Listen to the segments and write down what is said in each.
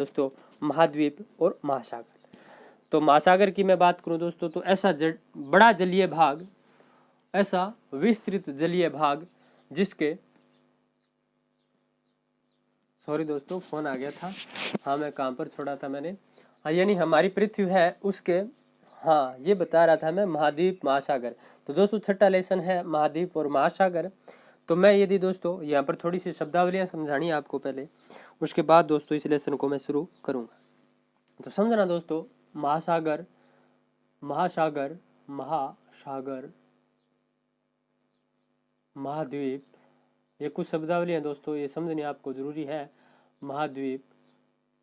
दोस्तों महाद्वीप और महासागर। तो महासागर की मैं बात करूं दोस्तों, तो ऐसा बड़ा जलीय भाग, ऐसा विस्तृत जलीय भाग जिसके, सॉरी दोस्तों फोन आ गया था, हाँ मैं काम पर छोड़ा था मैंने, हाँ यानी हमारी पृथ्वी है उसके, हाँ ये बता रहा था मैं, महाद्वीप महासागर। तो दोस्तों छठा लेसन है महाद्वीप और महासागर। तो मैं यदि दोस्तों यहाँ पर थोड़ी सी शब्दावलियां समझानी है आपको पहले, उसके बाद दोस्तों इस लेसन को मैं शुरू करूंगा। तो समझना दोस्तों, महासागर, महासागर, महासागर, महाद्वीप, ये कुछ शब्दावली दोस्तों, ये समझनी आपको जरूरी है। महाद्वीप,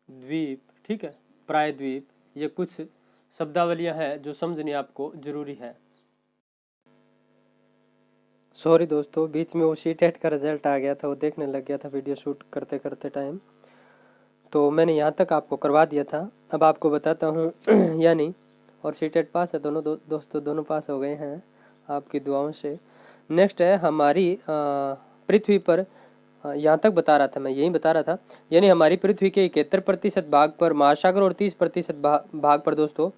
द्वीप, ठीक है, प्रायद्वीप, ये कुछ शब्दावलियां हैं जो समझनी आपको जरूरी है। सॉरी दोस्तों, बीच में वो सी-टेट का रिजल्ट आ गया था, वो देखने लग गया था वीडियो शूट करते करते टाइम, तो मैंने यहाँ तक आपको करवा दिया था। अब आपको बताता हूँ यानी, और सी-टेट पास है दोनों दोस्तों, दोनों पास हो गए हैं आपकी दुआओं से। नेक्स्ट है हमारी पृथ्वी पर, यहाँ तक बता रहा था मैं, यही बता रहा था, यानी हमारी पृथ्वी के 71% भाग पर महासागर और 30% भाग पर दोस्तों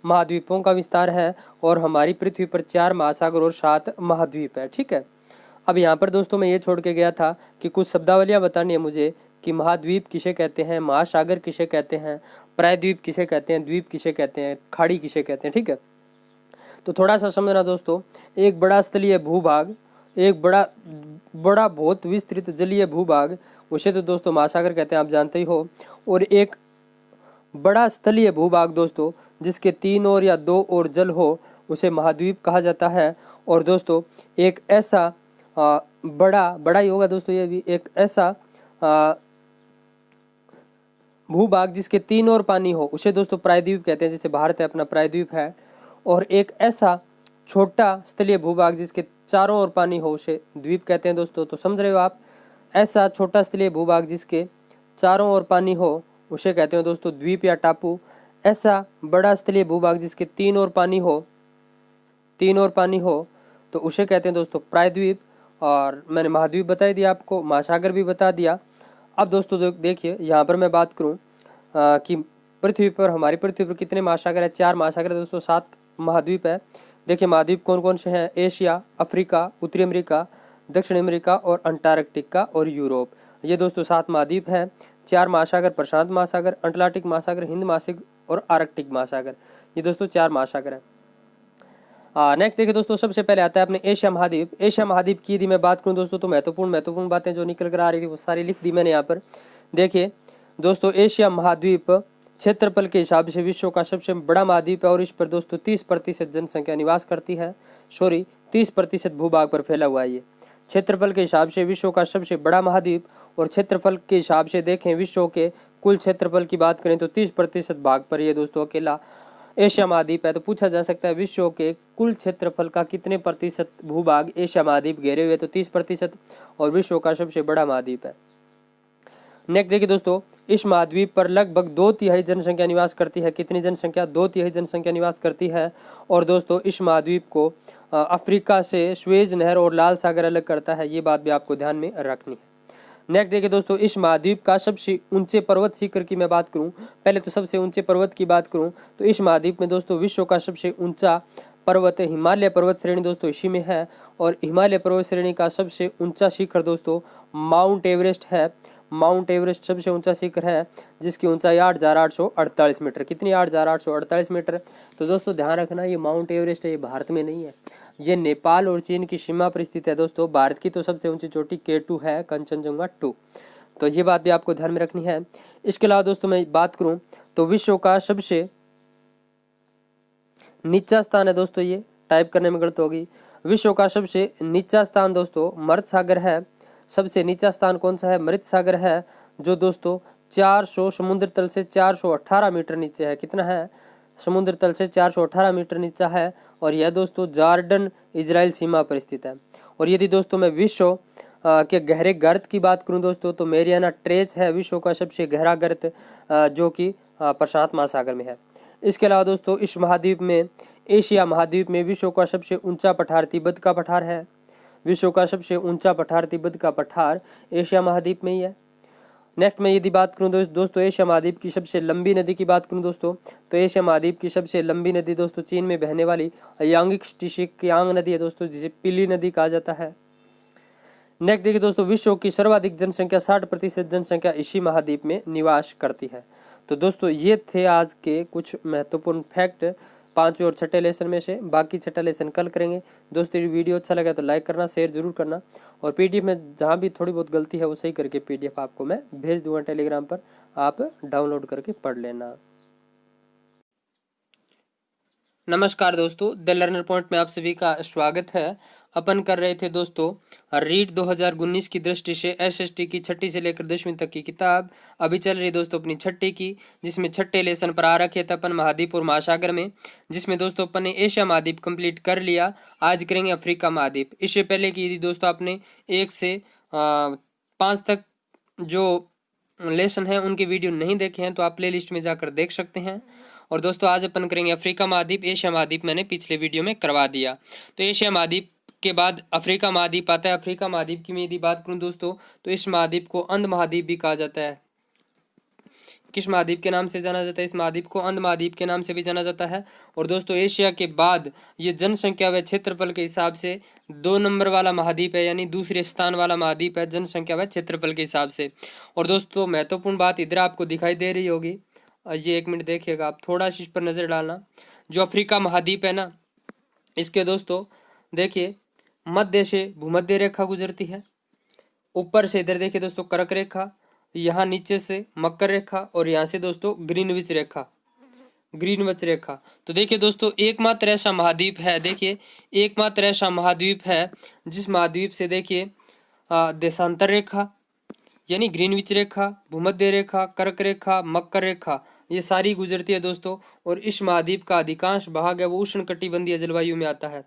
महाद्वीपों का विस्तार है, और हमारी पृथ्वी पर 4 महासागर और 7 महाद्वीप है, ठीक है। अब यहाँ पर दोस्तों मैं ये छोड़ के गया था कि कुछ शब्दावलियाँ बतानी है मुझे कि महाद्वीप किसे कहते हैं, महासागर किसे कहते हैं, प्रायद्वीप किसे कहते हैं, द्वीप किसे कहते हैं, खाड़ी किसे कहते हैं, ठीक है। तो थोड़ा सा समझना दोस्तों, एक बड़ा स्थलीय भूभाग, एक बड़ा बहुत विस्तृत जलीय भूभाग, उसे तो दोस्तों महासागर कहते हैं, आप जानते ही हो। और एक बड़ा स्थलीय भूभाग दोस्तों जिसके 3 ओर या 2 ओर जल हो, उसे महाद्वीप कहा जाता है। और दोस्तों एक ऐसा बड़ा ही होगा दोस्तों, ये भी एक ऐसा भूभाग जिसके 3 ओर पानी हो, उसे दोस्तों प्रायद्वीप कहते हैं, जैसे भारत है अपना प्रायद्वीप है। और एक ऐसा छोटा स्थलीय भूभाग जिसके चारों ओर पानी हो, उसे द्वीप कहते हैं दोस्तों। तो समझ रहे हो आप, ऐसा छोटा स्थलीय भूभाग जिसके चारों ओर पानी हो, उसे कहते हैं दोस्तों द्वीप या टापू। ऐसा बड़ा स्थलीय भूभाग जिसके 3 ओर पानी हो, 3 ओर पानी हो, तो उसे कहते हैं दोस्तों प्रायद्वीप। और मैंने महाद्वीप बता दिया आपको, महासागर भी बता दिया। अब दोस्तों देखिए यहाँ पर मैं बात करूँ कि पृथ्वी पर, हमारी पृथ्वी पर कितने महासागर है, 4 महासागर है दोस्तों, 7 महाद्वीप है। देखिए महाद्वीप कौन कौन से हैं, एशिया, अफ्रीका, उत्तरी अमेरिका, दक्षिण अमेरिका और अंटार्कटिका और यूरोप, ये दोस्तों 7 महाद्वीप है। 4 महासागर, प्रशांत महासागर, अटलांटिक महासागर, हिंद महासागर और आर्कटिक महासागर, ये दोस्तों 4 महासागर है। नेक्स्ट देखिए दोस्तों, सबसे पहले आता है अपने एशिया महाद्वीप। एशिया महाद्वीप की यदि मैं बात करूं दोस्तों, तो महत्वपूर्ण बातें जो निकल कर आ रही थी वो सारी लिख दी मैंने यहाँ पर। देखिए दोस्तों, एशिया महाद्वीप क्षेत्रफल के हिसाब से विश्व का सबसे बड़ा महाद्वीप है, और इस पर दोस्तों 30% जनसंख्या निवास करती है। 30% भूभाग पर फैला हुआ है ये। क्षेत्रफल के हिसाब से विश्व का सबसे बड़ा महाद्वीप, और क्षेत्रफल के हिसाब से देखें विश्व के कुल क्षेत्रफल की बात करें तो 30% भाग पर ये दोस्तों अकेला एशिया महाद्वीप है। तो पूछा जा सकता है विश्व के कुल क्षेत्रफल का कितने प्रतिशत भूभाग एशिया महाद्वीप घेरे हुए, तो 30%, और विश्व का सबसे बड़ा महाद्वीप है। नेक्स्ट देखिए दोस्तों, इस महाद्वीप पर लगभग 2/3 जनसंख्या निवास करती है। कितनी जनसंख्या, 2/3 जनसंख्या निवास करती है। और दोस्तों इस महाद्वीप को अफ्रीका से स्वेज नहर और लाल सागर अलग करता है, ये बात भी आपको ध्यान में रखनी है। नेक्स्ट देखिए दोस्तों, इस महाद्वीप का सबसे ऊंचे पर्वत शिखर की मैं बात करूं, पहले तो सबसे ऊंचे पर्वत की बात करूं, तो इस महाद्वीप में दोस्तों विश्व का सबसे ऊंचा पर्वत हिमालय पर्वत श्रेणी दोस्तों इसी में है। और हिमालय पर्वत श्रेणी का सबसे ऊंचा शिखर दोस्तों माउंट एवरेस्ट है। माउंट एवरेस्ट सबसे ऊंचा शिखर है, जिसकी ऊंचाई 8,848 मीटर। कितनी, 8,848 मीटर। तो दोस्तों ध्यान रखना, ये माउंट एवरेस्ट है, ये भारत में नहीं है, ये नेपाल और चीन की सीमा पर स्थित है दोस्तों। भारत की तो सबसे ऊंची चोटी K2 है, कंचनजंगा 2, तो ये बात भी आपको ध्यान में रखनी है। इसके अलावा दोस्तों मैं बात करूं तो विश्व का सबसे नीचा स्थान है दोस्तों, ये टाइप करने में गलत होगी, विश्व का सबसे नीचा स्थान दोस्तों मृत सागर है। सबसे नीचा स्थान कौन सा है, मृत सागर है, जो दोस्तों 400 समुद्र तल से 418 मीटर नीचे है। कितना है, समुद्र तल से 418 मीटर नीचा है, और यह दोस्तों जॉर्डन इजराइल सीमा पर स्थित है। और यदि दोस्तों मैं विश्व के गहरे गर्त की बात करूं दोस्तों, तो मेरियाना ट्रेंच है विश्व का सबसे गहरा गर्त, जो कि प्रशांत महासागर में है। इसके अलावा दोस्तों इस महाद्वीप में, एशिया महाद्वीप में विश्व का सबसे ऊंचा पठार तिब्बत का पठार है। विश्व का सबसे ऊंचा पठार तिब्बत का पठार एशिया महाद्वीप में ही है। नेक्स्ट मैं यदि बात करूं दोस्तों एशिया महाद्वीप की सबसे लंबी नदी की बात करूं दोस्तों, तो एशिया महाद्वीप की सबसे लंबी नदी दोस्तों चीन में बहने वाली यांगिक नदी है दोस्तों, जिसे पीली नदी कहा जाता है। नेक्स्ट देखिए दोस्तों, विश्व की सर्वाधिक जनसंख्या 60% जनसंख्या इसी महाद्वीप में निवास करती है। तो दोस्तों ये थे आज के कुछ महत्वपूर्ण फैक्ट 5वें और 6ठे लेसन में से। बाकी 6ठा लेसन कल करेंगे दोस्तों। ये वीडियो अच्छा लगा तो लाइक करना, शेयर जरूर करना, और पीडीएफ में जहाँ भी थोड़ी बहुत गलती है वो सही करके पीडीएफ आपको मैं भेज दूंगा टेलीग्राम पर, आप डाउनलोड करके पढ़ लेना। नमस्कार दोस्तों, द लर्नर पॉइंट में आप सभी का स्वागत है। अपन कर रहे थे दोस्तों रीड 2019 की दृष्टि से एसएसटी की 6ठी से लेकर 10वीं तक की किताब। अभी चल रही दोस्तों अपनी 6ठी की, जिसमें 6ठे लेसन पर आ रखे थे अपन महाद्वीप और महासागर में, जिसमें दोस्तों अपन ने एशिया महाद्वीप कंप्लीट कर लिया। आज करेंगे अफ्रीका महाद्वीप। इससे पहले की यदि दोस्तों आपने 1 से 5 तक जो लेसन है उनके वीडियो नहीं देखे हैं तो आप प्ले लिस्ट में जाकर देख सकते हैं। और दोस्तों आज अपन करेंगे अफ्रीका महाद्वीप। एशिया महाद्वीप मैंने पिछले वीडियो में करवा दिया। तो एशिया महाद्वीप के बाद अफ्रीका महाद्वीप आता है। अफ्रीका महाद्वीप की मैं यदि बात करूं दोस्तों, तो इस महाद्वीप को अंध महाद्वीप भी कहा जाता है। किस महाद्वीप के नाम से जाना जाता है? इस महाद्वीप को अंध महाद्वीप के नाम से भी जाना जाता है। और दोस्तों एशिया के बाद ये जनसंख्या व क्षेत्रफल के हिसाब से 2 नंबर वाला महाद्वीप है, यानी दूसरे स्थान वाला महाद्वीप है जनसंख्या व क्षेत्रफल के हिसाब से। और दोस्तों महत्वपूर्ण बात इधर आपको दिखाई दे रही होगी, ये 1 मिनट देखिएगा आप, थोड़ा सी इस पर नजर डालना। जो अफ्रीका महाद्वीप है ना, इसके दोस्तों देखिए मध्य से भूमध्य रेखा गुजरती है, ऊपर से इधर देखिए दोस्तों कर्क रेखा, यहाँ नीचे से मकर रेखा, और यहाँ से दोस्तों ग्रीनविच रेखा। तो देखिए दोस्तों एकमात्र ऐसा महाद्वीप है, देखिए एकमात्र ऐसा महाद्वीप है जिस महाद्वीप से देखिए देशांतर रेखा यानी ग्रीनविच रेखा, भूमध्य रेखा, कर्क रेखा, मकर रेखा, ये सारी गुजरती है दोस्तों। और इस महाद्वीप का अधिकांश भाग है वो उष्णकटिबंधीय जलवायु में आता है,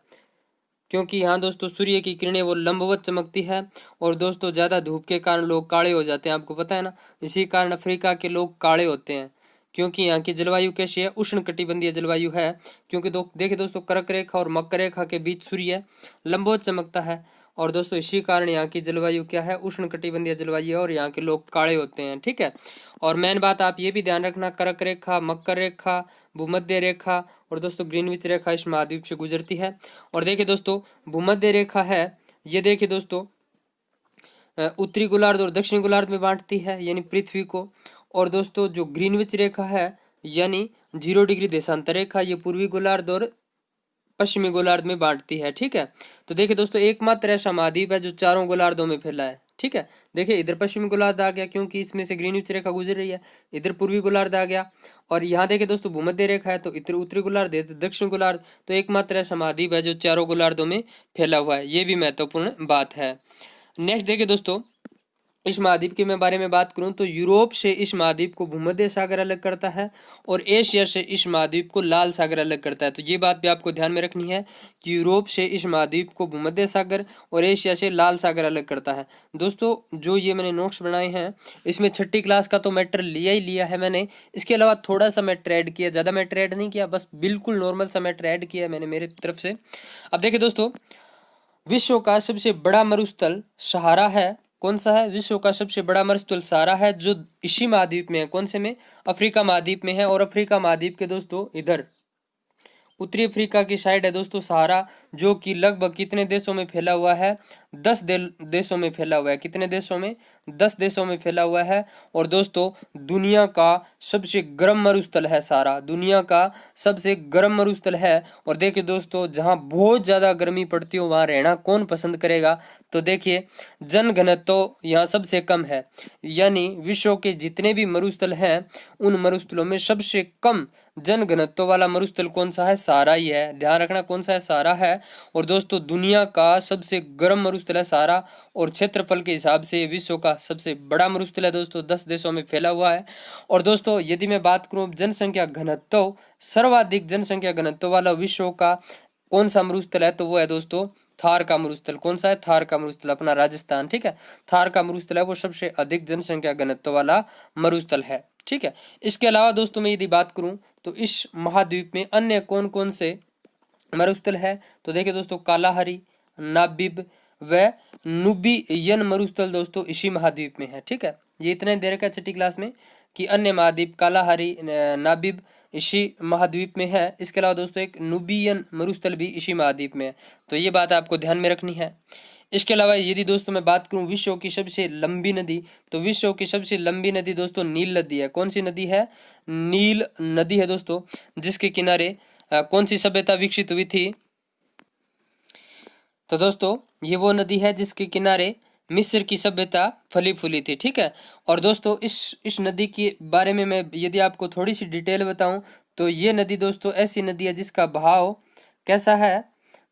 क्योंकि यहाँ दोस्तों सूर्य की किरणें वो लंबवत चमकती है। और दोस्तों ज़्यादा धूप के कारण लोग काले हो जाते हैं, आपको पता है ना। इसी कारण अफ्रीका के लोग काले होते हैं, क्योंकि यहाँ की जलवायु कैसी है? उष्णकटिबंधीय जलवायु है। क्योंकि देखिए दोस्तों कर्क रेखा और मकर रेखा के बीच सूर्य लंबवत चमकता है, और दोस्तों इसी कारण यहाँ की जलवायु क्या है? उष्णकटिबंधीय जलवायु है, और यहाँ के लोग काले होते हैं, ठीक है। और मेन बात आप ये भी ध्यान रखना, कर्क रेखा, मकर रेखा, भूमध्य रेखा और दोस्तों ग्रीनविच रेखा इस महाद्वीप से गुजरती है। और देखिए दोस्तों भूमध्य रेखा है, ये देखिए दोस्तों उत्तरी गोलार्ध और दक्षिणी गोलार्ध में बांटती है, यानी पृथ्वी को। और दोस्तों जो ग्रीनविच रेखा है यानी 0 डिग्री देशांतर रेखा, ये पूर्वी गोलार्ध और पश्चिमी गोलार्ध में बांटती है, ठीक है। तो देखिए दोस्तों एकमात्र ऐसा महाद्वीप है जो चारों गोलार्धों में फैला है, ठीक है। देखिए इधर पश्चिमी गोलार्ध आ गया क्योंकि इसमें से ग्रीनविच रेखा गुजर रही है, इधर पूर्वी गोलार्ध आ गया, और यहाँ देखिए दोस्तों भूमध्य रेखा है, तो इधर उत्तरी गोलार्ध, इधर दक्षिण गोलार्ध। तो एकमात्र ऐसा महाद्वीप है जो चारों गोलार्धों में फैला हुआ है, ये भी महत्वपूर्ण बात है। नेक्स्ट देखिए दोस्तों, इस महाद्वीप के मैं बारे में बात करूं तो यूरोप से इस महाद्वीप को भूमध्य सागर अलग करता है, और एशिया से इस महाद्वीप को लाल सागर अलग करता है। तो ये बात भी आपको ध्यान में रखनी है कि यूरोप से इस महाद्वीप को भूमध्य सागर और एशिया से लाल सागर अलग करता है। दोस्तों जो ये मैंने नोट्स बनाए हैं इसमें 6ठी क्लास का तो मैटर लिया ही लिया है मैंने, इसके अलावा थोड़ा सा मैटर ऐड किया, ज़्यादा मैटर ऐड नहीं किया, बस बिल्कुल नॉर्मल सा मैटर ऐड किया मैंने मेरी तरफ से। अब देखिए दोस्तों, विश्व का सबसे बड़ा मरुस्थल सहारा है। कौन सा है? विश्व का सबसे बड़ा मरुस्थल सहारा है, जो इसी महाद्वीप में है। कौन से में? अफ्रीका महाद्वीप में है। और अफ्रीका महाद्वीप के दोस्तों इधर उत्तरी अफ्रीका की साइड है दोस्तों सहारा, जो कि लगभग कितने देशों में फैला हुआ है? 10 देशों में फैला हुआ है। कितने देशों में? 10 देशों में फैला हुआ है। और दोस्तों दुनिया का सबसे गर्म मरुस्थल है सहारा, दुनिया का सबसे गर्म मरुस्थल है। और देखिए दोस्तों जहाँ बहुत ज़्यादा गर्मी पड़ती हो वहाँ रहना कौन पसंद करेगा? तो देखिए जनघनत्व तो यहाँ सबसे कम है, यानी विश्व के जितने भी मरुस्थल हैं उन मरुस्थलों में सबसे कम जनघनत्व वाला मरुस्थल कौन सा है? सहारा ही है। ध्यान रखना कौन सा है? सहारा है। और दोस्तों दुनिया का सबसे गर्म मरुस्थल है सहारा, और क्षेत्रफल के हिसाब से विश्व का सबसे बड़ा मरुस्थल है दोस्तों, 10 देशों में फैला हुआ है। और दोस्तों यदि मैं बात करूं जनसंख्या घनत्व, सर्वाधिक जनसंख्या घनत्व वाला विश्व का कौन सा मरुस्थल है? तो वो है दोस्तों थार का मरुस्थल। कौन सा है? थार का मरुस्थल, अपना राजस्थान, ठीक है। थार का मरुस्थल है वो सबसे अधिक जनसंख्या घनत्व वाला मरुस्थल है, ठीक है। इसके अलावा दोस्तों मैं यदि बात करूं तो इस महाद्वीप में अन्य कौन कौन से मरुस्थल है? तो देखिए दोस्तों कालाहारी, नाबिब व नुबियन मरुस्थल दोस्तों इसी महाद्वीप में है, ठीक है। ये इतना ही दे रखा है छठी क्लास में कि अन्य महाद्वीप कालाहारी नाबिब इसी महाद्वीप में है। इसके अलावा दोस्तों एक नुबियन मरुस्थल भी इसी महाद्वीप में है। तो ये बात आपको ध्यान में रखनी है। इसके अलावा यदि दोस्तों मैं बात करूं विश्व की सबसे लंबी नदी, तो विश्व की सबसे लंबी नदी दोस्तों नील नदी है। कौन सी नदी है? नील नदी है दोस्तों, जिसके किनारे कौन सी सभ्यता विकसित हुई थी? तो दोस्तों ये वो नदी है जिसके किनारे मिस्र की सभ्यता फली फूली थी। ठीक है। और दोस्तों इस नदी के बारे में मैं यदि आपको थोड़ी सी डिटेल बताऊं तो ये नदी दोस्तों ऐसी नदी है जिसका बहाव कैसा है?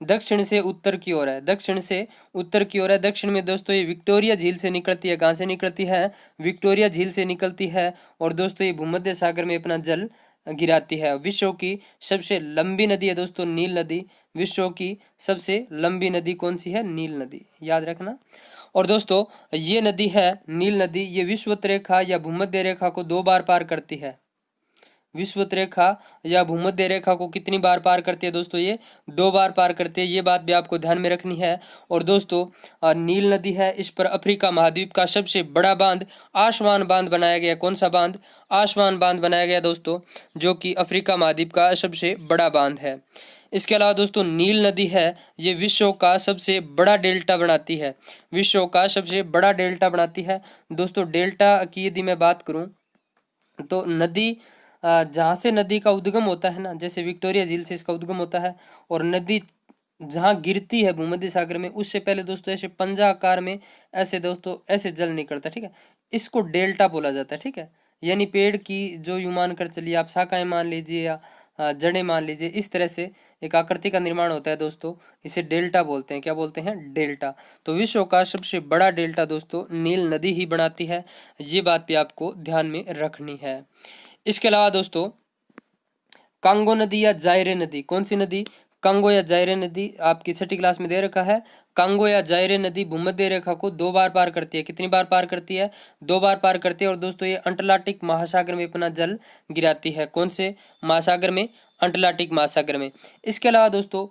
दक्षिण से उत्तर की ओर है। दक्षिण से उत्तर की ओर है। दक्षिण में दोस्तों ये विक्टोरिया झील से निकलती है। कहाँ से निकलती है? विक्टोरिया झील से निकलती है। और दोस्तों ये भूमध्य सागर में अपना जल गिराती है। विश्व की सबसे लंबी नदी है दोस्तों नील नदी। विश्व की सबसे लंबी नदी कौन सी है? नील नदी, याद रखना। और दोस्तों ये नदी है नील नदी, ये विषुवत रेखा या भूमध्य रेखा को 2 बार पार करती है। विषुवत रेखा या भूमध्य रेखा को कितनी बार पार करती है दोस्तों? ये 2 बार पार करती है। ये बात भी आपको ध्यान में रखनी है। और दोस्तों नील नदी है, इस पर अफ्रीका महाद्वीप का सबसे बड़ा बांध आसवान बांध बनाया गया। कौन सा बांध? आसवान बांध बनाया गया दोस्तों, जो कि अफ्रीका महाद्वीप का सबसे बड़ा बांध है। इसके अलावा दोस्तों नील नदी है ये विश्व का सबसे बड़ा डेल्टा बनाती है। विश्व का सबसे बड़ा डेल्टा बनाती है। दोस्तों डेल्टा की यदि मैं बात करूं तो नदी जहाँ से नदी का उद्गम होता है ना, जैसे विक्टोरिया झील से इसका उद्गम होता है, और नदी जहाँ गिरती है भूमध्य सागर में उससे पहले दोस्तों ऐसे पंजा आकार में ऐसे दोस्तों ऐसे जल निकलता है। ठीक है। इसको डेल्टा बोला जाता है। ठीक है। यानी पेड़ की जो यूं मान कर चलिए आप, शाखाएं मान लीजिए या जड़ें मान लीजिए, इस तरह से एक आकृति का निर्माण होता है दोस्तों। इसे डेल्टा बोलते हैं। क्या बोलते हैं? डेल्टा। तो विश्व का सबसे बड़ा डेल्टा दोस्तों नील नदी ही बनाती है। ये बात भी आपको ध्यान में रखनी है। इसके अलावा दोस्तों कांगो नदी या जायरे नदी, कौन सी नदी? कांगो या जायरे नदी आपकी छठी क्लास में दे रखा है। कांगो या जायरे नदी भूमध्य रेखा को 2 बार पार करती है। कितनी बार पार करती है? 2 बार पार करती है। और दोस्तों ये अंटार्कटिक महासागर में अपना जल गिराती है। कौन से महासागर में? अंटार्कटिक महासागर में। इसके अलावा दोस्तों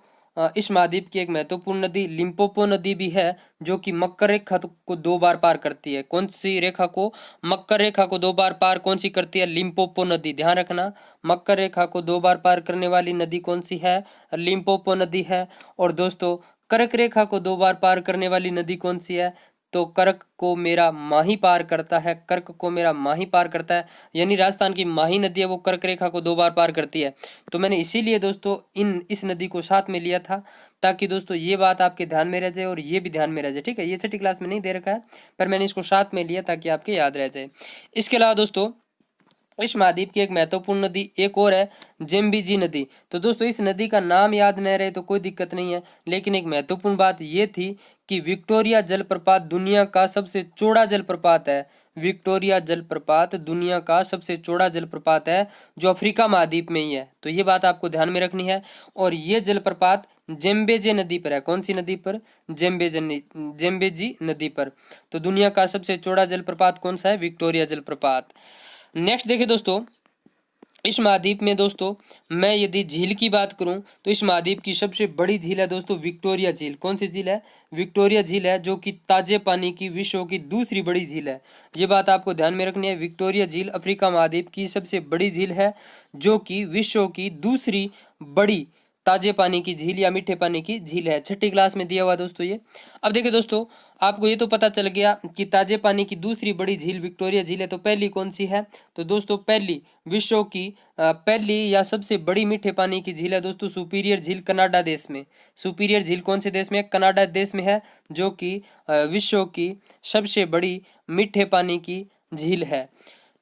इस महाद्वीप की एक महत्वपूर्ण नदी लिम्पोपो नदी भी है, जो कि मकर रेखा को 2 बार पार करती है। कौन सी रेखा को? मकर रेखा को 2 बार पार कौन सी करती है? लिम्पोपो नदी। ध्यान रखना, मकर रेखा को 2 बार पार करने वाली नदी कौन सी है? लिम्पोपो नदी है। और दोस्तों कर्क रेखा को 2 बार पार करने वाली नदी कौन सी है? तो कर्क को मेरा माही पार करता है। कर्क को मेरा माही पार करता है, यानी राजस्थान की माही नदी है वो कर्क रेखा को 2 बार पार करती है। तो मैंने इसीलिए दोस्तों इस नदी को साथ में लिया था, ताकि दोस्तों ये बात आपके ध्यान में रह जाए और ये भी ध्यान में रह जाए। ठीक है। ये छठी क्लास में नहीं दे रखा है, पर मैंने इसको साथ में लिया ताकि आपके याद रह जाए। इसके अलावा दोस्तों इस महाद्वीप की एक महत्वपूर्ण नदी एक और है, जेम्बेजी नदी। तो दोस्तों इस नदी का नाम याद न रहे तो कोई दिक्कत नहीं है, लेकिन एक महत्वपूर्ण बात ये थी कि विक्टोरिया जलप्रपात दुनिया का सबसे चौड़ा जलप्रपात है। विक्टोरिया जलप्रपात दुनिया का सबसे चौड़ा जलप्रपात है, जो अफ्रीका महाद्वीप में ही है। तो ये बात आपको ध्यान में रखनी है। और ये जलप्रपात जेम्बेजे नदी पर है। कौन सी नदी पर? जेम्बेजी नदी पर। तो दुनिया का सबसे चौड़ा जलप्रपात कौन सा है? विक्टोरिया जलप्रपात। नेक्स्ट देखिए दोस्तों, इस महाद्वीप में दोस्तों मैं यदि झील की बात करूं तो इस महाद्वीप की सबसे बड़ी झील है दोस्तों विक्टोरिया झील। कौन सी झील है? विक्टोरिया झील है, जो कि ताजे पानी की विश्व की दूसरी बड़ी झील है। ये बात आपको ध्यान में रखनी है। विक्टोरिया झील अफ्रीका महाद्वीप की सबसे बड़ी झील है, जो कि विश्व की दूसरी बड़ी ताजे पानी की झील या मीठे पानी की झील है। छठी क्लास में दिया हुआ दोस्तों ये। अब देखिए दोस्तों, आपको ये तो पता चल गया कि ताजे पानी की दूसरी बड़ी झील विक्टोरिया झील है। तो पहली कौन सी है? तो दोस्तों पहली विश्व की पहली या सबसे बड़ी मीठे पानी की झील है दोस्तों सुपीरियर झील, कनाडा देश में। सुपीरियर झील कौन से देश में? कनाडा देश में है, जो कि विश्व की सबसे बड़ी मीठे पानी की झील है।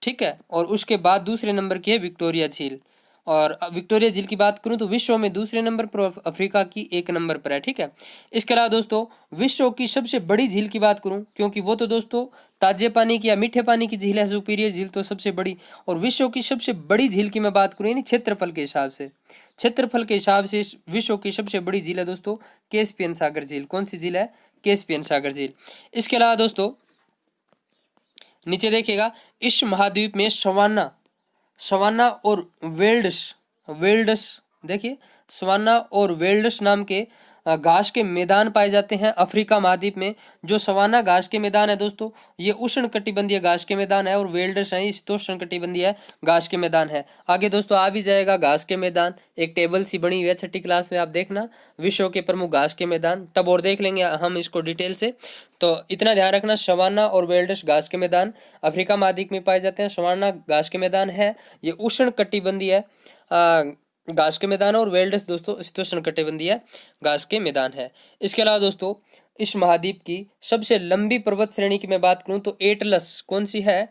ठीक है। और उसके बाद दूसरे नंबर की है विक्टोरिया झील। और विक्टोरिया झील की बात करूं तो विश्व में दूसरे नंबर पर, अफ्रीका की 1 नंबर पर है। ठीक है। इसके अलावा दोस्तों विश्व की सबसे बड़ी झील की बात करूं, क्योंकि वो तो दोस्तों ताजे पानी की या मीठे पानी की झील है, सुपीरियर झील तो सबसे बड़ी। और विश्व की सबसे बड़ी झील की मैं बात करूं यानी क्षेत्रफल के हिसाब से, क्षेत्रफल के हिसाब से विश्व की सबसे बड़ी झील है दोस्तों कैस्पियन सागर झील। कौन सी झील है? कैस्पियन सागर झील। इसके अलावा दोस्तों नीचे देखिएगा, इस महाद्वीप में सवाना और वेल्ड्स देखिए, सवाना और वेल्ड्स नाम के घास के मैदान पाए जाते हैं अफ्रीका महाद्वीप में। जो सवाना घास के मैदान है दोस्तों, ये उष्ण कटिबंधीय घास के मैदान है, और वेल्डर्स हैं शीतोष्ण कटिबंधीय घास के मैदान है। आगे दोस्तों आ भी जाएगा घास के मैदान, एक टेबल सी बनी हुई है 6ठी क्लास में, आप देखना विश्व के प्रमुख घास के मैदान, तब और देख लेंगे हम इसको डिटेल से। तो इतना ध्यान रखना, सवाना और वेल्डर्स घास के मैदान अफ्रीका महाद्वीप में पाए जाते हैं। सवाना घास के मैदान है, ये उष्ण कटिबंधीय घास के मैदान, और वेल्डस दोस्तों शीतोष्ण कटिबंधीय घास के मैदान है। इसके अलावा दोस्तों इस महाद्वीप की सबसे लंबी पर्वत श्रेणी की मैं बात करूं तो एटलस, कौन सी है,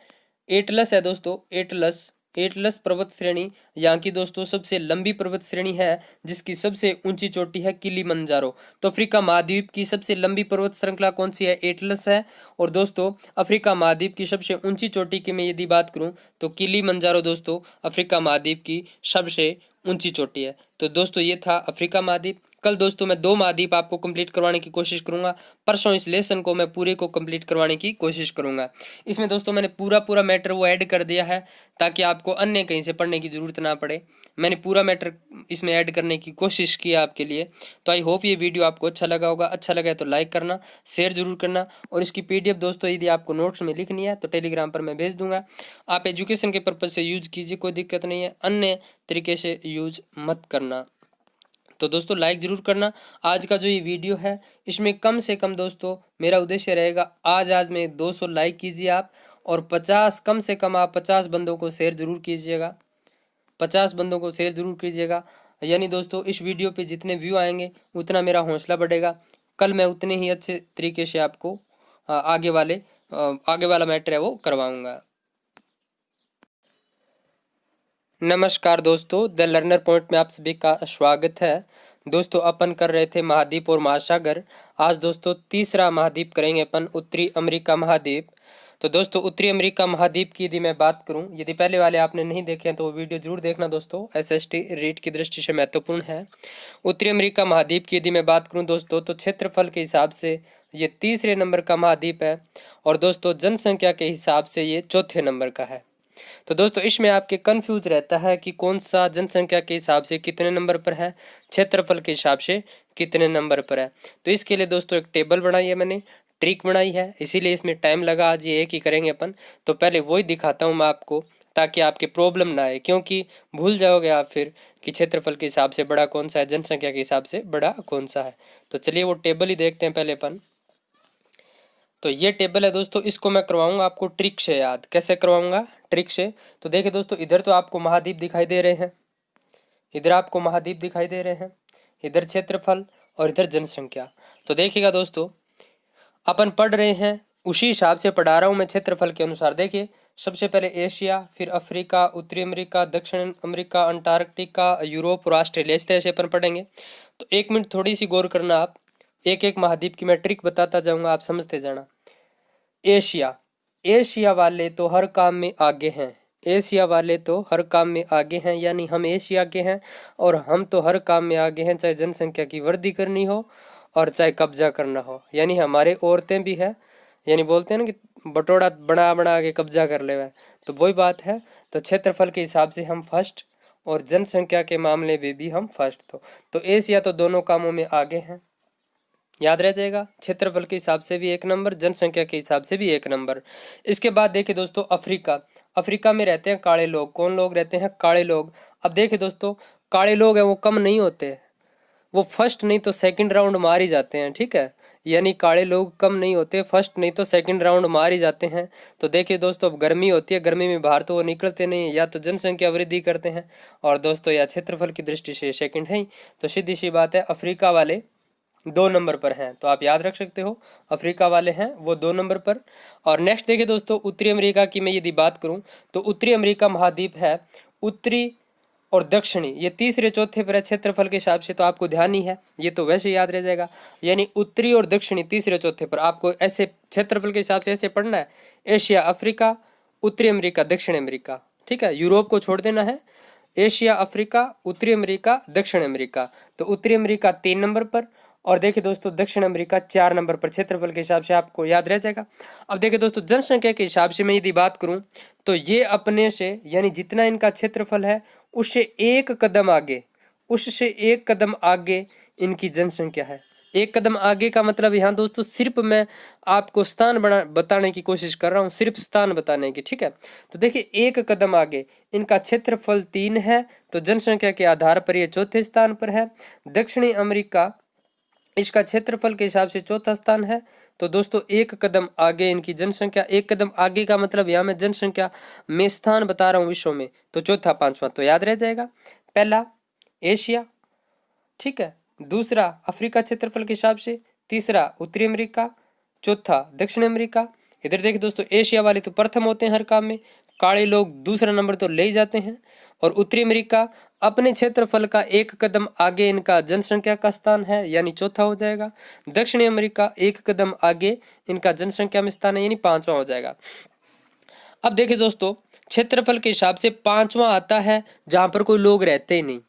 एटलस है दोस्तों, एटलस, एटलस पर्वत श्रेणी यहाँ की दोस्तों सबसे लंबी पर्वत श्रेणी है, जिसकी सबसे ऊंची चोटी है किलिमंजारो। तो अफ्रीका महाद्वीप की सबसे लंबी पर्वत श्रृंखला कौन सी है, एटलस है। और दोस्तों अफ्रीका महाद्वीप की सबसे ऊंची चोटी की मैं यदि बात करूं तो किलिमंजारो दोस्तों अफ्रीका महाद्वीप की सबसे ऊंची चोटी है। तो दोस्तों ये था अफ्रीका महाद्वीप। कल दोस्तों मैं 2 महाद्वीप आपको कंप्लीट करवाने की कोशिश करूंगा, परसों इस लेसन को मैं पूरे को कंप्लीट करवाने की कोशिश करूंगा। इसमें दोस्तों मैंने पूरा मैटर वो ऐड कर दिया है ताकि आपको अन्य कहीं से पढ़ने की जरूरत ना पड़े। मैंने पूरा मैटर इसमें ऐड करने की कोशिश की आपके लिए। तो आई होप ये वीडियो आपको अच्छा लगा होगा। अच्छा लगा है तो लाइक करना, शेयर जरूर करना, और इसकी PDF दोस्तों यदि आपको नोट्स में लिखनी है तो टेलीग्राम पर मैं भेज दूंगा। आप एजुकेशन के पर्पज से यूज कीजिए, कोई दिक्कत नहीं है, अन्य तरीके से यूज मत करना। तो दोस्तों लाइक जरूर करना। आज का जो ये वीडियो है इसमें कम से कम दोस्तों मेरा उद्देश्य रहेगा आज में 200 लाइक कीजिए आप, और 50 कम से कम आप 50 बंदों को शेयर जरूर कीजिएगा, 50 बंदों को शेयर जरूर कीजिएगा। यानी दोस्तों इस वीडियो पे जितने व्यू आएंगे उतना मेरा हौसला बढ़ेगा। कल मैं उतने ही अच्छे तरीके से आपको आगे वाला मैटर है वो करवाऊंगा। नमस्कार दोस्तों, द लर्नर पॉइंट में आप सभी का स्वागत है। दोस्तों अपन कर रहे थे महाद्वीप और महासागर। आज दोस्तों तीसरा महाद्वीप करेंगे अपन, उत्तरी अमेरिका महाद्वीप। तो दोस्तों उत्तरी अमेरिका महाद्वीप की यदि मैं बात करूं, यदि पहले वाले आपने नहीं देखे हैं तो वो वीडियो जरूर देखना दोस्तों, SST रीट की दृष्टि से महत्वपूर्ण है। उत्तरी अमेरिका महाद्वीप की यदि मैं बात करूं दोस्तों तो क्षेत्रफल के हिसाब से ये तीसरे नंबर का महाद्वीप है, और दोस्तों जनसंख्या के हिसाब से ये चौथे नंबर का है। तो दोस्तों इसमें आपके कंफ्यूज रहता है कि कौन सा जनसंख्या के हिसाब से कितने नंबर पर है, क्षेत्रफल के हिसाब से कितने नंबर पर है। तो इसके लिए दोस्तों एक टेबल बनाई है मैंने, ट्रिक बनाई है, इसीलिए इसमें टाइम लगा। आज ये एक ही करेंगे अपन, तो पहले वही दिखाता हूँ मैं आपको ताकि आपके प्रॉब्लम ना आए, क्योंकि भूल जाओगे आप फिर कि क्षेत्रफल के हिसाब से बड़ा कौन सा है, जनसंख्या के हिसाब से बड़ा कौन सा है। तो चलिए वो टेबल ही देखते हैं पहले अपन। तो ये टेबल है दोस्तों, इसको मैं करवाऊंगा आपको ट्रिक से याद। कैसे करवाऊंगा, ट्रिक से। तो देखिए दोस्तों इधर तो आपको महाद्वीप दिखाई दे रहे हैं, इधर आपको महाद्वीप दिखाई दे रहे हैं, इधर क्षेत्रफल और इधर जनसंख्या। तो देखिएगा दोस्तों अपन पढ़ रहे हैं उसी हिसाब से पढ़ा रहा हूँ मैं क्षेत्रफल के अनुसार। देखिए सबसे पहले एशिया, फिर अफ्रीका, उत्तरी अमेरिका, दक्षिण अमेरिका, अंटार्कटिका, यूरोप और ऑस्ट्रेलिया, इस तरह से अपन पढ़ेंगे। तो 1 मिनट थोड़ी सी गौर करना आप, एक एक महाद्वीप की मैं ट्रिक बताता जाऊंगा, आप समझते जाना। एशिया, एशिया वाले तो हर काम में आगे हैं, एशिया वाले तो हर काम में आगे हैं, यानी हम एशिया के हैं, और हम तो हर काम में आगे हैं, चाहे जनसंख्या की वृद्धि करनी हो और चाहे कब्जा करना हो। यानी हमारे औरतें भी है, यानी बोलते हैं ना कि बटोरा बना बना के कब्जा कर ले, तो वही बात है। तो क्षेत्रफल के हिसाब से हम फर्स्ट, और जनसंख्या के मामले में भी हम फर्स्ट। तो एशिया तो दोनों कामों में आगे हैं, याद रह जाएगा। क्षेत्रफल के हिसाब से भी 1 नंबर, जनसंख्या के हिसाब से भी 1 नंबर। इसके बाद देखिए दोस्तों अफ्रीका, अफ्रीका में रहते हैं काले लोग। कौन लोग रहते हैं, काले लोग। अब देखिए दोस्तों काले लोग हैं वो कम नहीं होते, वो फर्स्ट नहीं तो सेकंड राउंड मार ही जाते हैं, ठीक है। यानी काले लोग कम नहीं होते, फर्स्ट नहीं तो सेकंड राउंड मार ही जाते हैं। तो देखिए दोस्तों अब गर्मी होती है, गर्मी में बाहर तो वो निकलते नहीं, या तो जनसंख्या वृद्धि करते हैं, और दोस्तों या क्षेत्रफल की दृष्टि से सेकंड है ही। तो सीधी सी बात है अफ्रीका वाले 2 नंबर पर हैं, तो आप याद रख सकते हो अफ्रीका वाले हैं वो 2 नंबर पर। और नेक्स्ट देखिए दोस्तों उत्तरी अमेरिका की मैं यदि बात करूं तो उत्तरी अमेरिका महाद्वीप है उत्तरी और दक्षिणी, ये तीसरे चौथे पर है क्षेत्रफल के हिसाब से। तो आपको ध्यान ही है, ये तो वैसे याद रह जाएगा। यानी उत्तरी और दक्षिणी तीसरे चौथे पर, आपको ऐसे क्षेत्रफल के हिसाब से ऐसे पढ़ना है, एशिया, अफ्रीका, उत्तरी अमेरिका, दक्षिण अमेरिका, ठीक है। यूरोप को छोड़ देना है, एशिया, अफ्रीका, उत्तरी अमेरिका, दक्षिण अमेरिका। तो उत्तरी अमेरिका 3 नंबर पर, और देखिए दोस्तों दक्षिण अमेरिका 4 नंबर पर, क्षेत्रफल के हिसाब से आपको याद रह जाएगा। अब देखिए दोस्तों जनसंख्या के हिसाब से मैं यदि बात करूं तो ये अपने से, यानी जितना इनका क्षेत्रफल है उससे 1 कदम आगे, उससे 1 कदम आगे इनकी जनसंख्या है। एक कदम आगे का मतलब यहाँ दोस्तों सिर्फ मैं आपको स्थान बताने की कोशिश कर रहा हूँ, सिर्फ स्थान बताने की, ठीक है। तो देखिए एक कदम आगे इनका क्षेत्रफल 3 है, तो जनसंख्या के आधार पर ये चौथे स्थान पर है। दक्षिणी अमेरिका इसका क्षेत्रफल के हिसाब से चौथा स्थान है। तो दोस्तों एक कदम आगे इनकी जनसंख्या, एक कदम आगे का मतलब यहाँ मैं जनसंख्या में स्थान बता रहा हूँ विश्व में, तो चौथा पांचवा तो याद रह जाएगा। पहला एशिया, ठीक है, दूसरा अफ्रीका क्षेत्रफल के हिसाब से, तीसरा उत्तरी अमेरिका, चौथा दक्षिण अमेरिका। इधर देखिए दोस्तों एशिया वाले तो प्रथम होते हैं हर काम में, काले लोग दूसरा नंबर तो ले ही जाते हैं। और उत्तरी अमेरिका अपने क्षेत्रफल का एक कदम आगे इनका जनसंख्या का स्थान है, यानी चौथा हो जाएगा। दक्षिणी अमेरिका एक कदम आगे इनका जनसंख्या में स्थान है, यानी पांचवा हो जाएगा। अब देखिए दोस्तों क्षेत्रफल के हिसाब से पांचवा आता है जहां पर कोई लोग रहते ही नहीं।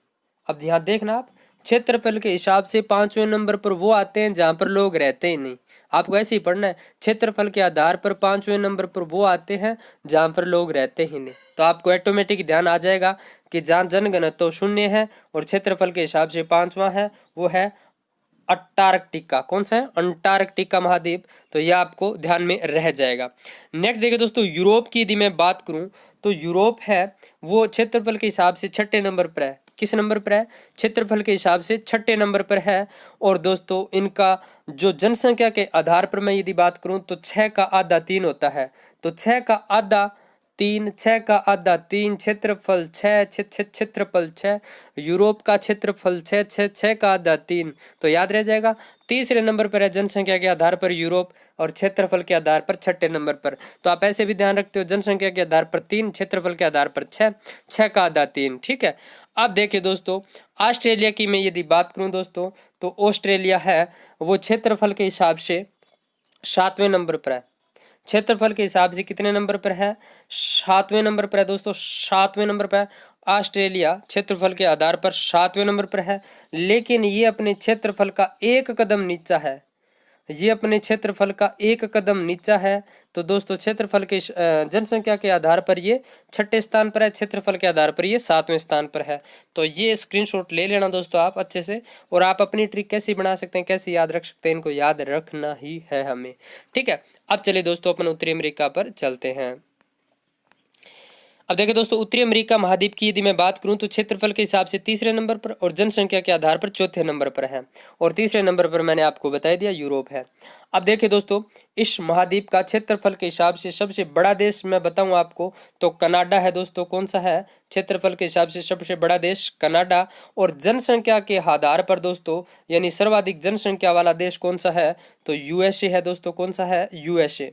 अब यहाँ देखना आप, क्षेत्रफल के हिसाब से पांचवें नंबर पर वो आते हैं जहां पर लोग रहते ही नहीं। आपको ऐसे ही पढ़ना है, क्षेत्रफल के आधार पर पांचवें नंबर पर वो आते हैं जहां पर लोग रहते ही नहीं। तो आपको ऑटोमेटिक ध्यान आ जाएगा कि जहां जनघनत्व 0 है और क्षेत्रफल के हिसाब से पांचवा है, वो है अंटार्कटिका। कौन सा है? अंटार्कटिका महाद्वीप। तो यह आपको ध्यान में रह जाएगा। नेक्स्ट देखिए दोस्तों यूरोप की यदि मैं बात करूं तो यूरोप है वो क्षेत्रफल के हिसाब से छठे नंबर पर है। किस नंबर पर है? क्षेत्रफल के हिसाब से छठे नंबर पर है। और दोस्तों इनका जो जनसंख्या के आधार पर मैं यदि बात करूं तो 6 का आधा 3 होता है। तो 6 का आधा 3, 6 का आधा 3, क्षेत्रफल 6, क्षेत्रफल 6, यूरोप का क्षेत्रफल 6, 6 का आधा 3, तो याद रह जाएगा। तीसरे नंबर पर है जनसंख्या के आधार पर यूरोप और क्षेत्रफल के आधार पर छठे नंबर पर। तो आप ऐसे भी ध्यान रखते हो, जनसंख्या के आधार पर 3, क्षेत्रफल के आधार पर 6, 6 का आधा 3, ठीक है। अब देखिए दोस्तों ऑस्ट्रेलिया की मैं यदि बात करूं दोस्तों तो ऑस्ट्रेलिया है वो क्षेत्रफल के हिसाब से 7वें नंबर पर है। क्षेत्रफल के हिसाब से कितने नंबर पर है? 7वें नंबर पर है दोस्तों, 7वें नंबर पर है ऑस्ट्रेलिया। क्षेत्रफल के आधार पर 7वें नंबर पर है, लेकिन ये अपने क्षेत्रफल का एक कदम नीचा है। ये अपने क्षेत्रफल का एक कदम नीचा है। तो दोस्तों क्षेत्रफल के जनसंख्या के आधार पर ये छठे स्थान पर है, क्षेत्रफल के आधार पर ये 7वें स्थान पर है। तो ये स्क्रीनशॉट ले लेना दोस्तों आप अच्छे से, और आप अपनी ट्रिक कैसी बना सकते हैं, कैसे याद रख सकते हैं, इनको याद रखना ही है हमें, ठीक है। अब चलिए दोस्तों अपन उत्तरी अमेरिका पर चलते हैं। अब देखिए दोस्तों उत्तरी अमेरिका महाद्वीप की यदि मैं बात करूं तो क्षेत्रफल के हिसाब से तीसरे नंबर पर और जनसंख्या के आधार पर चौथे नंबर पर है। और तीसरे नंबर पर मैंने आपको बता दिया यूरोप है। अब देखिए दोस्तों इस महाद्वीप का क्षेत्रफल के हिसाब से सबसे बड़ा देश मैं बताऊं आपको तो कनाडा है दोस्तों। कौन सा है? क्षेत्रफल के हिसाब से सबसे बड़ा देश कनाडा। और जनसंख्या के आधार पर दोस्तों यानी सर्वाधिक जनसंख्या वाला देश कौन सा है? तो यूएसए है दोस्तों। कौन सा है? यूएसए।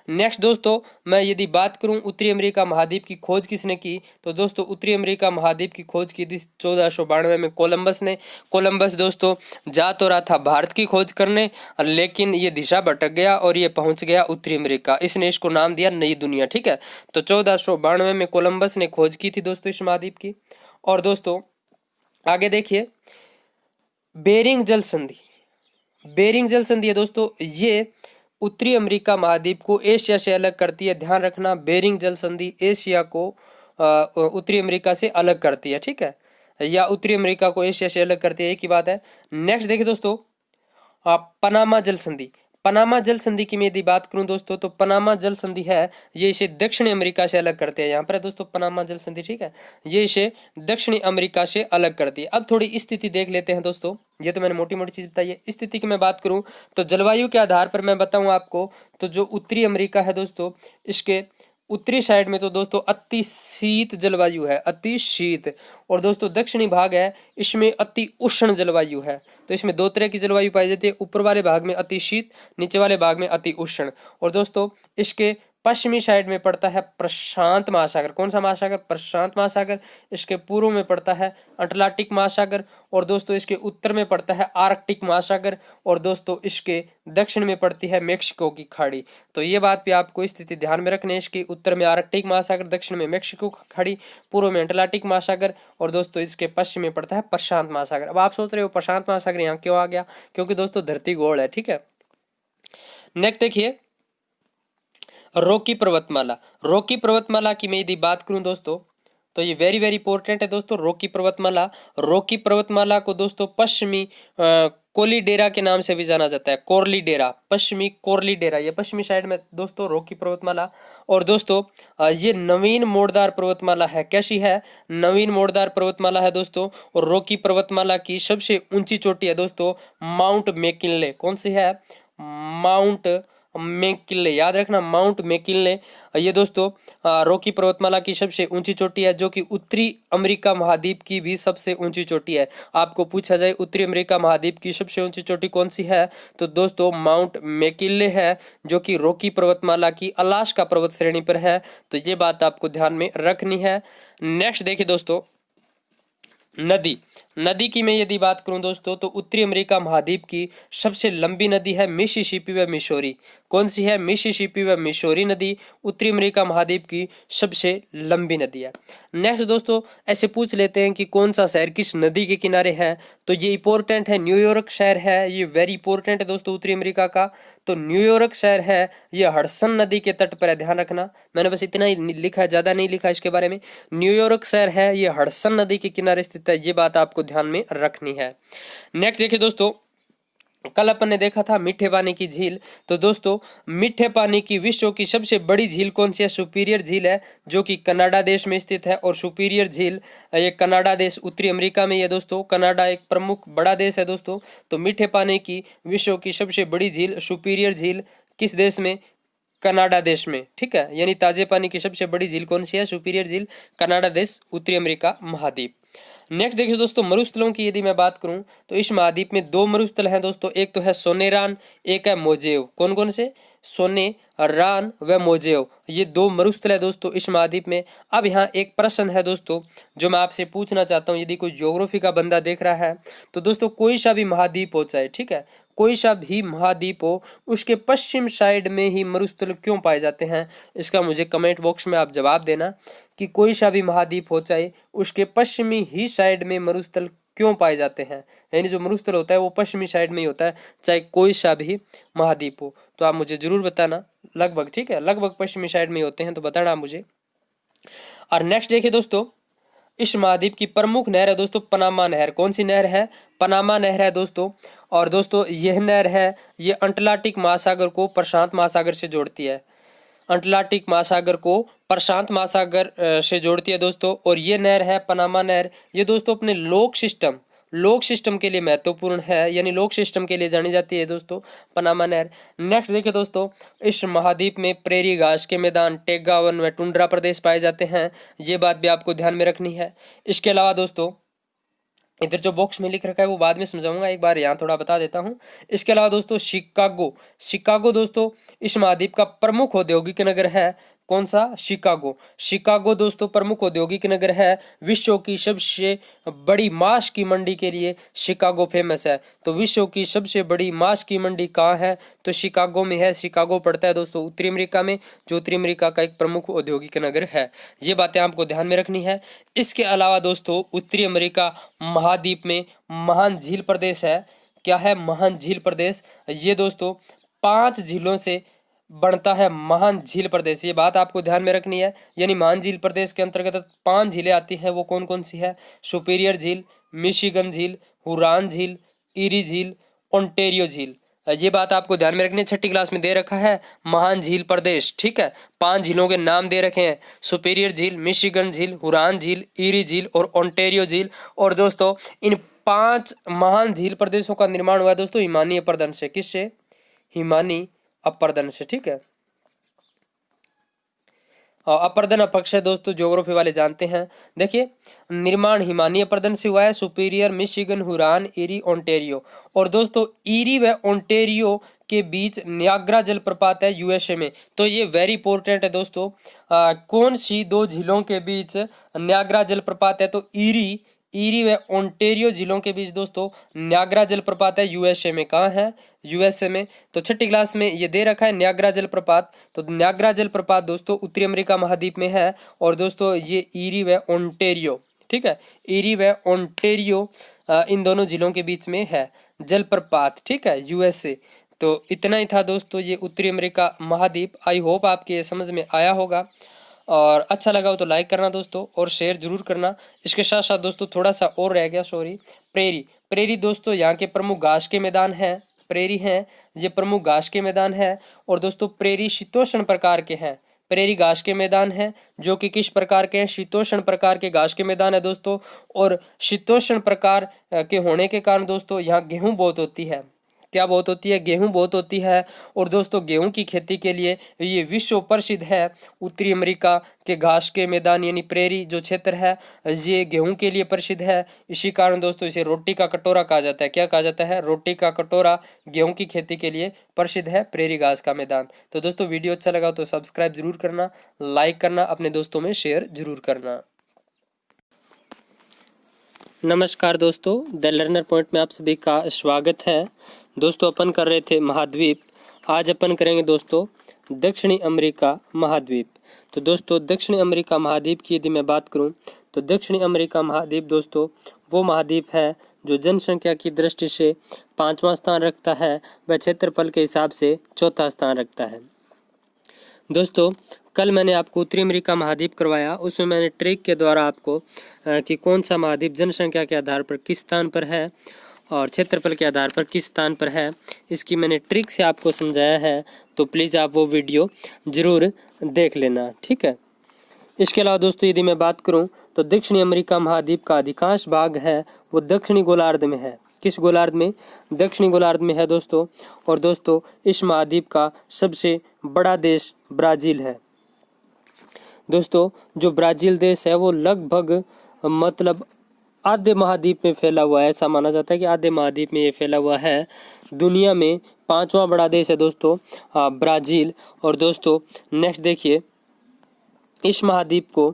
नेक्स्ट दोस्तों मैं यदि बात करूं उत्तरी अमेरिका महाद्वीप की खोज किसने की तो दोस्तों उत्तरी अमेरिका महाद्वीप की खोज की थी 1492 में कोलंबस ने। कोलंबस दोस्तों जा तो रहा था भारत की खोज करने, लेकिन ये दिशा भटक गया और ये पहुंच गया उत्तरी अमेरिका। इसने इसको नाम दिया नई दुनिया, ठीक है। तो 1492 में कोलंबस ने खोज की थी दोस्तों इस महाद्वीप की। और दोस्तों आगे देखिए बेरिंग जल संधि। बेरिंग जल संधि है दोस्तों, ये उत्तरी अमेरिका महाद्वीप को एशिया से अलग करती है। ध्यान रखना बेरिंग जल संधि एशिया को उत्तरी अमेरिका से अलग करती है, ठीक है, या उत्तरी अमेरिका को एशिया से अलग करती है, एक ही बात है। नेक्स्ट देखिए दोस्तों पनामा जल संधि। पनामा जल संधि की मैं यदि बात करूं दोस्तों तो पनामा जल संधि है ये इसे दक्षिणी अमेरिका से अलग करते हैं। यहाँ पर दोस्तों पनामा जल संधि, ठीक है, ये इसे दक्षिणी अमेरिका से अलग करती है। अब थोड़ी स्थिति देख लेते हैं दोस्तों, ये तो मैंने मोटी मोटी चीज बताई है। स्थिति की मैं बात करूं तो जलवायु के आधार पर मैं बताऊं आपको तो जो उत्तरी अमेरिका है दोस्तों इसके उत्तरी साइड में तो दोस्तों अति शीत जलवायु है, अति शीत। और दोस्तों दक्षिणी भाग है इसमें अति उष्ण जलवायु है। तो इसमें दो तरह की जलवायु पाई जाती है, ऊपर वाले भाग में अति शीत, नीचे वाले भाग में अति उष्ण। और दोस्तों इसके पश्चिमी साइड में पड़ता है प्रशांत महासागर। कौन सा महासागर? प्रशांत महासागर। इसके पूर्व में पड़ता है अटलांटिक महासागर। और दोस्तों इसके उत्तर में पड़ता है आर्कटिक महासागर। और दोस्तों इसके दक्षिण में पड़ती है मेक्सिको की खाड़ी। तो ये बात भी आपको स्थिति ध्यान में रखनी है इसकी, उत्तर में आर्कटिक महासागर, दक्षिण में मेक्सिको खाड़ी, पूर्व में अटलांटिक महासागर। और दोस्तों इसके पश्चिम में पड़ता है प्रशांत महासागर। अब आप सोच रहे हो प्रशांत महासागर यहाँ क्यों आ गया? क्योंकि दोस्तों धरती गोल है, ठीक है। नेक्स्ट देखिए रॉकी पर्वतमाला। रॉकी पर्वतमाला की मैं यदि बात करूं दोस्तों तो ये वेरी वेरी इंपॉर्टेंट है दोस्तों। रॉकी पर्वतमाला को दोस्तों पश्चिमी कोलीडेरा के नाम से भी जाना जाता है। कोर्लीडेरा, पश्चिमी कोर्लीडेरा, ये पश्चिमी साइड में दोस्तों रॉकी पर्वतमाला। और दोस्तों ये नवीन मोड़दार पर्वतमाला है। कैसी है? नवीन मोड़दार पर्वतमाला है दोस्तों। और रॉकी पर्वतमाला की सबसे ऊंची चोटी है दोस्तों माउंट मैकिनले। कौन सी है? माउंट मैकिनले, याद रखना, माउंट मैकिनले। ये दोस्तों रॉकी पर्वतमाला की सबसे ऊंची चोटी है, जो कि उत्तरी अमेरिका महाद्वीप की भी सबसे ऊंची चोटी है। आपको पूछा जाए उत्तरी अमेरिका महाद्वीप की सबसे ऊंची चोटी कौन सी है, तो दोस्तों माउंट मैकिनले है, जो कि रॉकी पर्वतमाला की अलास्का पर्वत श्रेणी पर है। तो ये बात आपको ध्यान में रखनी है। नेक्स्ट देखिए दोस्तों, नदी की मैं यदि बात करूं दोस्तों, तो उत्तरी अमेरिका महाद्वीप की सबसे लंबी नदी है मिसिसिपी व मिसौरी। कौन सी है? मिसिसिपी व मिसौरी नदी उत्तरी अमेरिका महाद्वीप की सबसे लंबी नदी है। नेक्स्ट दोस्तों ऐसे पूछ लेते हैं कि कौन सा शहर किस नदी के किनारे है, तो ये इंपॉर्टेंट है, न्यूयॉर्क शहर है। ये वेरी इंपॉर्टेंट है दोस्तों उत्तरी अमेरिका का। तो न्यूयॉर्क शहर है, ये हडसन नदी के तट पर है। ध्यान रखना, मैंने बस इतना ही लिखा है, ज्यादा नहीं लिखा इसके बारे में। न्यूयॉर्क शहर है, ये हडसन नदी के किनारे स्थित है। ये बात आपको ध्यान में रखनी है। नेक्स्ट देखिए दोस्तों, कल अपन ने देखा था मीठे पानी की झील। तो दोस्तों मीठे पानी की विश्व की सबसे बड़ी झील कौन सी है? सुपीरियर झील है, जो कि कनाडा देश में स्थित है। और सुपीरियर झील ये कनाडा देश उत्तरी अमेरिका में है दोस्तों। कनाडा एक प्रमुख बड़ा देश है दोस्तों। तो मीठे पानी की विश्व की सबसे बड़ी झील सुपीरियर झील किस देश में? कनाडा देश में। ठीक है, यानी ताजे पानी की सबसे बड़ी झील कौन सी है? सुपीरियर झील, कनाडा देश, उत्तरी अमेरिका महाद्वीप। नेक्स्ट देखिए दोस्तों, मरुस्थलों की यदि मैं बात करूं, तो इस महाद्वीप में दो मरुस्थल हैं दोस्तों। एक तो है सोनेरान, एक है मोजेव। कौन कौन से? सोने, रान व मोजेव, ये दो मरुस्थल है दोस्तों इस महाद्वीप में। अब यहाँ एक प्रश्न है दोस्तों जो मैं आपसे पूछना चाहता हूँ, यदि कोई ज्योग्राफी का बंदा देख रहा है, तो दोस्तों कोई सा भी महाद्वीप हो चाहे, ठीक है, कोई सा भी महाद्वीप हो, उसके पश्चिम साइड में ही मरुस्थल क्यों पाए जाते हैं? इसका मुझे कमेंट बॉक्स में आप जवाब देना कि कोई सा भी महाद्वीप हो चाहे उसके पश्चिमी ही साइड में मरुस्थल क्यों पाए जाते हैं। यानी जो मरुस्थल होता है वो पश्चिमी साइड में ही होता है, चाहे कोई सा भी महाद्वीप हो। तो आप मुझे जरूर बताना, लगभग, ठीक है, लगभग पश्चिमी साइड में ही होते हैं, तो बताना आप मुझे। और नेक्स्ट देखिए दोस्तों, इस महाद्वीप की प्रमुख नहर है दोस्तों पनामा नहर। कौन सी नहर है? पनामा नहर है दोस्तों। और दोस्तों यह नहर है, ये अटलांटिक महासागर को प्रशांत महासागर से जोड़ती है। अटलांटिक महासागर को प्रशांत महासागर से जोड़ती है दोस्तों। और ये नहर है पनामा नहर, ये दोस्तों अपने लोक सिस्टम के लिए महत्वपूर्ण है, यानी लोक सिस्टम के लिए जानी जाती है दोस्तों पनामा नहर। नेक्स्ट देखिए दोस्तों, इस महाद्वीप में प्रेरी घास के मैदान, टैगा वन व टुंड्रा प्रदेश पाए जाते हैं। ये बात भी आपको ध्यान में रखनी है। इसके अलावा दोस्तों इधर जो बॉक्स में लिख रखा है वो बाद में समझाऊंगा, एक बार यहाँ थोड़ा बता देता हूँ। इसके अलावा दोस्तों शिकागो दोस्तों इस महाद्वीप का प्रमुख औद्योगिक नगर है। कौन सा? शिकागो दोस्तों प्रमुख औद्योगिक नगर है। विश्व की सबसे बड़ी मांस की मंडी के लिए शिकागो फेमस है। तो विश्व की सबसे बड़ी मांस की मंडी कहाँ है? तो शिकागो में है। शिकागो पड़ता है दोस्तों उत्तरी अमेरिका में, जो उत्तरी अमेरिका का एक प्रमुख औद्योगिक नगर है। ये बातें आपको ध्यान में रखनी है। इसके अलावा दोस्तों उत्तरी अमेरिका महाद्वीप में महान झील प्रदेश है। क्या है? महान झील प्रदेश। ये दोस्तों 5 झीलों से बनता है महान झील प्रदेश। ये बात आपको ध्यान में रखनी है। यानी महान झील प्रदेश के अंतर्गत 5 झीलें आती हैं। वो कौन कौन सी है? सुपीरियर झील, मिशिगन झील, हुरान झील, ईरी झील, ओंटेरियो झील। ये बात आपको ध्यान में रखनी है। 6ठी क्लास में दे रखा है महान झील प्रदेश, ठीक है। 5 झीलों के नाम दे रखे हैं, सुपीरियर झील, मिशिगन झील, हुरान झील, ईरी झील और ओंटेरियो झील। और दोस्तों इन 5 महान झील प्रदेशों का निर्माण हुआ है दोस्तों हिमानी अपर्दन से। किससे? हिमानी अपर्दन से, ठीक है। अपर्दन अपक्ष है दोस्तों, ज्योग्राफी वाले जानते हैं। देखिए निर्माण हिमानी अपर्दन से हुआ है, सुपीरियर, मिशिगन, हुरान, ईरी, ओंटेरियो। और दोस्तों ईरी व ओंटेरियो के बीच नियाग्रा जलप्रपात है यूएसए में। तो ये वेरी इंपॉर्टेंट है दोस्तों। कौन सी 2 झीलों के बीच नियाग्रा जलप्रपात है? तो ईरी व ओंटेरियो झीलों के बीच दोस्तों नियाग्रा जलप्रपात है यूएसए में। कहाँ है? यूएसए में। तो 6ठी क्लास में ये दे रखा है नियाग्रा जलप्रपात। तो नियाग्रा जलप्रपात दोस्तों उत्तरी अमेरिका महाद्वीप में है। और दोस्तों ये ईरी व ओंटेरियो, ठीक है, ईरी व ओंटेरियो इन दोनों जिलों के बीच में है जलप्रपात, ठीक है, यूएसए। तो इतना ही था दोस्तों ये उत्तरी अमेरिका महाद्वीप। आई होप आपके समझ में आया होगा। और अच्छा लगा हो तो लाइक करना दोस्तों और शेयर जरूर करना। इसके साथ साथ दोस्तों थोड़ा सा और रह गया, सॉरी, प्रेरी। प्रेरी दोस्तों यहाँ के प्रमुख घास के मैदान हैं, प्रेरी हैं ये प्रमुख घास के मैदान है। और दोस्तों प्रेरी शीतोष्ण प्रकार के हैं, प्रेरी घास के मैदान हैं जो कि किस प्रकार के हैं, शीतोष्ण प्रकार के घास के मैदान है दोस्तों। और शीतोष्ण प्रकार के होने के कारण दोस्तों यहाँ गेहूं बहुत होती है। क्या बहुत होती है? गेहूं बहुत होती है। और दोस्तों गेहूं की खेती के लिए ये विश्व प्रसिद्ध है। उत्तरी अमेरिका के घास के मैदान यानी प्रेरी जो क्षेत्र है ये गेहूं के लिए प्रसिद्ध है। इसी कारण दोस्तों इसे रोटी का कटोरा कहा जाता है। क्या कहा जाता है? रोटी का कटोरा। गेहूं की खेती के लिए प्रसिद्ध है प्रेरी घास का मैदान। तो दोस्तों वीडियो अच्छा लगा तो सब्सक्राइब जरूर करना, लाइक करना, अपने दोस्तों में शेयर जरूर करना। नमस्कार दोस्तों, द लर्नर पॉइंट में आप सभी का स्वागत है। दोस्तों अपन कर रहे थे महाद्वीप, आज अपन करेंगे दोस्तों दक्षिणी अमेरिका महाद्वीप। तो दोस्तों दक्षिणी अमेरिका महाद्वीप की यदि मैं बात करूं तो दक्षिणी अमेरिका महाद्वीप दोस्तों वो महाद्वीप है जो जनसंख्या की दृष्टि से 5वां स्थान रखता है, वह क्षेत्रफल के हिसाब से 4था स्थान रखता है। दोस्तों कल मैंने आपको उत्तरी अमेरिका महाद्वीप करवाया, उसमें मैंने ट्रिक के द्वारा आपको कि कौन सा महाद्वीप जनसंख्या के आधार पर किस स्थान पर है और क्षेत्रफल के आधार पर किस स्थान पर है, इसकी मैंने ट्रिक से आपको समझाया है। तो प्लीज़ आप वो वीडियो ज़रूर देख लेना, ठीक है। इसके अलावा दोस्तों यदि मैं बात करूं तो दक्षिणी अमेरिका महाद्वीप का अधिकांश भाग है वो दक्षिणी गोलार्ध में है। किस गोलार्ध में? दक्षिणी गोलार्ध में है दोस्तों। और दोस्तों इस महाद्वीप का सबसे बड़ा देश ब्राज़ील है। दोस्तों जो ब्राज़ील देश है वो लगभग मतलब आधे महाद्वीप में फैला हुआ है। ऐसा माना जाता है कि आधे महाद्वीप में ये फैला हुआ है। दुनिया में 5वां बड़ा देश है दोस्तों ब्राज़ील। और दोस्तों नेक्स्ट देखिए, इस महाद्वीप को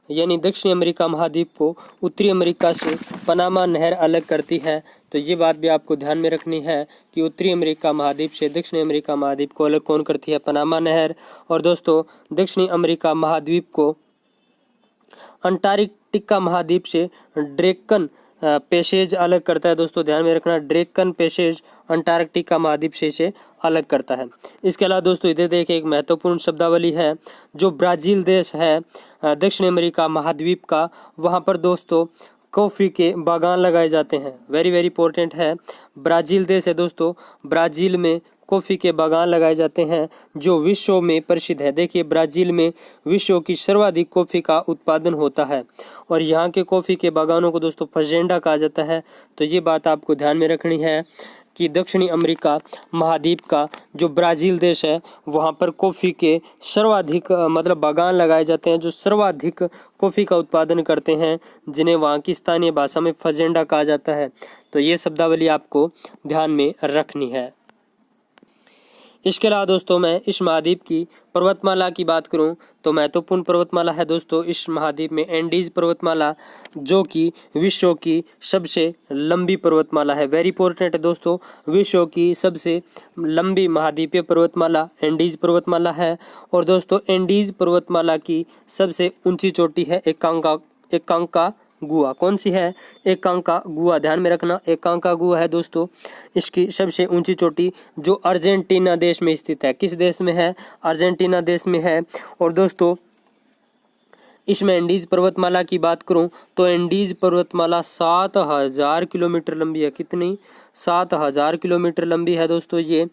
यानी दक्षिणी अमेरिका महाद्वीप को उत्तरी अमेरिका से पनामा नहर अलग करती है। तो ये बात भी आपको ध्यान में रखनी है कि उत्तरी अमेरिका महाद्वीप से दक्षिणी अमेरिका महाद्वीप को अलग कौन करती है? पनामा नहर। और दोस्तों दक्षिणी अमेरिका महाद्वीप को अंटार्कटिका महाद्वीप से ड्रेकन पैसेज अलग करता है। दोस्तों ध्यान में रखना, ड्रेकन पैसेज अंटार्कटिका महाद्वीप से अलग करता है। इसके अलावा दोस्तों इधर देखिए एक महत्वपूर्ण शब्दावली है। जो ब्राज़ील देश है दक्षिण अमेरिका महाद्वीप का, वहाँ पर दोस्तों कॉफ़ी के बागान लगाए जाते हैं। वेरी वेरी इंपॉर्टेंट है। ब्राज़ील देश है दोस्तों, ब्राज़ील में कॉफ़ी के बागान लगाए जाते हैं जो विश्व में प्रसिद्ध है। देखिए ब्राज़ील में विश्व की सर्वाधिक कॉफ़ी का उत्पादन होता है और यहाँ के कॉफ़ी के बागानों को दोस्तों फजेंडा कहा जाता है। तो ये बात आपको ध्यान में रखनी है कि दक्षिणी अमेरिका महाद्वीप का जो ब्राज़ील देश है वहाँ पर कॉफ़ी के सर्वाधिक मतलब बागान लगाए जाते हैं जो सर्वाधिक कॉफ़ी का उत्पादन करते हैं, जिन्हें वहाँ की स्थानीय भाषा में फजेंडा कहा जाता है। तो ये शब्दावली आपको ध्यान में रखनी है। इसके अलावा दोस्तों मैं इस महाद्वीप की पर्वतमाला की बात करूं तो महत्वपूर्ण पर्वतमाला है दोस्तों इस महाद्वीप में एंडीज पर्वतमाला, जो कि विश्व की सबसे लंबी पर्वतमाला है। वेरी इंपॉर्टेंट है दोस्तों, विश्व की सबसे लंबी महाद्वीपीय पर्वतमाला एंडीज पर्वतमाला है। और दोस्तों एंडीज पर्वतमाला की सबसे ऊंची चोटी है एकांका गुआ। कौन सी है? एकांका गुआ। ध्यान में रखना, एकांका गुआ है दोस्तों इसकी सबसे ऊंची चोटी, जो अर्जेंटीना देश में स्थित है। किस देश में है? अर्जेंटीना देश में है। और दोस्तों इसमें एंडीज पर्वतमाला की बात करूं तो एंडीज पर्वतमाला 7000 किलोमीटर लंबी है। कितनी? 7000 किलोमीटर लंबी है दोस्तों ये,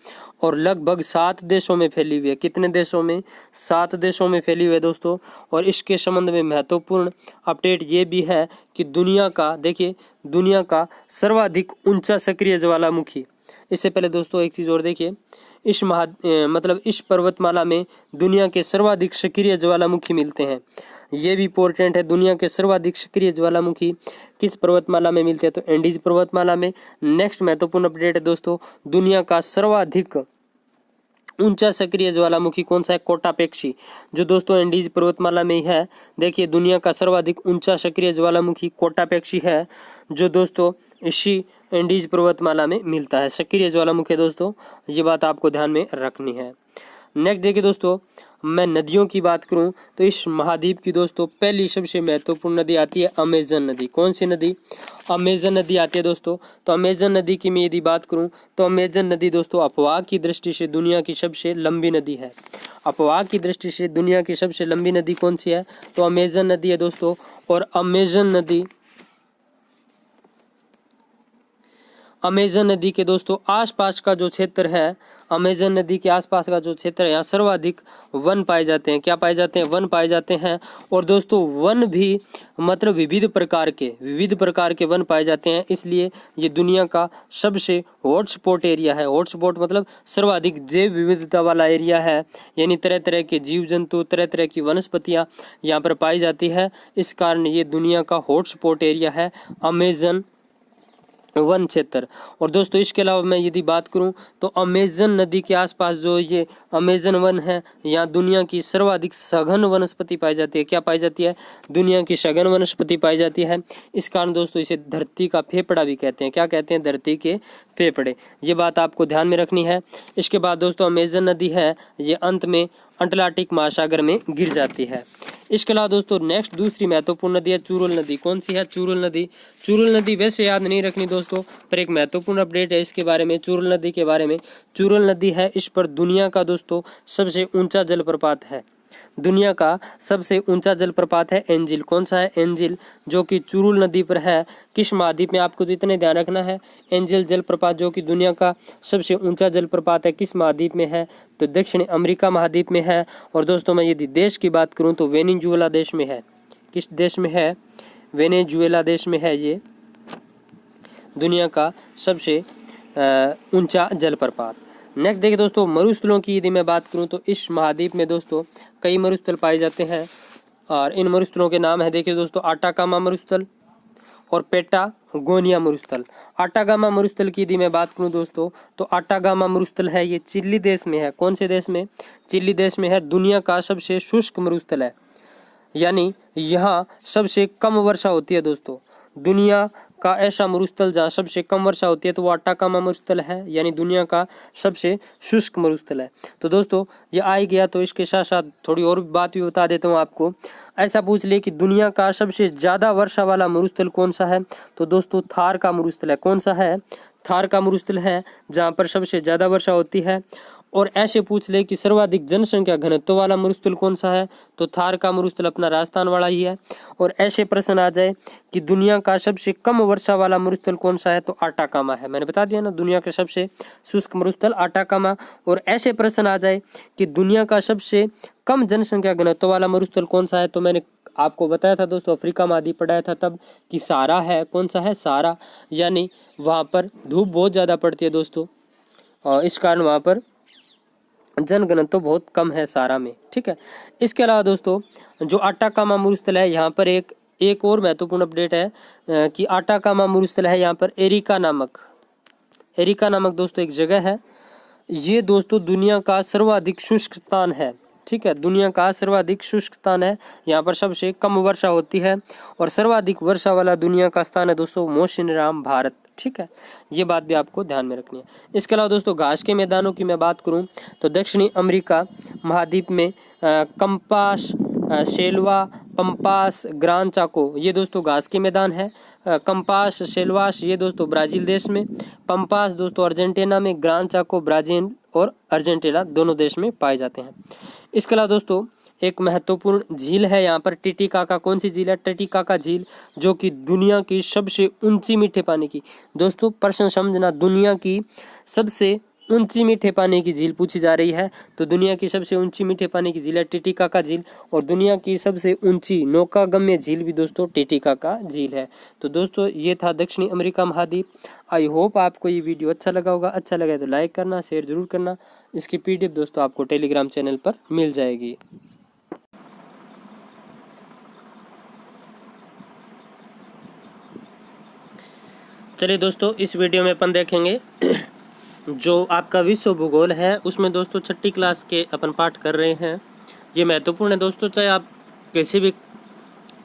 और लगभग 7 देशों में फैली हुई है। कितने देशों में? 7 देशों में फैली हुई है दोस्तों। और इसके संबंध में महत्वपूर्ण अपडेट ये भी है कि दुनिया का, देखिए, दुनिया का सर्वाधिक ऊंचा सक्रिय ज्वालामुखी। इससे पहले दोस्तों एक चीज़ और देखिए, इस पर्वतमाला में दुनिया के सर्वाधिक सक्रिय ज्वालामुखी मिलते हैं। ये भी इंपॉर्टेंट है, दुनिया के सर्वाधिक सक्रिय ज्वालामुखी किस पर्वतमाला में मिलते हैं? तो एंडीज पर्वतमाला में। नेक्स्ट महत्वपूर्ण अपडेट है दोस्तों, दुनिया का सर्वाधिक ऊंचा सक्रिय ज्वालामुखी कौन सा है? कोटापेक्षी, जो दोस्तों एंडीज पर्वतमाला में ही है। देखिए दुनिया का सर्वाधिक ऊंचा सक्रिय ज्वालामुखी कोटापेक्षी है, जो दोस्तों इसी एंडीज पर्वतमाला में मिलता है। सक्रिय ज्वालामुखी दोस्तों, ये बात आपको ध्यान में रखनी है। नेक्स्ट देखिए दोस्तों, मैं नदियों की बात करूं तो इस महाद्वीप की दोस्तों पहली सबसे महत्वपूर्ण नदी आती है अमेजन नदी। कौन सी नदी? अमेजन नदी आती है दोस्तों। तो अमेजन नदी की मैं यदि बात करूं तो अमेजन नदी दोस्तों अपवाह की दृष्टि से दुनिया की सबसे लंबी नदी है। अपवाह की दृष्टि से दुनिया की सबसे लंबी नदी कौन सी है? तो अमेजन नदी है दोस्तों। और अमेजन नदी के दोस्तों आसपास का जो क्षेत्र है, अमेजन नदी के आसपास का जो क्षेत्र है, यहाँ सर्वाधिक वन पाए जाते हैं। क्या पाए जाते हैं? वन पाए जाते हैं। और दोस्तों वन भी मतलब विविध प्रकार के वन पाए जाते हैं, इसलिए ये दुनिया का सबसे हॉटस्पॉट एरिया है। हॉटस्पॉट मतलब सर्वाधिक जैव विविधता वाला एरिया है, यानी तरह तरह के जीव जंतु, तरह तरह की वनस्पतियाँ यहाँ पर पाई जाती है। इस कारण ये दुनिया का हॉटस्पॉट एरिया है अमेजन वन क्षेत्र। और दोस्तों इसके अलावा मैं यदि बात करूं तो अमेजन नदी के आसपास जो ये अमेजन वन है, यहाँ दुनिया की सर्वाधिक सघन वनस्पति पाई जाती है। क्या पाई जाती है? दुनिया की सघन वनस्पति पाई जाती है। इस कारण दोस्तों इसे धरती का फेफड़ा भी कहते हैं। क्या कहते हैं? धरती के फेफड़े। ये बात आपको ध्यान में रखनी है। इसके बाद दोस्तों अमेजन नदी है, ये अंत में अटलांटिक महासागर में गिर जाती है। इसके अलावा दोस्तों नेक्स्ट दूसरी महत्वपूर्ण नदी है चुरुल नदी। कौन सी है? चुरुल नदी। चुरुल नदी वैसे याद नहीं रखनी दोस्तों, पर एक महत्वपूर्ण अपडेट है इसके बारे में, चुरुल नदी के बारे में। चुरुल नदी है, इस पर दुनिया का दोस्तों सबसे ऊंचा जलप्रपात है। दुनिया का सबसे ऊंचा जलप्रपात है एंजिल। कौन सा है? एंजिल, जो कि चुरुल नदी पर है। किस महाद्वीप में? आपको तो इतने ध्यान रखना है। एंजिल जलप्रपात जो कि दुनिया का सबसे ऊंचा जलप्रपात है, किस महाद्वीप में है? तो दक्षिण अमेरिका महाद्वीप में है। और दोस्तों मैं यदि देश की बात करूं तो वेनेजुएला देश में है। किस देश में है? वेनेजुएला देश में है ये दुनिया का सबसे ऊंचा जलप्रपात। नेक्स्ट देखिए दोस्तों मरुस्थलों की यदि मैं बात करूं तो इस महाद्वीप में दोस्तों कई मरुस्थल पाए जाते हैं, और इन मरुस्थलों के नाम है देखिए दोस्तों आटाकामा मरुस्थल और पेटागोनिया मरुस्थल। आटागामा मरुस्थल की यदि मैं बात करूं दोस्तों तो आटागामा मरुस्थल है, ये चिली देश में है। कौन से देश में? चिली देश में है। दुनिया का सबसे शुष्क मरुस्थल है, यानी यहाँ सबसे कम वर्षा होती है दोस्तों। दुनिया का ऐसा मरुस्थल जहाँ सबसे कम वर्षा होती है तो वो आटाकामा मरुस्थल है, यानी दुनिया का सबसे शुष्क मरुस्थल है। तो दोस्तों ये आ ही गया, तो इसके साथ साथ थोड़ी और बात भी बता देता हूँ आपको। ऐसा पूछ ले कि दुनिया का सबसे ज़्यादा वर्षा वाला मरुस्थल कौन सा है? तो दोस्तों थार का मरुस्थल है। कौन सा है? थार का मरुस्थल है, जहाँ पर सबसे ज़्यादा वर्षा होती है। और ऐसे पूछ ले कि सर्वाधिक जनसंख्या घनत्व वाला मरुस्थल कौन सा है? तो थार का मरुस्थल अपना राजस्थान वाला ही है। और ऐसे प्रश्न आ जाए कि दुनिया का सबसे कम वर्षा वाला मरुस्थल कौन सा है? तो आटाकामा है। मैंने बता दिया ना, दुनिया का सबसे शुष्क मरुस्थल आटाकामा। और ऐसे प्रश्न आ जाए कि दुनिया का सबसे कम जनसंख्या घनत्व वाला मरुस्थल कौन सा है? तो मैंने आपको बताया था दोस्तों, अफ्रीका महाद्वीप पढ़ाया था तब, कि सहारा है। कौन सा है? सहारा, यानी वहाँ पर धूप बहुत ज़्यादा पड़ती है दोस्तों, और इस कारण वहाँ पर जनघनत्व तो बहुत कम है सहारा में। ठीक है। इसके अलावा दोस्तों जो आटाकामा मरुस्थल है, यहाँ पर एक और महत्वपूर्ण अपडेट है कि आटाकामा मरुस्थल है, यहाँ पर एरिका नामक दोस्तों एक जगह है। ये दोस्तों दुनिया का सर्वाधिक शुष्क स्थान है। ठीक है, दुनिया का सर्वाधिक शुष्क स्थान है। यहाँ पर सबसे कम वर्षा होती है, और सर्वाधिक वर्षा वाला दुनिया का स्थान है दोस्तों मौसिनराम, भारत। ठीक है, ये बात भी आपको ध्यान में रखनी है। इसके अलावा दोस्तों घास के मैदानों की मैं बात करूं तो दक्षिणी अमेरिका महाद्वीप में कंपास, शेल्वा, पंपास, ग्रान चाको, ये दोस्तों घास के मैदान है। कंपास, शेल्वास ये दोस्तों ब्राज़ील देश में, पंपास दोस्तों अर्जेंटीना में, ग्रान चाको ब्राज़ील और अर्जेंटीना दोनों देश में पाए जाते हैं। इसके अलावा दोस्तों एक महत्वपूर्ण झील है यहाँ पर टिटिकाका। कौन सी झील है? टिटिकाका झील, जो कि दुनिया की सबसे ऊंची मीठे पानी की, दोस्तों प्रश्न समझना, दुनिया की सबसे ऊंची मीठे पानी की झील पूछी जा रही है। तो दुनिया की सबसे ऊंची मीठे पानी की झील है टिटिकाका झील, और दुनिया की सबसे ऊंची नौकागम्य झील भी दोस्तों टिटिकाका झील है। तो दोस्तों ये था दक्षिणी अमेरिका महाद्वीप। आई होप आपको ये वीडियो अच्छा लगा होगा। अच्छा लगा तो लाइक करना, शेयर जरूर करना। इसकी PDF दोस्तों आपको टेलीग्राम चैनल पर मिल जाएगी। चलिए दोस्तों इस वीडियो में अपन देखेंगे जो आपका विश्व भूगोल है, उसमें दोस्तों 6ठी क्लास के अपन पाठ कर रहे हैं। ये महत्वपूर्ण है दोस्तों, चाहे आप किसी भी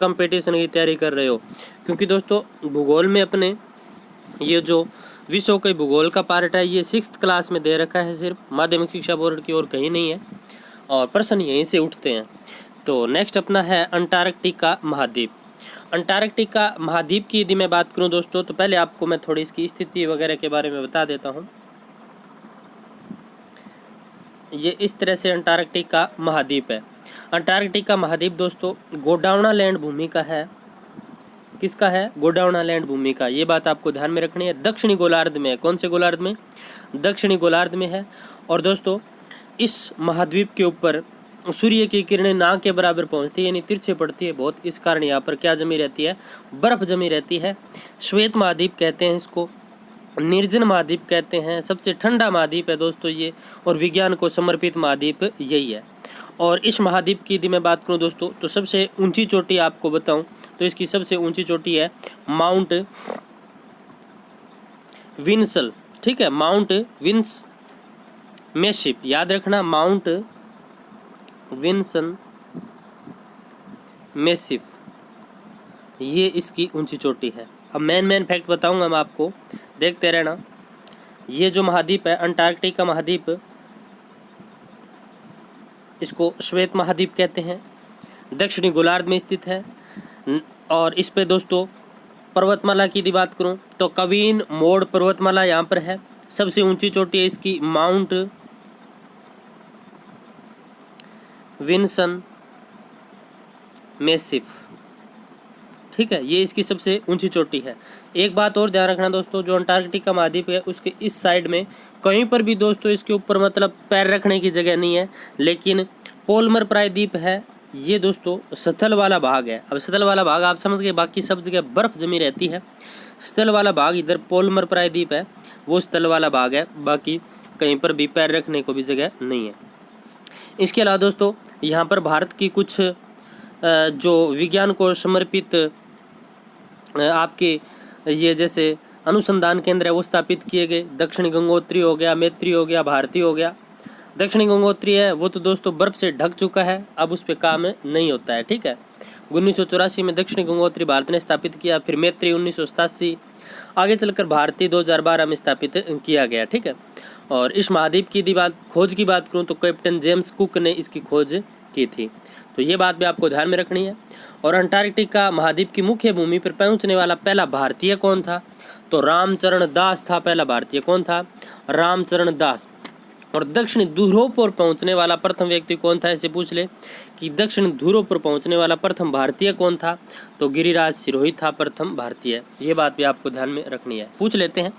कंपटीशन की तैयारी कर रहे हो, क्योंकि दोस्तों भूगोल में अपने ये जो विषयों के भूगोल का पार्ट है। ये 6th क्लास में दे रखा है, सिर्फ माध्यमिक शिक्षा बोर्ड की और कहीं नहीं है, और प्रश्न यहीं से उठते हैं। तो नेक्स्ट अपना है अंटार्कटिका महाद्वीप। अंटार्कटिका महाद्वीप की यदि मैं बात करूं दोस्तों, तो पहले आपको मैं थोड़ी इसकी स्थिति वगैरह के बारे में बता देता हूं। ये इस तरह से अंटार्कटिका महाद्वीप है। अंटार्कटिका महाद्वीप दोस्तों गोंडवाना लैंड भूमि का है। किसका है? गोंडवाना लैंड भूमि का। ये बात आपको ध्यान में रखनी है। दक्षिणी गोलार्ध में है। कौन से गोलार्ध में? दक्षिणी गोलार्ध में है। और दोस्तों इस महाद्वीप के ऊपर सूर्य की किरणें ना के बराबर पहुंचती है, यानी तिरछे पड़ती है बहुत। इस कारण यहाँ पर क्या जमी रहती है? बर्फ जमी रहती है। श्वेत महाद्वीप कहते हैं इसको, निर्जन महाद्वीप कहते हैं। सबसे ठंडा महाद्वीप है दोस्तों ये, और विज्ञान को समर्पित महाद्वीप यही है। और इस महाद्वीप की यदि मैं बात करूं दोस्तों, तो सबसे ऊंची चोटी आपको बताऊं तो इसकी सबसे ऊंची चोटी है माउंट विंसल। ठीक है, माउंट विंस मेशिप, याद रखना, माउंट विंसन मेसिफ, ये इसकी ऊंची चोटी है। अब मेन फैक्ट बताऊंगा मैं आपको, देखते रहना। ये जो महाद्वीप है अंटार्कटिका महाद्वीप, इसको श्वेत महाद्वीप कहते हैं, दक्षिणी गोलार्ध में स्थित है। और इस पे दोस्तों पर्वतमाला की यदि बात करूं तो कवीन मोड़ पर्वतमाला यहाँ पर है। सबसे ऊंची चोटी है इसकी माउंट विंसन मेसिफ। ठीक है, ये इसकी सबसे ऊंची चोटी है। एक बात और ध्यान रखना दोस्तों, जो अंटार्कटिका महाद्वीप है उसके इस साइड में कहीं पर भी दोस्तों इसके ऊपर मतलब पैर रखने की जगह नहीं है, लेकिन पोलमर प्रायद्वीप है ये दोस्तों स्थल वाला भाग है। अब स्थल वाला भाग आप समझ गए, बाकी सब जगह बर्फ जमी रहती है। स्थल वाला भाग इधर पोलमर प्रायद्वीप है, वो स्थल वाला भाग है, बाकी कहीं पर भी पैर रखने को भी जगह नहीं है। इसके अलावा दोस्तों यहाँ पर भारत की कुछ जो विज्ञान को समर्पित आपके ये जैसे अनुसंधान केंद्र है वो स्थापित किए गए। दक्षिणी गंगोत्री हो गया, मैत्री हो गया, भारती हो गया। दक्षिणी गंगोत्री है वो तो दोस्तों बर्फ से ढक चुका है, अब उस पर काम नहीं होता है। ठीक है, 1984 में दक्षिणी गंगोत्री भारत ने स्थापित किया, फिर मैत्री 1987, आगे चलकर भारती 2012 में स्थापित किया गया। ठीक है, और इस महाद्वीप की खोज की बात करूँ तो कैप्टन जेम्स कुक ने इसकी खोज की थी। तो ये बात भी आपको ध्यान में रखनी है। और अंटार्कटिका महाद्वीप की मुख्य भूमि पर पहुंचने वाला पहला भारतीय कौन था? तो रामचरण दास था पहला भारतीय। कौन था? रामचरण दास। और दक्षिण ध्रुव पर पहुंचने वाला प्रथम व्यक्ति कौन था? ऐसे पूछ ले कि दक्षिण ध्रुव पर पहुंचने वाला प्रथम भारतीय कौन था? तो गिरिराज सिरोही था प्रथम भारतीय। ये बात भी आपको ध्यान में रखनी है, पूछ लेते हैं।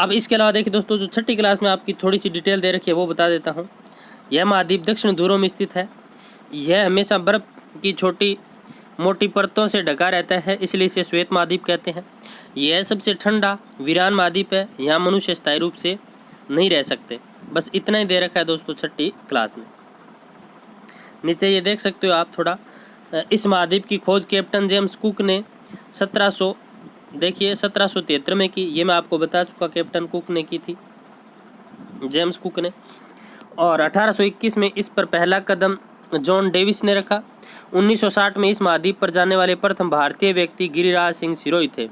अब इसके अलावा देखिए दोस्तों, जो 6ठी क्लास में आपकी थोड़ी सी डिटेल दे रखी है वो बता देता हूँ। यह महाद्वीप दक्षिण ध्रुव में स्थित है। यह हमेशा बर्फ की छोटी मोटी परतों से ढका रहता है, इसलिए इसे श्वेत महाद्वीप कहते हैं। यह सबसे ठंडा वीरान महाद्वीप है, यहाँ मनुष्य स्थायी रूप से नहीं रह सकते। बस इतना ही दे रखा है दोस्तों 6ठी क्लास में। नीचे ये देख सकते हो आप थोड़ा, इस महाद्वीप की खोज कैप्टन जेम्स कुक ने 1773 में की। ये मैं आपको बता चुका, कैप्टन कुक ने की थी, जेम्स कुक ने। और 1821 में इस पर पहला कदम जॉन डेविस ने रखा। 1960 में इस महाद्वीप पर जाने वाले प्रथम भारतीय व्यक्ति गिरिराज सिंह सिरोही थे।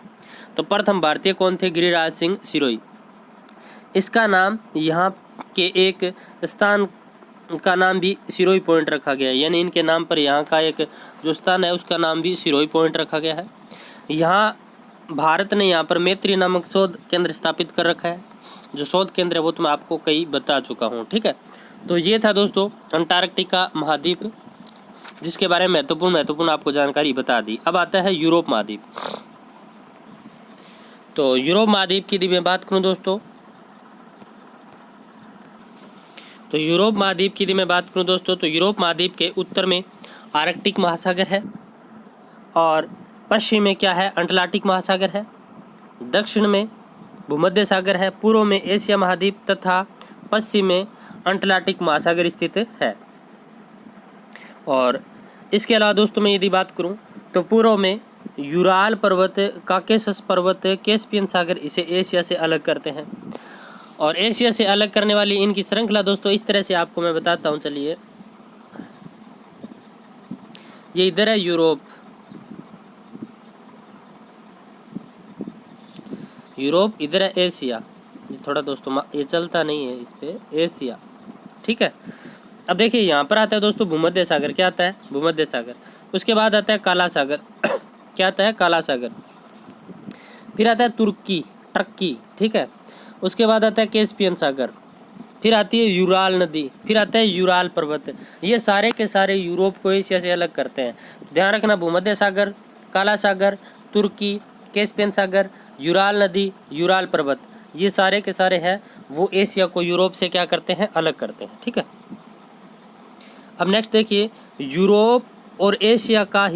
तो प्रथम भारतीय कौन थे? गिरिराज सिंह सिरोही। इसका नाम यहाँ के एक स्थान का नाम भी सिरोही पॉइंट रखा गया है, यानी इनके नाम पर यहाँ का एक जो स्थान है उसका नाम भी सिरोही पॉइंट रखा गया है। यहाँ भारत ने यहाँ पर मैत्री नामक शोध केंद्र स्थापित कर रखा है। जो शोध केंद्र है वो तो मैं आपको कई बता चुका हूँ। ठीक है, तो ये था दोस्तों अंटार्कटिका महाद्वीप, जिसके बारे में महत्वपूर्ण आपको जानकारी बता दी। अब आता है यूरोप महाद्वीप। तो यूरोप महाद्वीप की यदि मैं बात करूँ दोस्तों, तो यूरोप महाद्वीप की यदि मैं बात करूँ दोस्तों, तो यूरोप महाद्वीप के उत्तर में आर्कटिक महासागर है, और पश्चिम में क्या है? अटलांटिक महासागर है, दक्षिण में भूमध्य सागर है, पूर्व में एशिया महाद्वीप तथा पश्चिम में अटलांटिक महासागर स्थित है। और इसके अलावा दोस्तों मैं यदि बात करूं तो पूर्व में यूराल पर्वत, काकेशस पर्वत, कैस्पियन सागर इसे एशिया से अलग करते हैं। और एशिया से अलग करने वाली इनकी श्रृंखला दोस्तों इस तरह से आपको मैं बताता हूं। चलिए, ये इधर है यूरोप, यूरोप, इधर है एशिया। ये थोड़ा दोस्तों ये चलता नहीं है इस पे, एशिया, ठीक है। अब देखिए यहाँ पर आता है दोस्तों भूमध्य सागर। क्या आता है? भूमध्य सागर। उसके बाद आता है काला सागर क्या आता है? काला सागर। फिर आता है टर्की, ठीक है। उसके बाद आता है कैस्पियन सागर। फिर आती है यूराल नदी। फिर आता है यूराल पर्वत। ये सारे के सारे यूरोप को एशिया से अलग करते हैं। ध्यान रखना, भूमध्य सागर, काला सागर, तुर्की, कैस्पियन सागर, यूराल नदी, यूराल पर्वत, ये सारे के सारे हैं वो एशिया को यूरोप से क्या करते हैं? अलग करते हैं, ठीक है। अब नेक्स्ट देखिए, यूरोप और एशिया का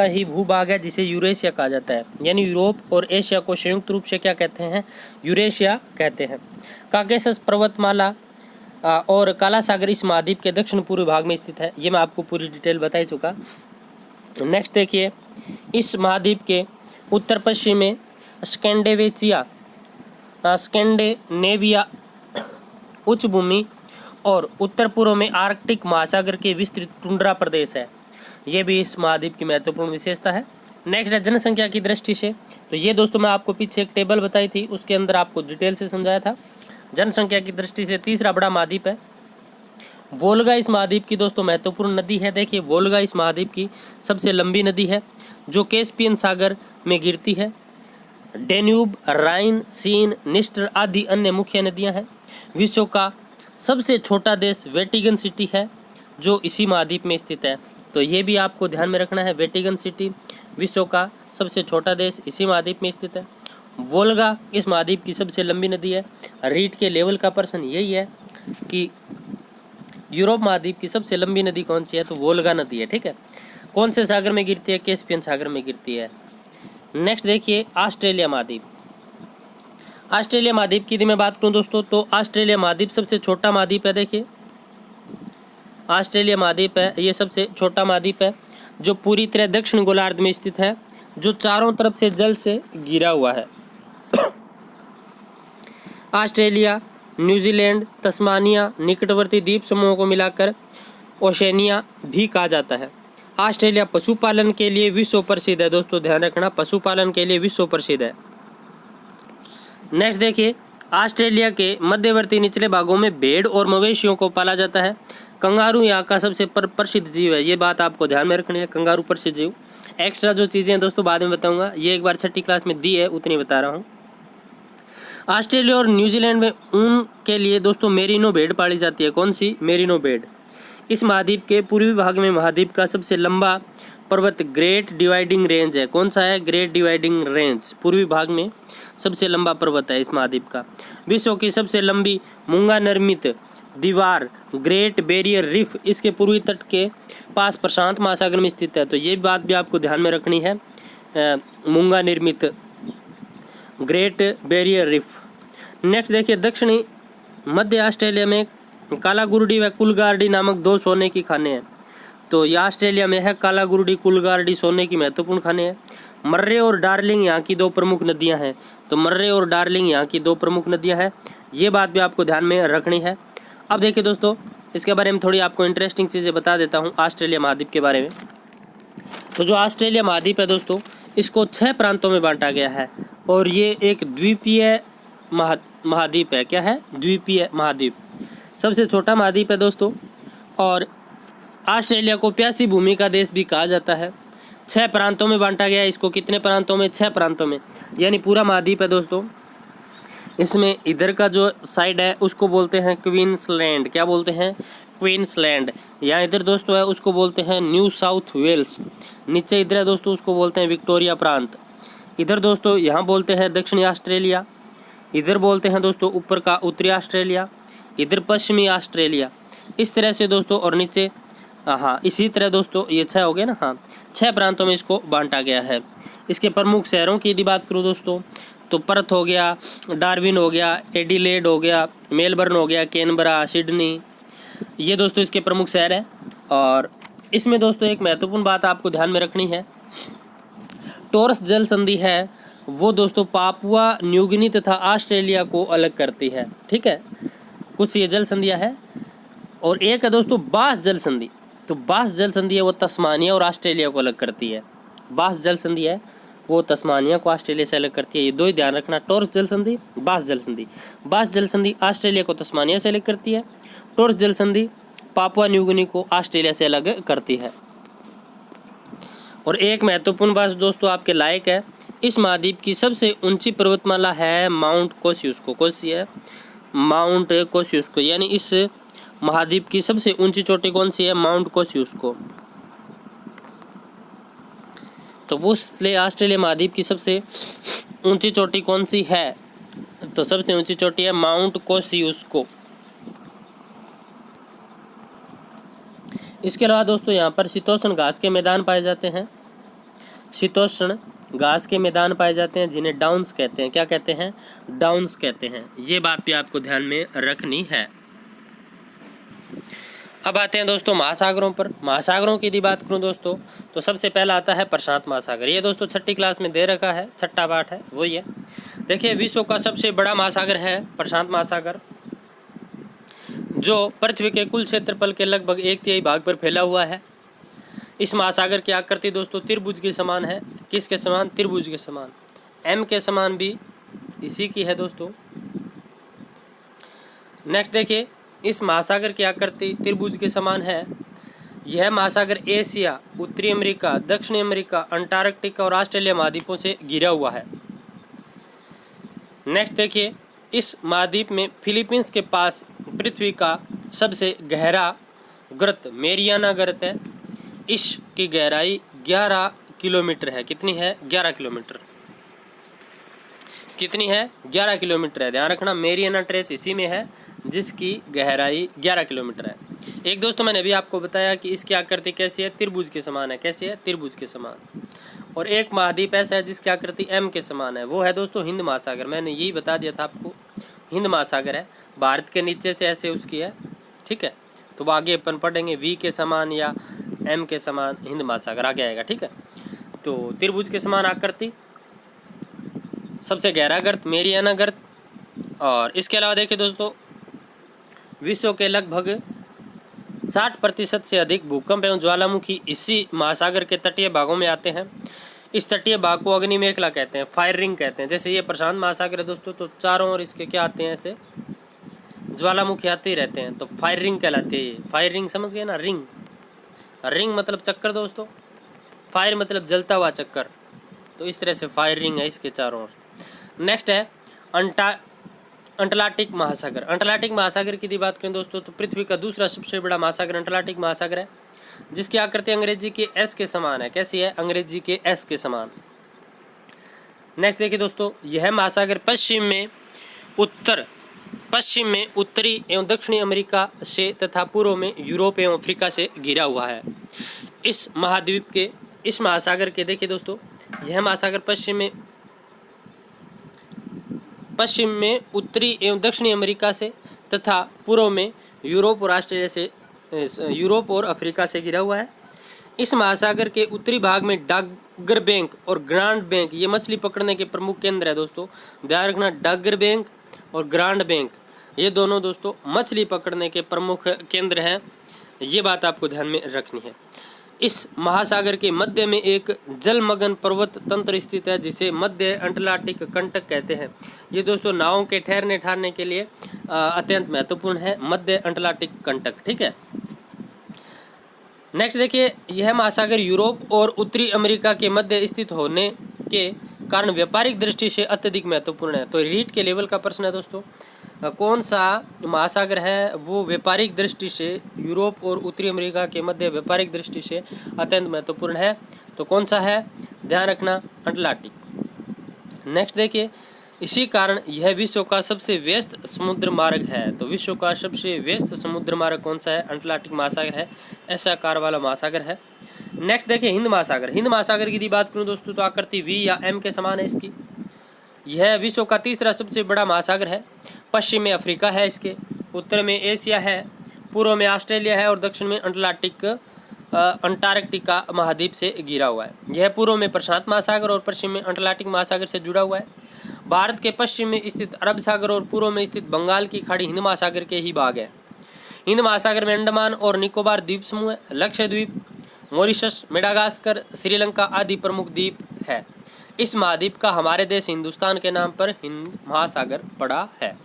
ही भूभाग है जिसे यूरेशिया कहा जाता है। यानी यूरोप और एशिया को संयुक्त रूप से क्या कहते हैं? यूरेशिया कहते हैं। काकेशस पर्वतमाला और काला सागर इस महाद्वीप के दक्षिण पूर्व भाग में स्थित है। ये मैं आपको पूरी डिटेल बता ही चुका। नेक्स्ट देखिए, इस महाद्वीप के उत्तर पश्चिम में स्कैंडिनेविया उच्च भूमि और उत्तर पूर्व में आर्कटिक महासागर के विस्तृत टुंड्रा प्रदेश है। ये भी इस महाद्वीप की महत्वपूर्ण विशेषता है। नेक्स्ट है जनसंख्या की दृष्टि से। तो ये दोस्तों मैं आपको पीछे एक टेबल बताई थी, उसके अंदर आपको डिटेल से समझाया था। जनसंख्या की दृष्टि से तीसरा बड़ा महाद्वीप है। वोल्गा इस महाद्वीप की दोस्तों महत्वपूर्ण नदी है। देखिए, वोल्गा इस महाद्वीप की सबसे लंबी नदी है जो कैस्पियन सागर में गिरती है। डेन्यूब, राइन, सीन, निस्टर आदि अन्य मुख्य नदियां हैं। विश्व का सबसे छोटा देश वेटिकन सिटी है जो इसी महाद्वीप में स्थित है। तो ये भी आपको ध्यान में रखना है, वेटिकन सिटी विश्व का सबसे छोटा देश इसी महाद्वीप में स्थित है। वोल्गा इस महाद्वीप की सबसे लंबी नदी है। रीट के लेवल का प्रश्न यही है कि यूरोप महाद्वीप की सबसे लंबी नदी कौन सी है? तो वोल्गा नदी है, ठीक है। कौन से सागर में गिरती है? कैस्पियन सागर में गिरती है। नेक्स्ट देखिए, ऑस्ट्रेलिया महाद्वीप। ऑस्ट्रेलिया महाद्वीप की यदि मैं बात करूं दोस्तों, तो ऑस्ट्रेलिया महाद्वीप सबसे छोटा महाद्वीप है। देखिए, ऑस्ट्रेलिया महाद्वीप है, ये सबसे छोटा महाद्वीप है जो पूरी तरह दक्षिण गोलार्ध में स्थित है, जो चारों तरफ से जल से घिरा हुआ है। ऑस्ट्रेलिया, न्यूजीलैंड, तस्मानिया, निकटवर्ती द्वीप समूहों को मिलाकर ओशेनिया भी कहा जाता है। ऑस्ट्रेलिया पशुपालन के लिए विश्व प्रसिद्ध है। दोस्तों ध्यान रखना, पशुपालन के लिए विश्व प्रसिद्ध है। नेक्स्ट देखिए, ऑस्ट्रेलिया के मध्यवर्ती निचले भागों में भेड़ और मवेशियों को पाला जाता है। कंगारू यहाँ का सबसे प्रसिद्ध जीव है। ये बात आपको ध्यान में रखनी है, कंगारू प्रसिद्ध जीव। एक्स्ट्रा जो चीज़ें हैं दोस्तों बाद में बताऊंगा, ये एक बार 6ठी क्लास में दी है, उतनी बता रहा हूँ। ऑस्ट्रेलिया और न्यूजीलैंड में ऊन के लिए दोस्तों मेरिनो भेड़ पाली जाती है। कौन सी? मेरिनो भेड़। इस महाद्वीप के पूर्वी भाग में महाद्वीप का सबसे लंबा पर्वत ग्रेट डिवाइडिंग रेंज है। कौन सा है? ग्रेट डिवाइडिंग रेंज पूर्वी भाग में सबसे लंबा पर्वत है इस महाद्वीप का। विश्व की सबसे लंबी मूंगा निर्मित दीवार ग्रेट बैरियर रीफ इसके पूर्वी तट के पास प्रशांत महासागर में स्थित है। तो ये बात भी आपको ध्यान में रखनी है, मूंगा निर्मित ग्रेट बैरियर रीफ। नेक्स्ट देखिए, दक्षिणी मध्य ऑस्ट्रेलिया में कालागुरुडी व कुलगार्डी नामक दो सोने की खाने हैं। तो यह ऑस्ट्रेलिया में है, कालागुरुडी, कुलगार्डी सोने की महत्वपूर्ण खाने हैं। मर्रे और डार्लिंग यहाँ की दो प्रमुख नदियाँ हैं। तो मर्रे और डार्लिंग यहाँ की दो प्रमुख नदियाँ हैं, ये बात भी आपको ध्यान में रखनी है। अब देखिए दोस्तों, इसके बारे में थोड़ी आपको इंटरेस्टिंग चीज़ें बता देता हूँ ऑस्ट्रेलिया महाद्वीप के बारे में। तो जो ऑस्ट्रेलिया महाद्वीप है दोस्तों, इसको 6 प्रांतों में बांटा गया है और ये एक द्वीपीय महाद्वीप है। क्या है? द्वीपीय महाद्वीप। सबसे छोटा महाद्वीप है दोस्तों और ऑस्ट्रेलिया को प्यासी भूमि का देश भी कहा जाता है। 6 प्रांतों में बांटा गया है इसको। कितने प्रांतों में? 6 प्रांतों में, यानी पूरा महाद्वीप है दोस्तों। इसमें इधर का जो साइड है उसको बोलते हैं क्वींसलैंड। क्या बोलते हैं? क्वींसलैंड। यहाँ इधर दोस्तों है उसको बोलते हैं न्यू साउथ वेल्स। नीचे इधर है दोस्तों उसको बोलते हैं विक्टोरिया प्रांत। इधर दोस्तों यहाँ बोलते हैं दक्षिणी ऑस्ट्रेलिया। इधर बोलते हैं दोस्तों ऊपर का उत्तरी ऑस्ट्रेलिया। इधर पश्चिमी ऑस्ट्रेलिया। इस तरह से दोस्तों, और नीचे हाँ इसी तरह दोस्तों ये 6 हो गए ना। हाँ, 6 प्रांतों में इसको बांटा गया है। इसके प्रमुख शहरों की यदि बात करूँ दोस्तों, तो पर्थ हो गया, डार्विन हो गया, एडिलेड हो गया, मेलबर्न हो गया, कैनबरा, सिडनी, ये दोस्तों इसके प्रमुख शहर हैं। और इसमें दोस्तों एक महत्वपूर्ण बात आपको ध्यान में रखनी है, टॉरस जल संधि है वो दोस्तों पापुआ न्यूगिनी तथा ऑस्ट्रेलिया को अलग करती है। ठीक है, कुछ ये जल संधियाँ है। और एक है दोस्तों बास जल संधि। तो बास जल संधि है वो तस्मानिया और ऑस्ट्रेलिया को अलग करती है। बास जल संधि है वो तस्मानिया को ऑस्ट्रेलिया से अलग करती है। ये दो ही ध्यान रखना, टॉरस जल संधि, बास जल संधि। बास जल संधि ऑस्ट्रेलिया को तस्मानिया से अलग करती है, टॉरस जल संधि पापुआ न्यू गिनी को ऑस्ट्रेलिया से अलग करती है। और एक महत्वपूर्ण बात दोस्तों आपके लायक है, इस महाद्वीप की सबसे ऊंची पर्वतमाला है माउंट कोसियुस्को। कौन सी है? माउंट कोसियुस्को। यानी इस महाद्वीप की सबसे ऊंची चोटी कौन सी है? माउंट कोसियुस्को। तो वो ऑस्ट्रेलिया महाद्वीप की सबसे ऊंची चोटी कौन सी है? तो सबसे ऊंची चोटी है माउंट कोसियुस्को। इसके अलावा दोस्तों यहाँ पर शीतोष्ण घास के मैदान पाए जाते हैं। शीतोष्ण घास के मैदान पाए जाते हैं जिन्हें डाउन्स कहते हैं। क्या कहते हैं? डाउन्स कहते हैं। ये बात भी आपको ध्यान में रखनी है। अब आते हैं दोस्तों महासागरों पर। महासागरों की यदि बात करूं दोस्तों तो सबसे पहला आता है प्रशांत महासागर। ये दोस्तों 6ठी क्लास में दे रखा है, 6ठा पाठ है वही है। देखिए विश्व का सबसे बड़ा महासागर है प्रशांत महासागर, जो पृथ्वी के कुल क्षेत्रफल के लगभग 1/3 भाग पर फैला हुआ है। इस महासागर की आकृति दोस्तों त्रिभुज के समान है। किसके समान? त्रिभुज के समान। एम के समान भी इसी की है दोस्तों। नेक्स्ट देखिए, इस महासागर की आकृति त्रिभुज के समान है। यह महासागर एशिया, उत्तरी अमेरिका, दक्षिणी अमेरिका, अंटार्कटिका और ऑस्ट्रेलिया महाद्वीपों से घिरा हुआ है। नेक्स्ट देखिए, इस महाद्वीप में फिलीपींस के पास पृथ्वी का सबसे गहरा गर्त मेरियाना गर्त है। इसकी गहराई 11 किलोमीटर है। कितनी है? 11 किलोमीटर। कितनी है? 11 किलोमीटर है। ध्यान रखना, मेरियाना ट्रेंच इसी में है जिसकी गहराई 11 किलोमीटर है। एक दोस्तों मैंने अभी आपको बताया कि इसकी आकृति कैसी है? त्रिभुज के समान है। कैसी है? त्रिभुज के समान। और एक महाद्वीप ऐसा है जिसकी आकृति एम के समान है, वो है दोस्तों हिंद महासागर। मैंने यही बता दिया था आपको, हिंद महासागर है। भारत के नीचे से ऐसे उसकी है, ठीक है। तो आगे अपन पढ़ेंगे वी के समान या एम के समान हिंद महासागर आगे आएगा, ठीक है। तो त्रिभुज के समान आकृति, सबसे गहरा गर्त मेरियाना गर्त। और इसके अलावा देखिए दोस्तों, विश्व के लगभग 60% से अधिक भूकंप एवं ज्वालामुखी इसी महासागर के तटीय भागों में आते हैं। इस तटीय भाग को अग्नि मेखला कहते हैं, फायर रिंग कहते हैं। जैसे ये प्रशांत महासागर है दोस्तों, तो चारों ओर इसके क्या आते हैं? ऐसे ज्वालामुखी आते ही रहते हैं, तो फायर रिंग कहलाती है ये। फायर रिंग समझ गए ना? रिंग, रिंग मतलब चक्कर दोस्तों, फायर मतलब जलता हुआ चक्कर। तो इस तरह से फायर रिंग है इसके चारों ओर। नेक्स्ट है अंटार्कटिक महासागर। अंटार्कटिक महासागर की बात करें दोस्तों तो पृथ्वी का दूसरा सबसे बड़ा महासागर अंटार्कटिक महासागर है, जिसकी आकृति अंग्रेजी के एस के समान है। कैसी है? अंग्रेजी के एस के समान। नेक्स्ट देखिए दोस्तों, यह महासागर पश्चिम में उत्तरी एवं दक्षिणी अमेरिका से तथा पूर्व में यूरोप एवं अफ्रीका से घिरा हुआ है। इस महासागर के देखिए दोस्तों, यह महासागर पश्चिम में उत्तरी एवं दक्षिणी अमेरिका से तथा पूर्व में यूरोप और अफ्रीका से घिरा हुआ है। इस महासागर के उत्तरी भाग में डागर बैंक और ग्रांड बैंक ये मछली पकड़ने के प्रमुख केंद्र है दोस्तों। ध्यान रखना, डागर बैंक और ग्रांड बैंक ये दोनों दोस्तों मछली पकड़ने के प्रमुख केंद्र हैं। ये बात आपको ध्यान में रखनी है। इस महासागर के मध्य में एक जलमग्न पर्वत तंत्र स्थित है, जिसे मध्य अंटार्कटिक कंटक कहते हैं। ये दोस्तों नावों के ठहरने ठारने के लिए अत्यंत महत्वपूर्ण है, मध्य अंटार्कटिक कंटक, ठीक है। नेक्स्ट देखिए, यह महासागर यूरोप और उत्तरी अमेरिका के मध्य स्थित होने के कारण व्यापारिक दृष्टि से अत्यधिक महत्वपूर्ण है। तो रीट के लेवल का प्रश्न है दोस्तों, कौन सा महासागर है वो व्यापारिक दृष्टि से यूरोप और उत्तरी अमेरिका के मध्य व्यापारिक दृष्टि से अत्यंत महत्वपूर्ण है? तो कौन सा है? ध्यान रखना, अंटार्कटिक। नेक्स्ट देखिए, इसी कारण यह विश्व का सबसे व्यस्त समुद्र मार्ग है। तो विश्व का सबसे व्यस्त समुद्र मार्ग कौन सा है? अंटार्कटिक महासागर है, ऐसा आकार वाला महासागर है। नेक्स्ट देखिए, हिंद महासागर। हिंद महासागर की बात करूँ दोस्तों तो आकृति वी या एम के समान है इसकी। यह विश्व का तीसरा सबसे बड़ा महासागर है। पश्चिम में अफ्रीका है, इसके उत्तर में एशिया है, पूर्व में ऑस्ट्रेलिया है और दक्षिण में अंटार्कटिका महाद्वीप से घिरा हुआ है। यह पूर्व में प्रशांत महासागर और पश्चिम में अंटार्कटिक महासागर से जुड़ा हुआ है। भारत के पश्चिम में स्थित अरब सागर और पूर्व में स्थित बंगाल की खाड़ी हिंद महासागर के ही भाग है। हिंद महासागर में अंडमान और निकोबार द्वीप समूह है, लक्षद्वीप, मॉरिशस, मेडागास्कर, श्रीलंका आदि प्रमुख द्वीप है। इस महाद्वीप का हमारे देश हिंदुस्तान के नाम पर हिंद महासागर पड़ा है।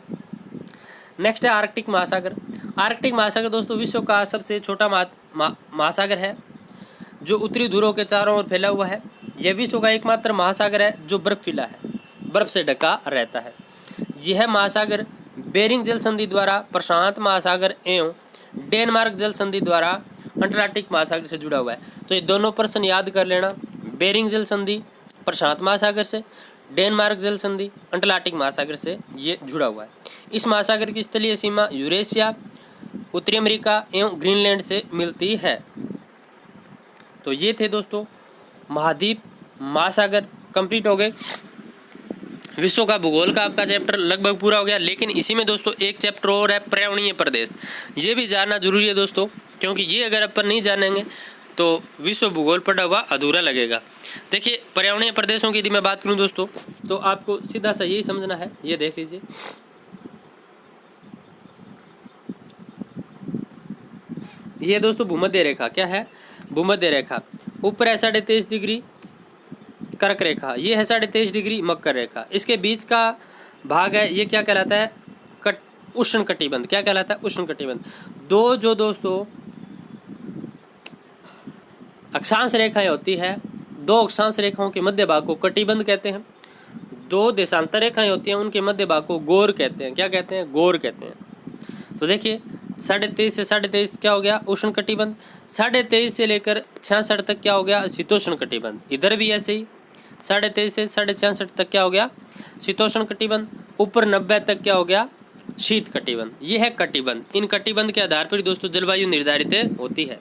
नेक्स्ट है आर्कटिक महासागर। आर्कटिक महासागर दोस्तों विश्व का सबसे छोटा महासागर है जो उत्तरी ध्रुवों के चारों ओर फैला हुआ है। यह विश्व का एकमात्र महासागर है जो बर्फीला है, बर्फ से ढका रहता है। यह महासागर बेरिंग जल संधि द्वारा प्रशांत महासागर एवं डेनमार्क जल संधि द्वारा अंटार्कटिक महासागर से जुड़ा हुआ है। तो ये दोनों प्रश्न याद कर लेना, बेरिंग जल संधि प्रशांत महासागर से, डेनमार्क जल संधि अंटार्कटिक महासागर से ये जुड़ा हुआ है। इस महासागर की स्थलीय सीमा यूरेशिया, उत्तरी अमेरिका एवं ग्रीनलैंड से मिलती है। तो ये थे दोस्तों महाद्वीप, महासागर कंप्लीट हो गए। विश्व का भूगोल का आपका चैप्टर लगभग पूरा हो गया, लेकिन इसी में दोस्तों एक चैप्टर और है पर्यावरणीय प्रदेश। ये भी जानना जरूरी है दोस्तों, क्योंकि ये अगर अपन नहीं जानेंगे तो विश्व भूगोल पढ़ा हुआ अधूरा लगेगा। देखिए पर्यावरणीय प्रदेशों की यदि मैं बात करूं दोस्तों तो आपको सीधा सा यही समझना है। ये देख लीजिए, ये दोस्तों भूमध्य रेखा क्या है, भूमध्य रेखा। ऊपर है 23.5 डिग्री कर्क रेखा, ये है 23.5 डिग्री मकर रेखा। इसके बीच का भाग है ये क्या कहलाता है, उष्ण कटिबंध। क्या कहलाता है, उष्ण कटिबंध। दो जो दोस्तों अक्षांश रेखाएं होती है, दो अक्षांश रेखाओं के मध्य भाग को कटिबंध कहते हैं। दो देशांतर रेखाएं होती हैं, उनके मध्य भाग को गोर कहते हैं। क्या कहते हैं, गोर कहते हैं। तो देखिए 23.5 से 23.5 क्या हो गया, उष्ण कटिबंध। 23.5 से लेकर 66 तक क्या हो गया, शीतोष्ण कटिबंध। इधर भी ऐसे ही 23.5 से 66 तक क्या हो गया, शीतोष्ण कटिबंध। ऊपर 90 तक क्या हो गया, शीत कटिबंध। ये है कटिबंध। इन कटिबंध के आधार पर दोस्तों जलवायु निर्धारित होती है।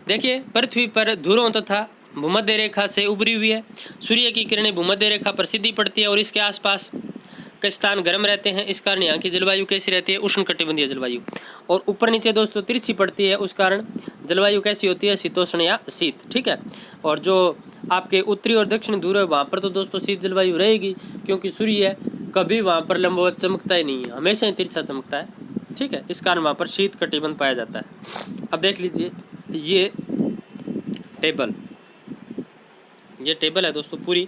देखिए पृथ्वी पर ध्रुवों तथा भूमध्य रेखा से उभरी हुई है। सूर्य की किरणें भूमध्य रेखा पर सीधी पड़ती है और इसके आसपास के स्थान गर्म रहते हैं। इस कारण यहाँ की जलवायु कैसी रहती है, उष्ण कटिबंधीय जलवायु। और ऊपर नीचे दोस्तों तिरछी पड़ती है, उस कारण जलवायु कैसी होती है, शीतोष्ण या शीत। ठीक है। और जो आपके उत्तरी और दक्षिणी ध्रुव है वहाँ पर तो दोस्तों शीत जलवायु रहेगी, क्योंकि सूर्य कभी वहाँ पर लंबवत चमकता ही नहीं है, हमेशा ही तिरछा चमकता है। ठीक है, इस कारण वहाँ पर शीत कटिबंध पाया जाता है। अब देख लीजिए ये टेबल है दोस्तों पूरी।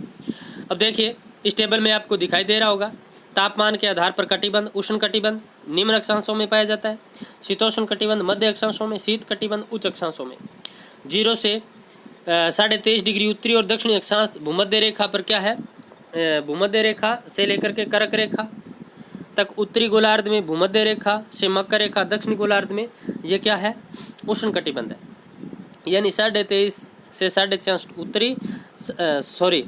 अब देखिए इस टेबल में आपको दिखाई दे रहा होगा तापमान के आधार पर कटिबंध, उष्ण कटिबंध निम्न अक्षांशों में पाया जाता है, शीतोष्ण कटिबंध मध्य अक्षांशों में, शीत कटिबंध उच्च अक्षांशों में। 0 से 23.5 डिग्री उत्तरी और दक्षिणी अक्षांश भूमध्य रेखा पर क्या है, भूमध्य रेखा से लेकर के कर्क रेखा तक उत्तरी गोलार्ध में, भूमध्य रेखा से मकर रेखा दक्षिणी गोलार्ध में, ये क्या है, उष्ण कटिबंध है। यानी 23.5 से 66 उत्तरी, 0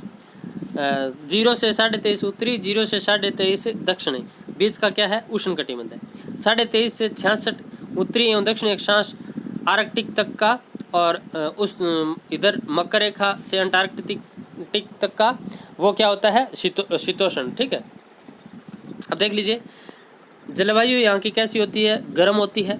से 23.5 उत्तरी, 0 से 23.5 दक्षिणी, बीच का क्या है, उष्ण कटिबंध है। 23.5 से 66 उत्तरी एवं दक्षिणी अक्षांश आर्कटिक तक का, और उस इधर मकर रेखा से अंटार्कटिक तक का वो क्या होता है, शीतोष्ण। ठीक है। अब देख लीजिए जलवायु यहाँ की कैसी होती है, गर्म होती है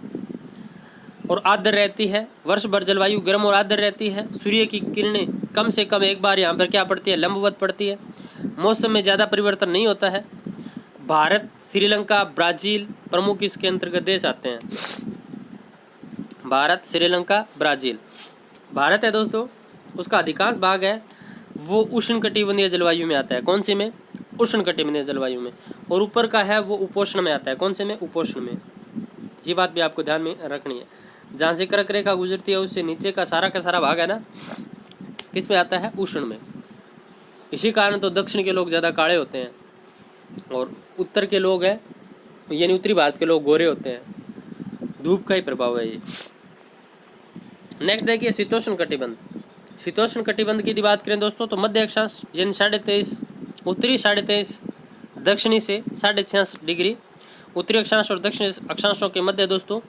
और आर्द्र रहती है। वर्ष भर जलवायु गर्म और आर्द्र रहती है। सूर्य की किरणें कम से कम एक बार यहाँ पर क्या पड़ती है, लंबवत पड़ती है। मौसम में ज़्यादा परिवर्तन नहीं होता है। भारत, श्रीलंका, ब्राज़ील प्रमुख इसके अंतर्गत देश आते हैं। भारत, श्रीलंका, ब्राज़ील। भारत है दोस्तों, उसका अधिकांश भाग है वो उष्ण कटिबंधीय जलवायु में आता है। कौन से में, उष्ण कटिबंधीय जलवायु में। और ऊपर का है वो उपोष्ण में आता है। कौन से में, उपोष्ण में। ये बात भी आपको ध्यान में रखनी है। जहाँ से कर्क रेखा गुजरती है उससे नीचे का सारा भाग है ना, किस में आता है, उष्ण में। इसी कारण तो दक्षिण के लोग ज़्यादा काले होते हैं और उत्तर के लोग हैं यानी उत्तरी भारत के लोग गोरे होते हैं। धूप का ही प्रभाव है ये। नेक्स्ट देखिए शीतोष्ण कटिबंध। शीतोष्ण कटिबंध की बात करें दोस्तों तो मध्य अक्षांश यानी 23.5 उत्तरी, 23.5 दक्षिणी से 66 डिग्री उत्तरी अक्षांश और दक्षिणी अक्षांशों के मध्य दोस्तों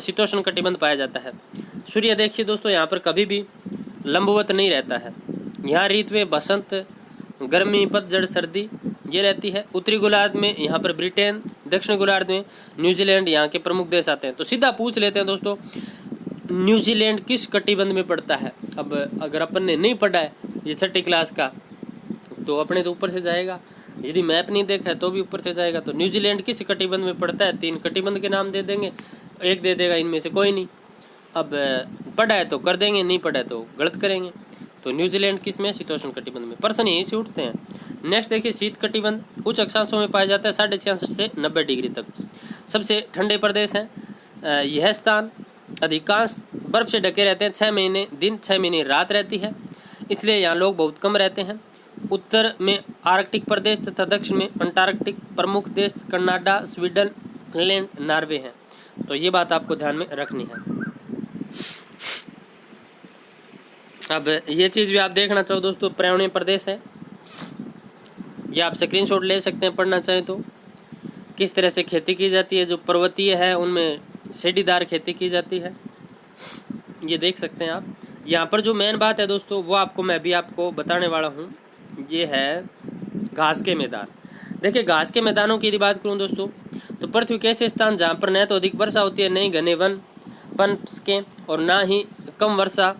शीतोष्ण कटिबंध पाया जाता है। सूर्य देखिए दोस्तों यहाँ पर कभी भी लंबवत नहीं रहता है। यहाँ ऋतुएं बसंत, गर्मी, पतझड़, सर्दी ये रहती है। उत्तरी गोलार्ध में यहाँ पर ब्रिटेन, दक्षिण गोलार्ध में न्यूजीलैंड यहाँ के प्रमुख देश आते हैं। तो सीधा पूछ लेते हैं दोस्तों, न्यूजीलैंड किस कटिबंध में पड़ता है। अब अगर अपन ने नहीं पढ़ा है ये 6ठी क्लास का तो अपने तो ऊपर से जाएगा, यदि मैप नहीं देखा है तो भी ऊपर से जाएगा। तो न्यूजीलैंड किस कटिबंध में पड़ता है, 3 कटिबंध के नाम दे देंगे, एक दे देगा इनमें से कोई नहीं। अब पढ़ा है तो कर देंगे, नहीं पढ़ा है तो गलत करेंगे। तो न्यूजीलैंड किस में, शीतोष्ण कटिबंध में। प्रश्न यहीं से उठते हैं। नेक्स्ट देखिए, शीत कटिबंध उच्च अक्षांशों में पाया जाता है 66.5 से 90 डिग्री तक। सबसे ठंडे प्रदेश हैं। यह स्थान अधिकांश बर्फ से ढके रहते हैं। 6 महीने दिन 6 महीने रात रहती है, इसलिए यहाँ लोग बहुत कम रहते हैं। उत्तर में आर्कटिक प्रदेश तथा दक्षिण में अंटार्कटिक। प्रमुख देश कनाडा, स्वीडन, फिनलैंड, नॉर्वे हैं। तो ये बात आपको ध्यान में रखनी है। अब ये चीज़ भी आप देखना चाहो दोस्तों, पर्यावरणीय प्रदेश है, ये आप स्क्रीनशॉट ले सकते हैं पढ़ना चाहें तो। किस तरह से खेती की जाती है, जो पर्वतीय है उनमें सीढ़ीदार खेती की जाती है, ये देख सकते हैं आप। यहाँ पर जो मेन बात है दोस्तों वो आपको मैं भी आपको बताने वाला हूँ, ये है घास के मैदान। देखिए, घास के मैदानों की यदि बात करूँ दोस्तों, तो पृथ्वी के ऐसे स्थान जहाँ पर न तो अधिक वर्षा होती है, न ही घने वन के, और ना ही कम वर्षा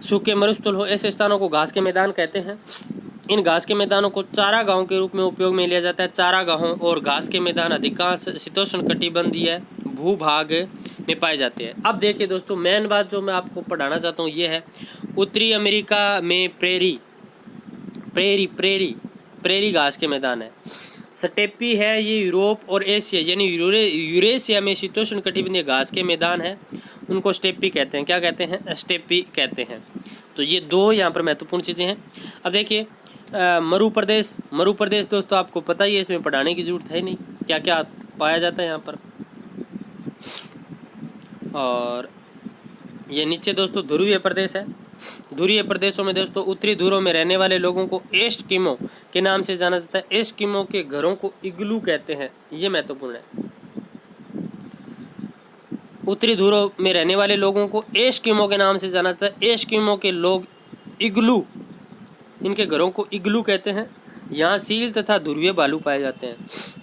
सूखे मरुस्थल हो, ऐसे स्थानों को घास के मैदान कहते हैं। इन घास के मैदानों को चारागाहों के रूप में उपयोग में लिया जाता है। चारागाहों और घास के मैदान अधिकांश शीतोष्ण कटिबंधीय भूभाग में पाए जाते हैं। अब देखिए दोस्तों, मेन बात जो मैं आपको पढ़ाना चाहता हूँ ये है, उत्तरी अमेरिका में प्रेरी घास के मैदान है। स्टेपी है, ये यूरोप और एशिया यानी यूरेशिया में शीतोष्ण कटिबंधीय घास के मैदान है, उनको स्टेपी कहते हैं। क्या कहते हैं? स्टेपी कहते हैं। तो ये दो यहाँ पर महत्वपूर्ण चीज़ें हैं। अब देखिए, मरु प्रदेश दोस्तों आपको पता ही है, इसमें पढ़ाने की जरूरत है नहीं, क्या क्या पाया जाता है यहाँ पर। और ये नीचे दोस्तों ध्रुवीय प्रदेश है। ध्रुवीय प्रदेशों में दोस्तों उत्तरी ध्रुवों में रहने वाले लोगों को एस्किमो के नाम से जाना जाता है। एस्किमो के घरों को इग्लू कहते हैं, ये महत्वपूर्ण है। उत्तरी ध्रुवों में रहने वाले लोगों को एस्किमो के नाम से जाना जाता है। एस्किमो के लोग इग्लू, इनके घरों को इग्लू कहते हैं। यहाँ सील तथा ध्रुवीय बालू पाए जाते हैं।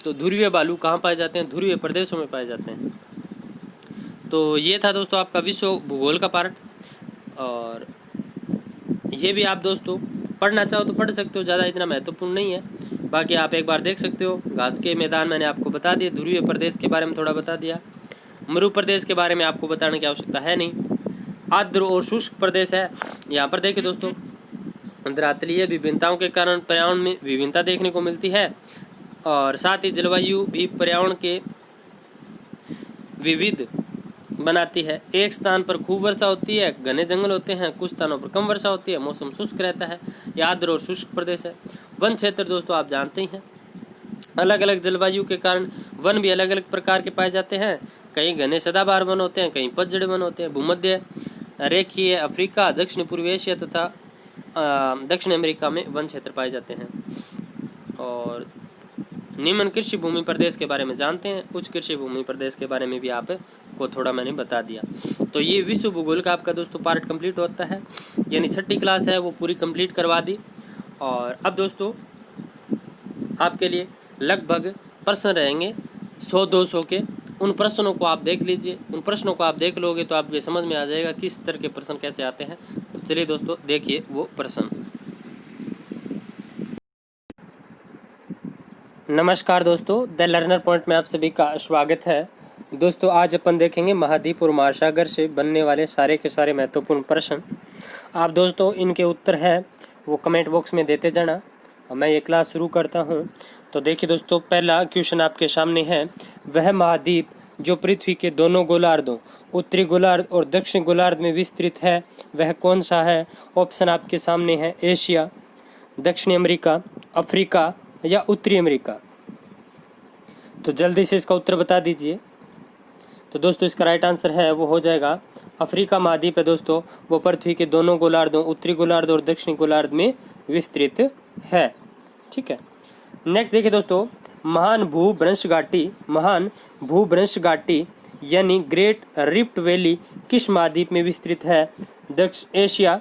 तो ध्रुवीय बालू कहाँ पाए जाते हैं? ध्रुवीय प्रदेशों में पाए जाते हैं। तो ये था दोस्तों आपका विश्व भूगोल का पार्ट, और ये भी आप दोस्तों पढ़ना चाहो तो पढ़ सकते हो, ज़्यादा इतना महत्वपूर्ण नहीं है। बाकी आप एक बार देख सकते हो। घास के मैदान मैंने आपको बता दिए, ध्रुवीय प्रदेश के बारे में थोड़ा बता दिया, मरु प्रदेश के बारे में आपको बताने की आवश्यकता है नहीं। आर्द्र और शुष्क प्रदेश है। यहाँ पर देखिए दोस्तों, अंतर्राष्ट्रीय विभिन्नताओं के कारण पर्यावरण में विभिन्नता देखने को मिलती है, और साथ ही जलवायु भी पर्यावरण के विविध बनाती है। एक स्थान पर खूब वर्षा होती है, घने जंगल होते हैं, कुछ स्थानों पर कम वर्षा होती है, मौसम शुष्क रहता है। यह आर्द्र और शुष्क प्रदेश है। वन क्षेत्र दोस्तों आप जानते ही हैं, अलग अलग जलवायु के कारण वन भी अलग अलग प्रकार के पाए जाते हैं। कहीं घने सदाबहार वन होते हैं, कहीं पतझड़ वन होते हैं। भूमध्य रेखीय अफ्रीका, दक्षिण पूर्वी एशिया तथा दक्षिण अमेरिका में वन क्षेत्र पाए जाते हैं। और निम्न कृषि भूमि प्रदेश के बारे में जानते हैं, उच्च कृषि भूमि प्रदेश के बारे में भी आपको थोड़ा मैंने बता दिया। तो ये विश्व भूगोल का आपका दोस्तों पार्ट कंप्लीट होता है, यानी 6ठी क्लास है वो पूरी कंप्लीट करवा दी। और अब दोस्तों आपके लिए लगभग प्रश्न रहेंगे 100-200 के। उन प्रश्नों को आप देख लीजिए, उन प्रश्नों को आप देख लोगे तो आपको समझ में आ जाएगा किस तरह के प्रश्न कैसे आते हैं। तो चलिए दोस्तों देखिए वो प्रश्न। नमस्कार दोस्तों, द लर्नर पॉइंट में आप सभी का स्वागत है। दोस्तों आज अपन देखेंगे महाद्वीप और महासागर से बनने वाले सारे के सारे महत्वपूर्ण प्रश्न। आप दोस्तों इनके उत्तर है वो कमेंट बॉक्स में देते जाना। मैं ये क्लास शुरू करता हूँ। तो देखिए दोस्तों, पहला क्वेश्चन आपके सामने है, वह महाद्वीप जो पृथ्वी के दोनों गोलार्धों उत्तरी गोलार्ध और दक्षिण गोलार्ध में विस्तृत है वह कौन सा है? ऑप्शन आपके सामने है, एशिया, दक्षिण अमेरिका, अफ्रीका या उत्तरी अमेरिका। तो जल्दी से इसका उत्तर बता दीजिए। तो दोस्तों इसका राइट आंसर है वो हो जाएगा अफ्रीका महाद्वीप है दोस्तों, वो पृथ्वी के दोनों गोलार्धों उत्तरी गोलार्ध और दक्षिणी गोलार्ध में विस्तृत है। ठीक है, नेक्स्ट देखिए दोस्तों, महान भूभ्रंश घाटी यानी ग्रेट रिफ्ट वैली किस महाद्वीप में विस्तृत है? दक्षिण एशिया,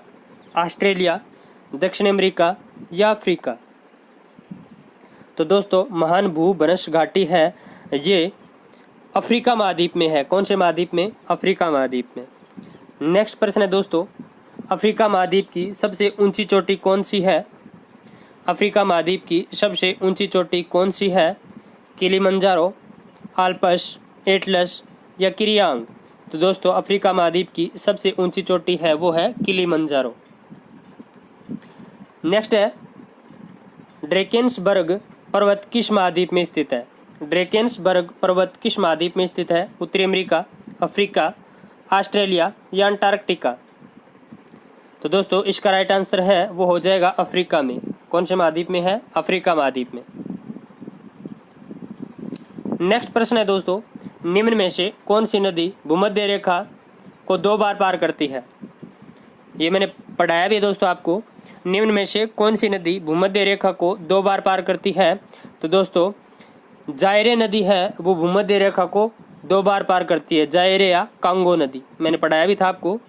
ऑस्ट्रेलिया, दक्षिण अमेरिका या अफ्रीका। तो दोस्तों महान भूभ्रंश घाटी है ये अफ्रीका महाद्वीप में है। कौन से महाद्वीप में? अफ्रीका महाद्वीप में। नेक्स्ट प्रश्न है दोस्तों, अफ्रीका महाद्वीप की सबसे ऊंची चोटी कौन सी है? अफ्रीका महाद्वीप की सबसे ऊंची चोटी कौन सी है? किलिमंजारो, आल्प्स, एटलस या किरियांग। तो दोस्तों अफ्रीका महाद्वीप की सबसे ऊंची चोटी है वो है किलिमंजारो। नेक्स्ट है ड्रेकेंसबर्ग पर्वत किस महाद्वीप में स्थित है? ड्रेकेंसबर्ग पर्वत किस महाद्वीप में स्थित है? उत्तरी अमेरिका, अफ्रीका, ऑस्ट्रेलिया या अंटार्कटिका? तो दोस्तों इसका राइट आंसर है वो हो जाएगा अफ्रीका में। कौन से महाद्वीप में है? अफ्रीका महाद्वीप में। नेक्स्ट प्रश्न है दोस्तों, निम्न में से कौन सी नदी भूमध्य रेखा को 2 बार पार करती है? ये मैंने पढ़ाया भी है दोस्तों आपको। निम्न में से कौन सी नदी भूमध्य रेखा को 2 बार पार करती है? तो दोस्तों जायरे नदी है वो भूमध्य रेखा को 2 बार पार करती है, जायरे या कांगो नदी, मैंने पढ़ाया भी था आपको।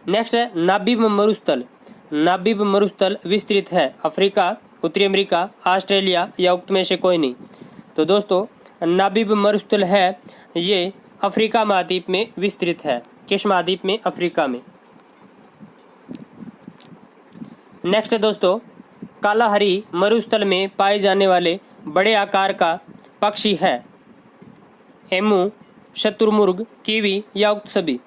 नेक्स्ट है नाबिब मरुस्थल। नाबिब मरुस्थल विस्तृत है अफ्रीका, उत्तरी अमेरिका, ऑस्ट्रेलिया या उक्त में से कोई नहीं? तो दोस्तों नाबिब मरुस्थल है ये अफ्रीका महाद्वीप में विस्तृत है। किस महाद्वीप में? अफ्रीका में। नेक्स्ट है दोस्तों कालाहरी मरुस्थल में पाए जाने वाले बड़े आकार का पक्षी है एमू, शतुरमुर्ग, कीवी या उक्त सभी?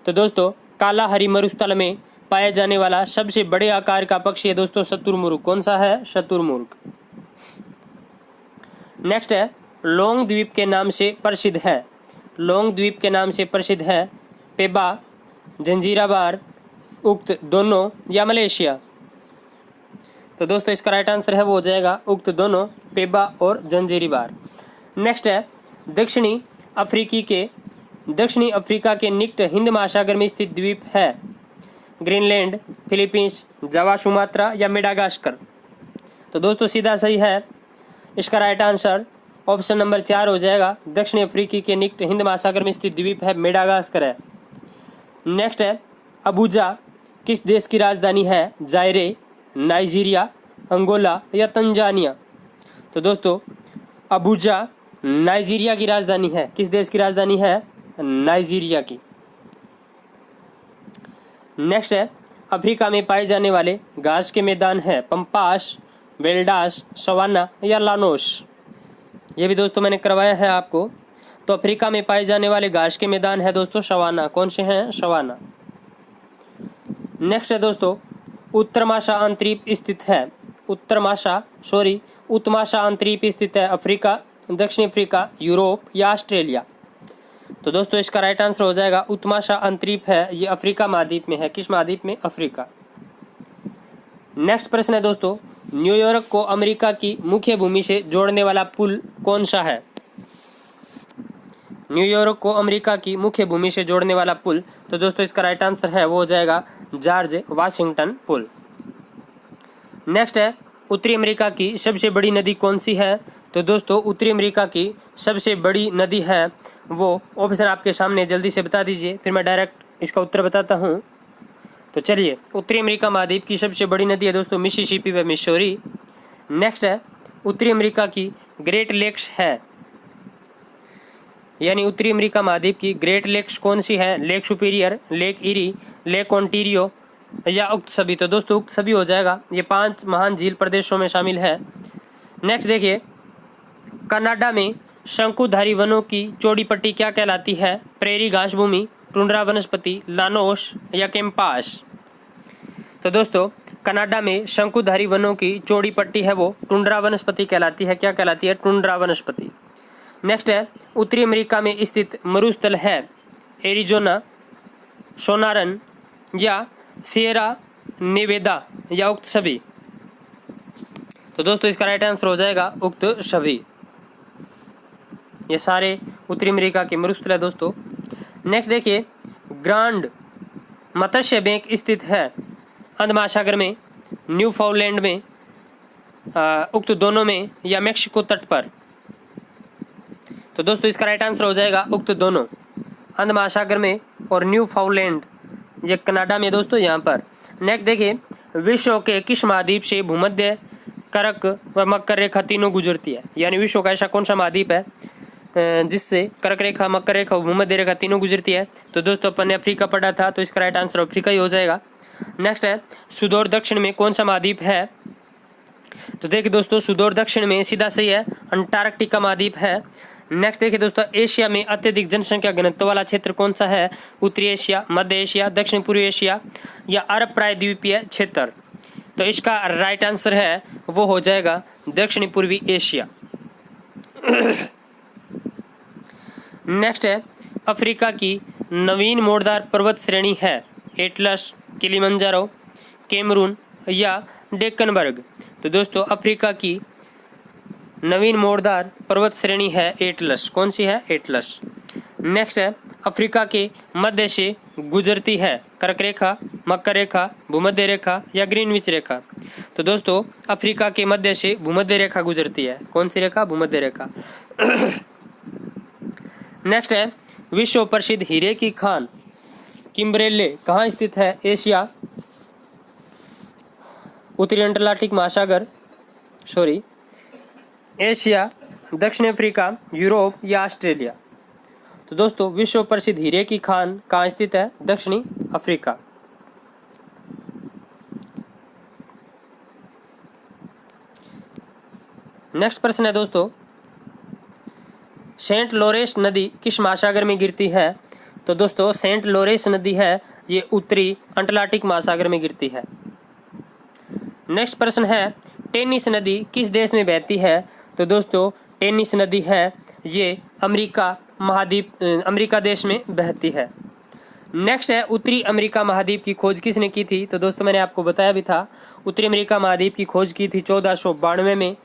तो दोस्तों कालाहरी मरुस्थल में पाया जाने वाला सबसे बड़े आकार का पक्षी है दोस्तों शतुरमुर्ग। कौन सा है? शतुरमुर्ग। नेक्स्ट है लोंग द्वीप के नाम से प्रसिद्ध है। लोंग द्वीप के नाम से प्रसिद्ध है पेबा, जंजीरा बार, उक्त दोनों या मलेशिया? तो दोस्तों इसका राइट आंसर है वो हो जाएगा उक्त दोनों, पेबा और जंजीरी बार। नेक्स्ट है दक्षिणी अफ्रीका के निकट हिंद महासागर में स्थित द्वीप है ग्रीनलैंड, फिलीपींस, जावा, सुमात्रा या मेडागास्कर? तो दोस्तों सीधा सही है, इसका राइट आंसर ऑप्शन नंबर 4 हो जाएगा। दक्षिण अफ्रीकी के निकट हिंद महासागर में स्थित द्वीप है मेडागास्कर है। नेक्स्ट है अबुजा किस देश की राजधानी है? जायरे, नाइजीरिया, अंगोला या तंजानिया? तो दोस्तों अबुजा नाइजीरिया की राजधानी है। किस देश की राजधानी है? नाइजीरिया की। नेक्स्ट है अफ्रीका में पाए जाने वाले घास के मैदान है पंपास, वेल्डास, सवाना या लानोस? ये भी दोस्तों मैंने करवाया है आपको। तो अफ्रीका में पाए जाने वाले घास के मैदान है दोस्तों सवाना। कौन से हैं? सवाना। नेक्स्ट है दोस्तों उत्तरमाशा अंतरीप स्थित है उत्तमाशा अंतरीप स्थित है अफ्रीका, दक्षिण अफ्रीका, यूरोप या ऑस्ट्रेलिया? तो दोस्तों इसका राइट आंसर हो जाएगा उत्तमाशा अंतरीप है, ये अफ्रीका महाद्वीप में है। किस महाद्वीप में? अफ्रीका। नेक्स्ट प्रश्न है दोस्तों न्यूयॉर्क को अमेरिका की मुख्य भूमि से जोड़ने वाला पुल कौन सा है? न्यूयॉर्क को अमेरिका की मुख्य भूमि से जोड़ने वाला पुल, तो दोस्तों इसका राइट आंसर है वो हो जाएगा जॉर्ज वाशिंगटन पुल। नेक्स्ट है उत्तरी अमेरिका की सबसे बड़ी नदी कौन सी है? तो दोस्तों उत्तरी अमेरिका की सबसे बड़ी नदी है वो, ऑप्शन आपके सामने, जल्दी से बता दीजिए फिर मैं डायरेक्ट इसका उत्तर बताता हूँ। तो चलिए उत्तरी अमेरिका महाद्वीप की सबसे बड़ी नदी है दोस्तों मिसिसिपी व मिसौरी। नेक्स्ट है उत्तरी अमेरिका की ग्रेट लेक्स है, यानी उत्तरी अमेरिका महाद्वीप की ग्रेट लेक्स कौन सी है? Lake superior, lake eri, lake Ontario या उक्त सभी? तो दोस्तों उक्त सभी हो जाएगा, ये 5 महान झील प्रदेशों में शामिल है। नेक्स्ट देखिए कनाडा में शंकुधारी वनों की चौड़ी पट्टी क्या कहलाती है? प्रेरी घास भूमि, टुंड्रा वनस्पति, लानोस या कैंपास? तो दोस्तों कनाडा में शंकुधारी वनों की चौड़ी पट्टी है वो टुंड्रा वनस्पति कहलाती है। क्या कहलाती है? टुंड्रा वनस्पति। नेक्स्ट है उत्तरी अमेरिका में स्थित मरुस्थल है एरिजोना, सोनारन या सिएरा नेवेदा या उक्त सभी? तो दोस्तों इसका राइट आंसर हो जाएगा उक्त सभी। ये सारे उत्तरी अमेरिका के मरुस्थल है दोस्तों। नेक्स्ट देखिए ग्रांड मत्स्य बैंक स्थित है हिंद महासागर में, न्यूफाउंडलैंड में, उक्त दोनों में या मेक्सिको तट पर? तो दोस्तों इसका राइट आंसर हो जाएगा उक्त दोनों, हिंद महासागर में और न्यूफाउंडलैंड, ये कनाडा में दोस्तों यहाँ पर। नेक्स्ट देखिए विश्व के किस महाद्वीप से भूमध्य कर्क व मकर रेखा तीनों गुजरती है? यानी विश्व का ऐसा कौन सा महाद्वीप है जिससे कर्क रेखा, मकर रेखा और भूमध्य रेखा तीनों गुजरती है? तो दोस्तों अपन ने अफ्रीका पढ़ा था, तो इसका राइट आंसर अफ्रीका ही हो जाएगा। नेक्स्ट है सुदूर दक्षिण में कौन सा महाद्वीप है? तो देखिए दोस्तों सुदूर दक्षिण में सीधा सही है अंटार्कटिका महाद्वीप है। नेक्स्ट देखिए दोस्तों एशिया में अत्यधिक जनसंख्या घनत्व वाला क्षेत्र कौन सा है? उत्तरी एशिया, मध्य एशिया, दक्षिण पूर्वी एशिया या अरब प्रायद्वीपीय क्षेत्र? तो इसका राइट आंसर है वो हो जाएगा दक्षिणी पूर्वी एशिया। नेक्स्ट है अफ्रीका की नवीन मोड़दार पर्वत श्रेणी है एटलस, किलिमंजारो, कैमरून या डेक्कनबर्ग। तो दोस्तों अफ्रीका की नवीन मोड़दार पर्वत श्रेणी है एटलस। कौन सी है? एटलस। नेक्स्ट है अफ्रीका के मध्य से गुजरती है कर्क रेखा, मकर रेखा, भूमध्य रेखा या ग्रीनविच रेखा। तो दोस्तों अफ्रीका के मध्य से भूमध्य रेखा गुजरती है। कौन सी रेखा? भूमध्य रेखा। नेक्स्ट है विश्व प्रसिद्ध हीरे की खान किम्बरेले कहाँ स्थित है? एशिया, उत्तरी अटलांटिक महासागर, एशिया, दक्षिण अफ्रीका, यूरोप या ऑस्ट्रेलिया। तो दोस्तों विश्व प्रसिद्ध हीरे की खान कहाँ स्थित है? दक्षिणी अफ्रीका। नेक्स्ट प्रश्न है दोस्तों, सेंट लॉरेंस नदी किस महासागर में गिरती है? तो दोस्तों सेंट लॉरेंस नदी है ये उत्तरी अटलांटिक महासागर में गिरती है। नेक्स्ट प्रश्न है टेनिस नदी किस देश में बहती है? तो दोस्तों टेनिस नदी है ये अमेरिका देश में बहती है। नेक्स्ट है उत्तरी अमेरिका महाद्वीप की खोज किसने की थी? तो दोस्तों मैंने आपको बताया भी था, उत्तरी अमेरिका महाद्वीप की खोज की थी 1492 में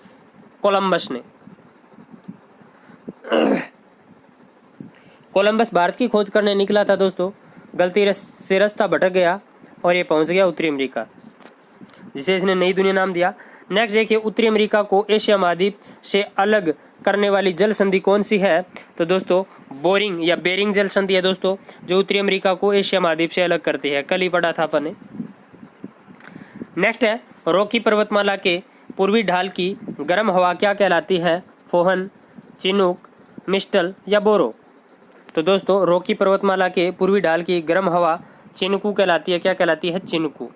कोलंबस ने। कोलंबस भारत की खोज करने निकला था दोस्तों, गलती से रास्ता भटक गया और ये पहुंच गया उत्तरी अमेरिका, जिसे इसने नई दुनिया नाम दिया। नेक्स्ट देखिए उत्तरी अमेरिका को एशिया महाद्वीप से अलग करने वाली जल संधि कौन सी है? तो दोस्तों बोरिंग या बेरिंग जल संधि है दोस्तों, जो उत्तरी अमेरिका को एशिया महाद्वीप से अलग करती है। कल ही पढ़ा था अपन ने। नेक्स्ट है रॉकी पर्वतमाला के पूर्वी ढाल की गर्म हवा क्या कहलाती है? फोहन, चिनूक, मिस्टल या बोरो। तो दोस्तों रॉकी पर्वतमाला के पूर्वी ढाल की गर्म हवा चिनकू कहलाती है। क्या कहलाती है? चिनकू।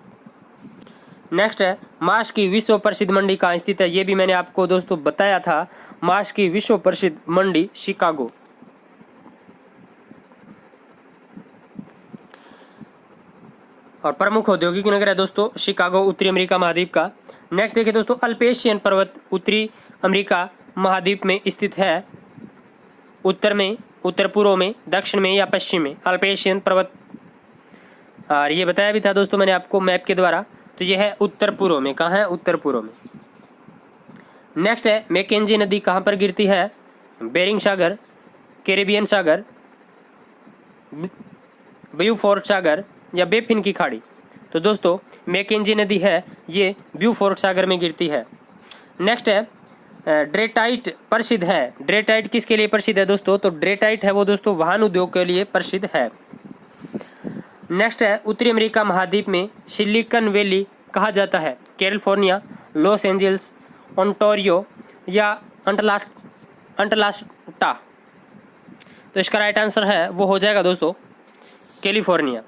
नेक्स्ट है मांस की विश्व प्रसिद्ध मंडी कहाँ स्थित है? ये भी मैंने आपको दोस्तों बताया था, मांस की विश्व प्रसिद्ध मंडी शिकागो। और प्रमुख औद्योगिक नगर है दोस्तों शिकागो, उत्तरी अमेरिका महाद्वीप का। नेक्स्ट देखिए दोस्तों अल्पेशियन पर्वत उत्तरी अमेरिका महाद्वीप में स्थित है, उत्तर में, उत्तर पूर्व में, दक्षिण में या पश्चिम में? अल्पेशियन पर्वत, और ये बताया भी था दोस्तों मैंने आपको मैप के द्वारा। तो ये है उत्तर पूर्व में। कहाँ है? उत्तर पूर्व में। नेक्स्ट है मैकेंजी नदी कहाँ पर गिरती है? बेरिंग सागर, कैरेबियन सागर, ब्यूफोर्ट सागर या बेफिन की खाड़ी। तो दोस्तों मैकेंजी नदी है ये ब्यूफोर्ट सागर में गिरती है। नेक्स्ट है ड्रेटाइट प्रसिद्ध है। ड्रेटाइट किसके लिए प्रसिद्ध है दोस्तों? तो ड्रेटाइट है वो दोस्तों वाहन उद्योग के लिए प्रसिद्ध है। नेक्स्ट है उत्तरी अमेरिका महाद्वीप में सिलिकॉन वैली कहा जाता है? कैलिफोर्निया, लॉस एंजल्स, ओंटारियो या अटलांटा। तो इसका राइट आंसर है वो हो जाएगा दोस्तों कैलिफोर्निया।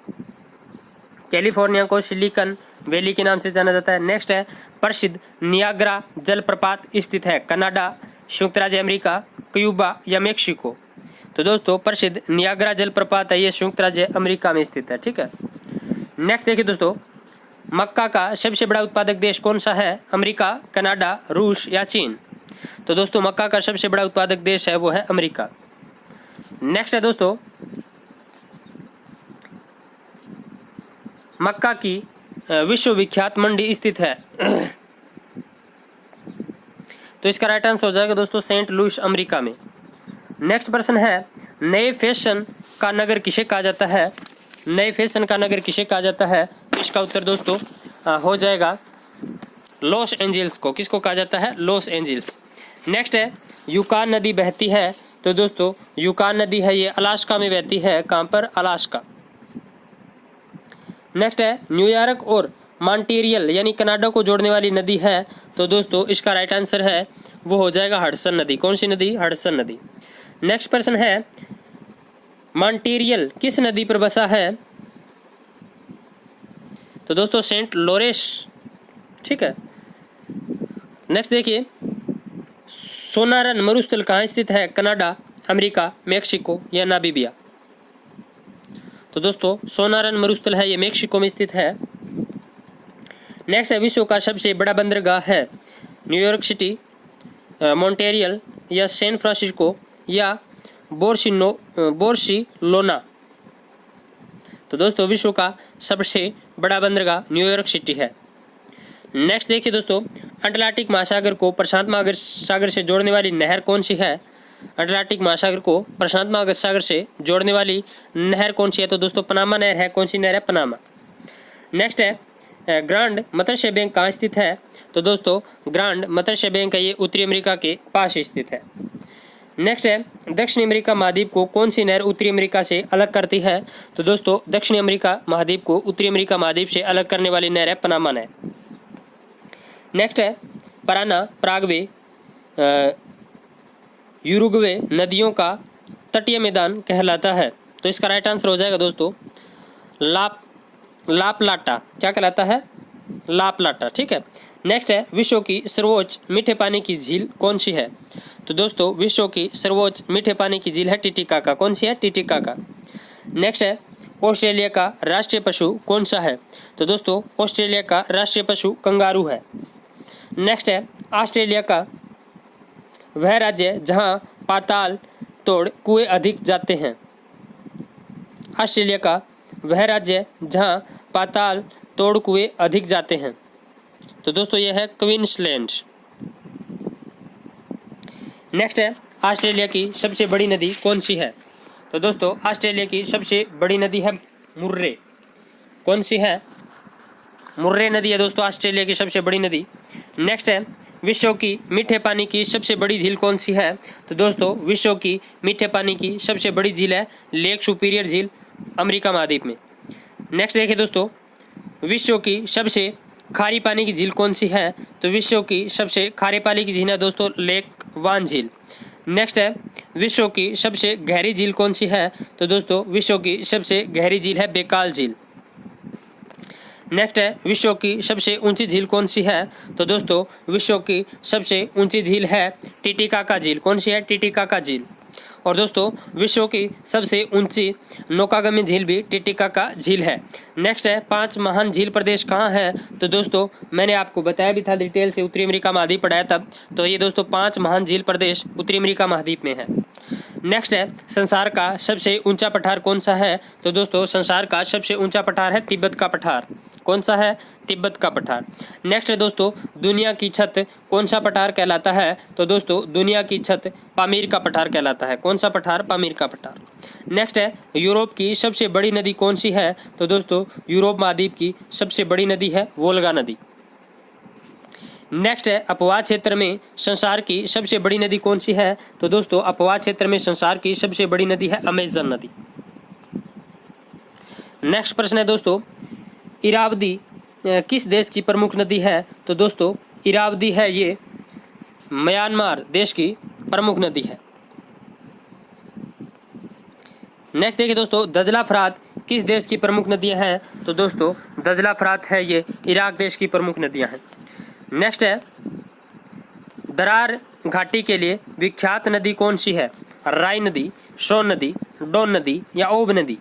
कैलिफोर्निया को सिलिकॉन वैली के नाम से जाना जाता है। नेक्स्ट है प्रसिद्ध नियाग्रा जलप्रपात स्थित है कनाडा, संयुक्त राज्य अमेरिका, क्यूबा या मेक्सिको। तो दोस्तों प्रसिद्ध नियाग्रा जलप्रपात है ये संयुक्त राज्य अमेरिका में स्थित है। ठीक है। नेक्स्ट देखिए दोस्तों मक्का का सबसे बड़ा उत्पादक देश कौन सा है? अमेरिका, कनाडा, रूस या चीन। तो दोस्तों मक्का का सबसे बड़ा उत्पादक देश है वो है अमेरिका। नेक्स्ट है दोस्तों मक्का की विश्वविख्यात मंडी स्थित है। तो इसका राइट आंसर हो जाएगा दोस्तों सेंट लुइस अमेरिका में। नेक्स्ट प्रश्न है नए फैशन का नगर किसे कहा जाता है? नए फैशन का नगर किसे कहा जाता है? इसका उत्तर दोस्तों हो जाएगा लॉस एंजल्स को। किसको कहा जाता है? Los Angeles. नेक्स्ट है यूकान नदी बहती है। तो दोस्तों यूकान नदी है ये अलास्का में बहती है। कहाँ पर? अलास्का। नेक्स्ट है न्यूयॉर्क और मॉन्ट्रियल यानी कनाडा को जोड़ने वाली नदी है। तो दोस्तों इसका राइट आंसर है वो हो जाएगा हडसन नदी। कौन सी नदी? हडसन नदी। नेक्स्ट प्रश्न है मॉन्ट्रियल किस नदी पर बसा है? तो दोस्तों सेंट लॉरेंस। ठीक है। नेक्स्ट देखिए सोनारन मरुस्थल कहाँ स्थित है? कनाडा, अमेरिका, मेक्सिको या नामीबिया। तो दोस्तों सोनारन मरुस्थल है ये मेक्सिको में स्थित है। नेक्स्ट है विश्व का सबसे बड़ा बंदरगाह है न्यूयॉर्क सिटी, मॉन्ट्रियल या सैन फ्रांसिस्को या बोर्सिलोना। तो दोस्तों विश्व का सबसे बड़ा बंदरगाह न्यूयॉर्क सिटी है। नेक्स्ट देखिए दोस्तों, अटलांटिक महासागर को प्रशांत महासागर से जोड़ने वाली नहर कौन सी है? अटलांटिक महासागर को प्रशांत महासागर से जोड़ने वाली नहर कौन सी है? तो दोस्तों पनामा नहर है। कौन सी नहर है? पनामा। नेक्स्ट है ग्रांड मत्स्य बैंक कहाँ स्थित है? तो दोस्तों ग्रांड मत्स्य बैंक है ये उत्तरी अमेरिका के पास स्थित है। नेक्स्ट है दक्षिण अमेरिका महाद्वीप को कौन सी नहर उत्तरी अमेरिका से अलग करती है? तो दोस्तों दक्षिण अमेरिका महाद्वीप को उत्तरी अमेरिका महाद्वीप से अलग करने वाली नहर है पनामा नहर। नेक्स्ट है पराना, पराग्वे, यूरुग्वे नदियों का तटीय मैदान कहलाता है। तो इसका राइट आंसर हो जाएगा दोस्तों लाप्लाटा। क्या कहलाता है? लाप्लाटा। ठीक है। नेक्स्ट है विश्व की सर्वोच्च मीठे पानी की झील कौन सी है? तो दोस्तों विश्व की सर्वोच्च मीठे पानी की झील है टिटिकाका। कौन सी है? टिटिकाका। नेक्स्ट है ऑस्ट्रेलिया का राष्ट्रीय पशु कौन सा है? तो दोस्तों ऑस्ट्रेलिया का राष्ट्रीय पशु कंगारू है। नेक्स्ट है ऑस्ट्रेलिया का वह राज्य जहां पाताल तोड़ कुएं अधिक जाते हैं। ऑस्ट्रेलिया का वह राज्य जहां पाताल तोड़ कुएं अधिक जाते हैं। तो दोस्तों यह है क्वींसलैंड। नेक्स्ट है ऑस्ट्रेलिया की सबसे बड़ी नदी कौन सी है? तो दोस्तों ऑस्ट्रेलिया की सबसे बड़ी नदी है मुर्रे। कौन सी है? मुर्रे नदी है दोस्तों ऑस्ट्रेलिया की सबसे बड़ी नदी। नेक्स्ट है विश्व की मीठे पानी की सबसे बड़ी झील कौन सी है? तो दोस्तों विश्व की मीठे पानी की सबसे बड़ी झील है लेक सुपीरियर झील, अमेरिका महाद्वीप में। नेक्स्ट देखिए दोस्तों, विश्व की सबसे खारी पानी की झील कौन सी है? तो विश्व की सबसे खारे पानी की झील है दोस्तों लेक वान झील। नेक्स्ट है विश्व की सबसे गहरी झील कौन सी है? तो दोस्तों विश्व की सबसे गहरी झील है बेकाल झील। नेक्स्ट है विश्व की सबसे ऊंची झील कौन सी है? तो दोस्तों विश्व की सबसे ऊंची झील है टिटिकाका झील। कौन सी है? टिटिकाका झील। और दोस्तों विश्व की सबसे ऊंची नौकागम्य झील भी टिटिकाका झील है। नेक्स्ट है 5 महान झील प्रदेश कहाँ है? तो दोस्तों मैंने आपको बताया भी था डिटेल से, उत्तरी अमेरिका महाद्वीप पढ़ाया तब। तो ये दोस्तों 5 महान झील प्रदेश उत्तरी अमेरिका महाद्वीप में है। नेक्स्ट है संसार का सबसे ऊंचा पठार कौन सा है? तो दोस्तों संसार का सबसे ऊंचा पठार है तिब्बत का पठार। कौन सा है? तिब्बत का पठार। नेक्स्ट है दोस्तों दुनिया की छत कौन सा पठार कहलाता है? तो दोस्तों दुनिया की छत पामीर का पठार कहलाता है। कौन सा पठार? पामीर का पठार। नेक्स्ट है यूरोप की सबसे बड़ी नदी कौन सी है? तो दोस्तों यूरोप महाद्वीप की सबसे बड़ी नदी है वोल्गा नदी। नेक्स्ट है अपवाह क्षेत्र में संसार की सबसे बड़ी नदी कौन सी है? तो दोस्तों अपवाह क्षेत्र में संसार की सबसे बड़ी नदी है अमेज़न नदी। नेक्स्ट प्रश्न है दोस्तों, इरावदी किस देश की प्रमुख नदी है? तो दोस्तों इरावदी है ये म्यांमार देश की प्रमुख नदी है। नेक्स्ट देखिए दोस्तों, दजला फरात किस देश की प्रमुख नदियां हैं? तो दोस्तों दजला फरात है ये इराक देश की प्रमुख नदियां हैं। नेक्स्ट है दरार घाटी के लिए विख्यात नदी कौन सी है? राई नदी, सोन नदी, डोन नदी या ओब नदी।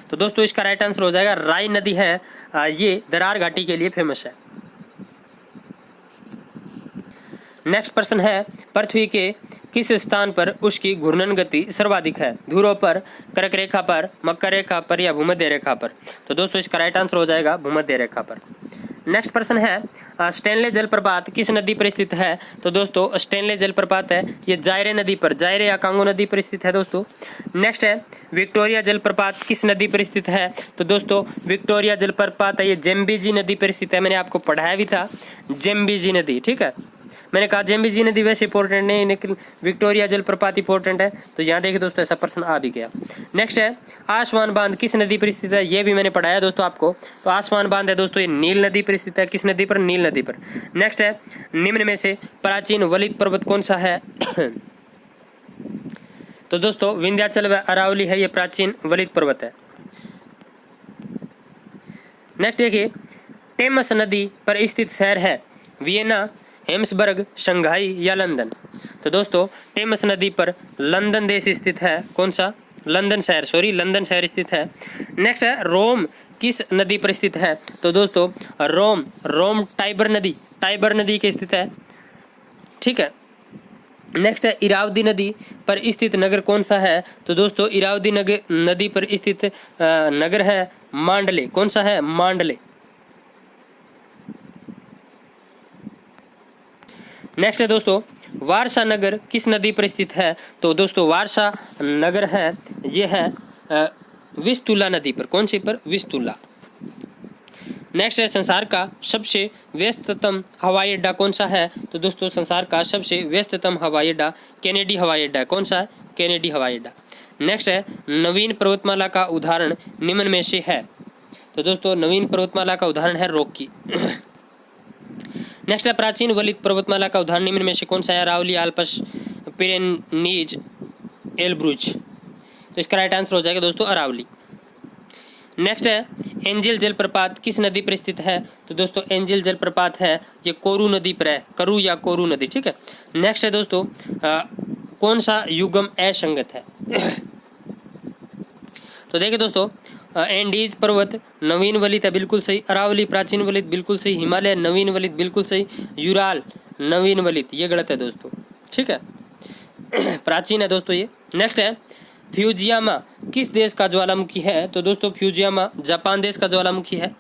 तो दोस्तों इसका राइट आंसर हो जाएगा राई नदी है, ये दरार घाटी के लिए फेमस है। नेक्स्ट प्रश्न है पृथ्वी के किस स्थान पर उसकी घूर्णन गति सर्वाधिक है? ध्रुव पर, कर्क रेखा पर, मकर रेखा पर या भूमध्य रेखा पर। तो दोस्तों इसका राइट आंसर हो जाएगा भूमध्य रेखा पर। नेक्स्ट प्रश्न है स्टेनले जलप्रपात किस नदी पर स्थित है? तो दोस्तों स्टेनले जलप्रपात है ये जायरे नदी पर, जायरे या कांगो नदी पर स्थित है दोस्तों। नेक्स्ट है विक्टोरिया जलप्रपात किस नदी पर स्थित है? तो दोस्तों विक्टोरिया जलप्रपात है ये जेम्बीजी नदी पर स्थित है। मैंने आपको पढ़ाया भी था जेम्बीजी नदी, ठीक है। मैंने कहा जेम्बीजी नदी वैसे इंपॉर्टेंट नहीं, लेकिन विक्टोरिया जलप्रपात इंपॉर्टेंट है। तो यहाँ देखिए दोस्तों ऐसा प्रश्न आ भी गया। नेक्स्ट है आसवान बांध किस नदी पर स्थित है? ये भी मैंने पढ़ाया दोस्तों आपको। तो आसवान बांध है दोस्तों ये नील नदी पर स्थित है। किस नदी पर? नील नदी पर। नेक्स्ट है निम्न में से प्राचीन वलित पर्वत कौन सा है? तो दोस्तों विंध्याचल व अरावली है ये प्राचीन वलित पर्वत है। नेक्स्ट देखिए टेमस नदी पर स्थित शहर है वियना, हेम्सबर्ग, शंघाई या लंदन। तो दोस्तों टेमस नदी पर लंदन देश स्थित है। कौन सा? लंदन शहर स्थित है। नेक्स्ट है रोम किस नदी पर स्थित है? तो दोस्तों रोम टाइबर नदी के स्थित है, ठीक है। नेक्स्ट है इरावदी नदी पर स्थित नगर कौन सा है? तो दोस्तों इरावदी नदी पर स्थित नगर है मांडले। कौन सा है? मांडले। नेक्स्ट है दोस्तों वारसा नगर किस नदी पर स्थित है? तो दोस्तों वारसा नगर है, ये है विस्तुला नदी पर। कौन सी पर? विस्तुला। नेक्स्ट है संसार का सबसे व्यस्ततम हवाई अड्डा कौन सा है? तो दोस्तों संसार का सबसे व्यस्ततम हवाई अड्डा कैनेडी हवाई अड्डा। कौन सा है? कैनेडी हवाई अड्डा। नेक्स्ट है नवीन पर्वतमाला का उदाहरण निम्न में से है? तो दोस्तों नवीन पर्वतमाला का उदाहरण है रॉकी। नेक्स्ट है प्राचीन वलित पर्वतमाला का उदाहरण निम्न में से कौन सा है? Aravalli, Alps, Pyrenees, Elbrus. तो इसका राइट आंसर हो जाएगा दोस्तों अरावली। नेक्स्ट है एंजल जलप्रपात किस नदी पर स्थित है? तो दोस्तों एंजल जलप्रपात है ये कोरू नदी पर है, करू या कोरू नदी, ठीक है। नेक्स्ट है दोस्तों कौन सा युगम असंगत है? तो देखिए दोस्तों एंडीज पर्वत नवीन वलित है, बिल्कुल सही। अरावली प्राचीन वलित, बिल्कुल सही। हिमालय नवीन वलित, बिल्कुल सही। यूराल नवीन वलित, ये गलत है दोस्तों, ठीक है। प्राचीन है दोस्तों ये। नेक्स्ट है फ्यूजियामा किस देश का ज्वालामुखी है? तो दोस्तों फ्यूजियामा जापान देश का ज्वालामुखी है।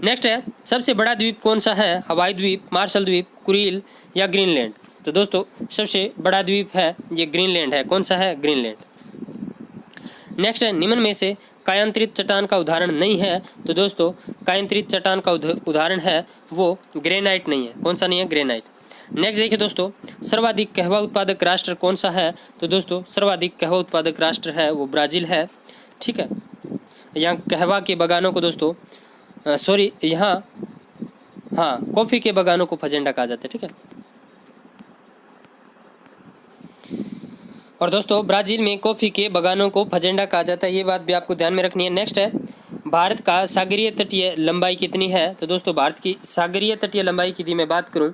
नेक्स्ट है सबसे बड़ा द्वीप कौन सा है? हवाई द्वीप, मार्शल द्वीप, कुरिल या ग्रीनलैंड। तो दोस्तों सबसे बड़ा द्वीप है ये ग्रीनलैंड है। कौन सा है? ग्रीनलैंड। नेक्स्ट है निम्न में से कायांतरित चट्टान का उदाहरण नहीं है? तो दोस्तों कायांतरित चट्टान का उदाहरण है वो ग्रेनाइट नहीं है। कौन सा नहीं है? ग्रेनाइट। नेक्स्ट देखिए दोस्तों सर्वाधिक कहवा उत्पादक राष्ट्र कौन सा है? तो दोस्तों सर्वाधिक कहवा उत्पादक राष्ट्र है वो ब्राज़ील है, ठीक है। यहाँ कहवा के बगानों को दोस्तों यहाँ कॉफ़ी के बगानों को फजेंडा कहा जाता है, ठीक है। और दोस्तों ब्राज़ील में कॉफ़ी के बगानों को फजेंडा कहा जाता है, ये बात भी आपको ध्यान में रखनी है। नेक्स्ट है भारत का सागरीय तटीय लंबाई कितनी है? तो दोस्तों भारत की सागरीय तटीय लंबाई की यदि मैं बात करूं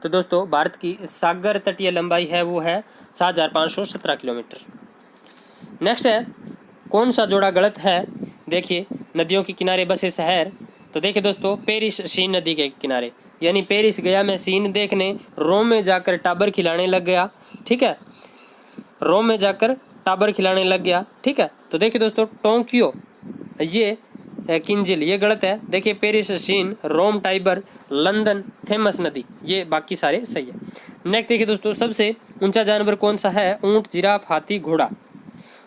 तो दोस्तों भारत की सागर तटीय लंबाई है वो है 7517 किलोमीटर। नेक्स्ट है कौन सा जोड़ा गलत है? देखिए नदियों के किनारे बसे शहर। तो देखिए दोस्तों पेरिस सीन नदी के किनारे, यानी पेरिस गया मैं सीन देखने, रोम में जाकर टाबर खिलाने लग गया, ठीक है। रोम में जाकर टाबर खिलाने लग गया, ठीक है। तो देखिए दोस्तों टोक्यो ये किंजिल, ये गलत है। देखिए Paris Seine, Rome Tiber, London Thames नदी, ये बाकी सारे सही है। नेक्स्ट देखिए दोस्तों सबसे ऊंचा जानवर कौन सा है? ऊंट, जिराफ, हाथी, घोड़ा।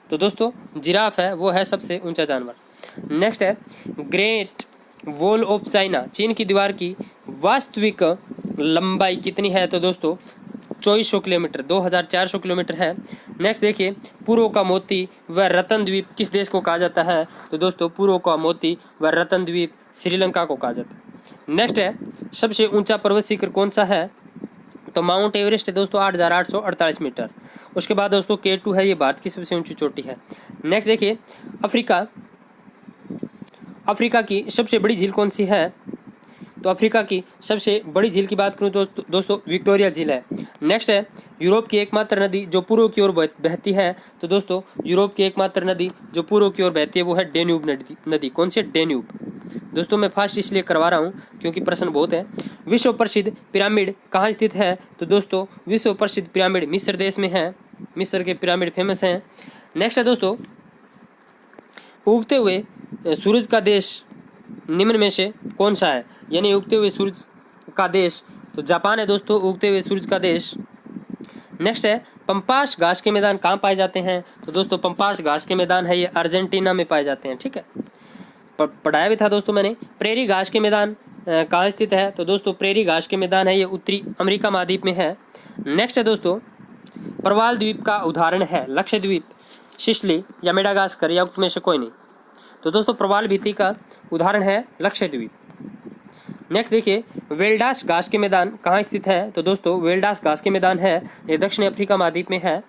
तो दोस्तों जिराफ है वो है सबसे ऊंचा जानवर। नेक्स्ट है ग्रेट वॉल ऑफ चाइना, चीन की दीवार की वास्तविक लंबाई कितनी है? तो दोस्तों 2400 किलोमीटर, 2400 किलोमीटर है। नेक्स्ट देखिए पूर्व का मोती व रतन द्वीप किस देश को कहा जाता है? तो दोस्तों पूर्व का मोती व रतन द्वीप श्रीलंका को कहा जाता है। नेक्स्ट है सबसे ऊंचा पर्वत शिखर कौन सा है? तो माउंट एवरेस्ट है दोस्तों 8848 मीटर। उसके बाद दोस्तों K2 है, ये भारत की सबसे ऊंची चोटी है। नेक्स्ट देखिए अफ्रीका की सबसे बड़ी झील कौन सी है? तो अफ्रीका की सबसे बड़ी झील की बात करूं तो दोस्तों विक्टोरिया झील है। नेक्स्ट है यूरोप की एकमात्र नदी जो पूर्व की ओर बहती है। तो दोस्तों यूरोप की एकमात्र नदी जो पूर्व की ओर बहती है वो है डेन्यूब नदी। कौन सी? डेन्यूब। दोस्तों मैं फास्ट इसलिए करवा रहा हूँ क्योंकि प्रश्न बहुत है। विश्व प्रसिद्ध पिरामिड कहाँ स्थित है? तो दोस्तों विश्व प्रसिद्ध पिरामिड मिस्र देश में है, मिस्र के पिरामिड फेमस हैं। नेक्स्ट है दोस्तों उगते हुए सूरज का देश निम्न में से कौन सा है? यानी उगते हुए सूरज का देश तो जापान है दोस्तों, उगते हुए सूरज का देश। नेक्स्ट है पंपास घास के मैदान कहाँ पाए जाते हैं? तो दोस्तों पंपास घास के मैदान है ये अर्जेंटीना में पाए जाते हैं, ठीक है। पढ़ाया भी था दोस्तों मैंने। प्रेरी घास के मैदान कहाँ स्थित है? तो दोस्तों प्रेरी घास के मैदान है ये उत्तरी अमेरिका महाद्वीप में है। नेक्स्ट है दोस्तों प्रवाल द्वीप का उदाहरण है लक्षद्वीप, सिसिली या मेडागास्कर या उक्त में से कोई नहीं। तो दोस्तों प्रवाल भित्ति का उदाहरण है लक्षद्वीप। नेक्स्ट देखिए वेल्डास घास के मैदान कहाँ स्थित है? तो दोस्तों वेल्डास घास के मैदान है ये दक्षिण अफ्रीका महाद्वीप में है।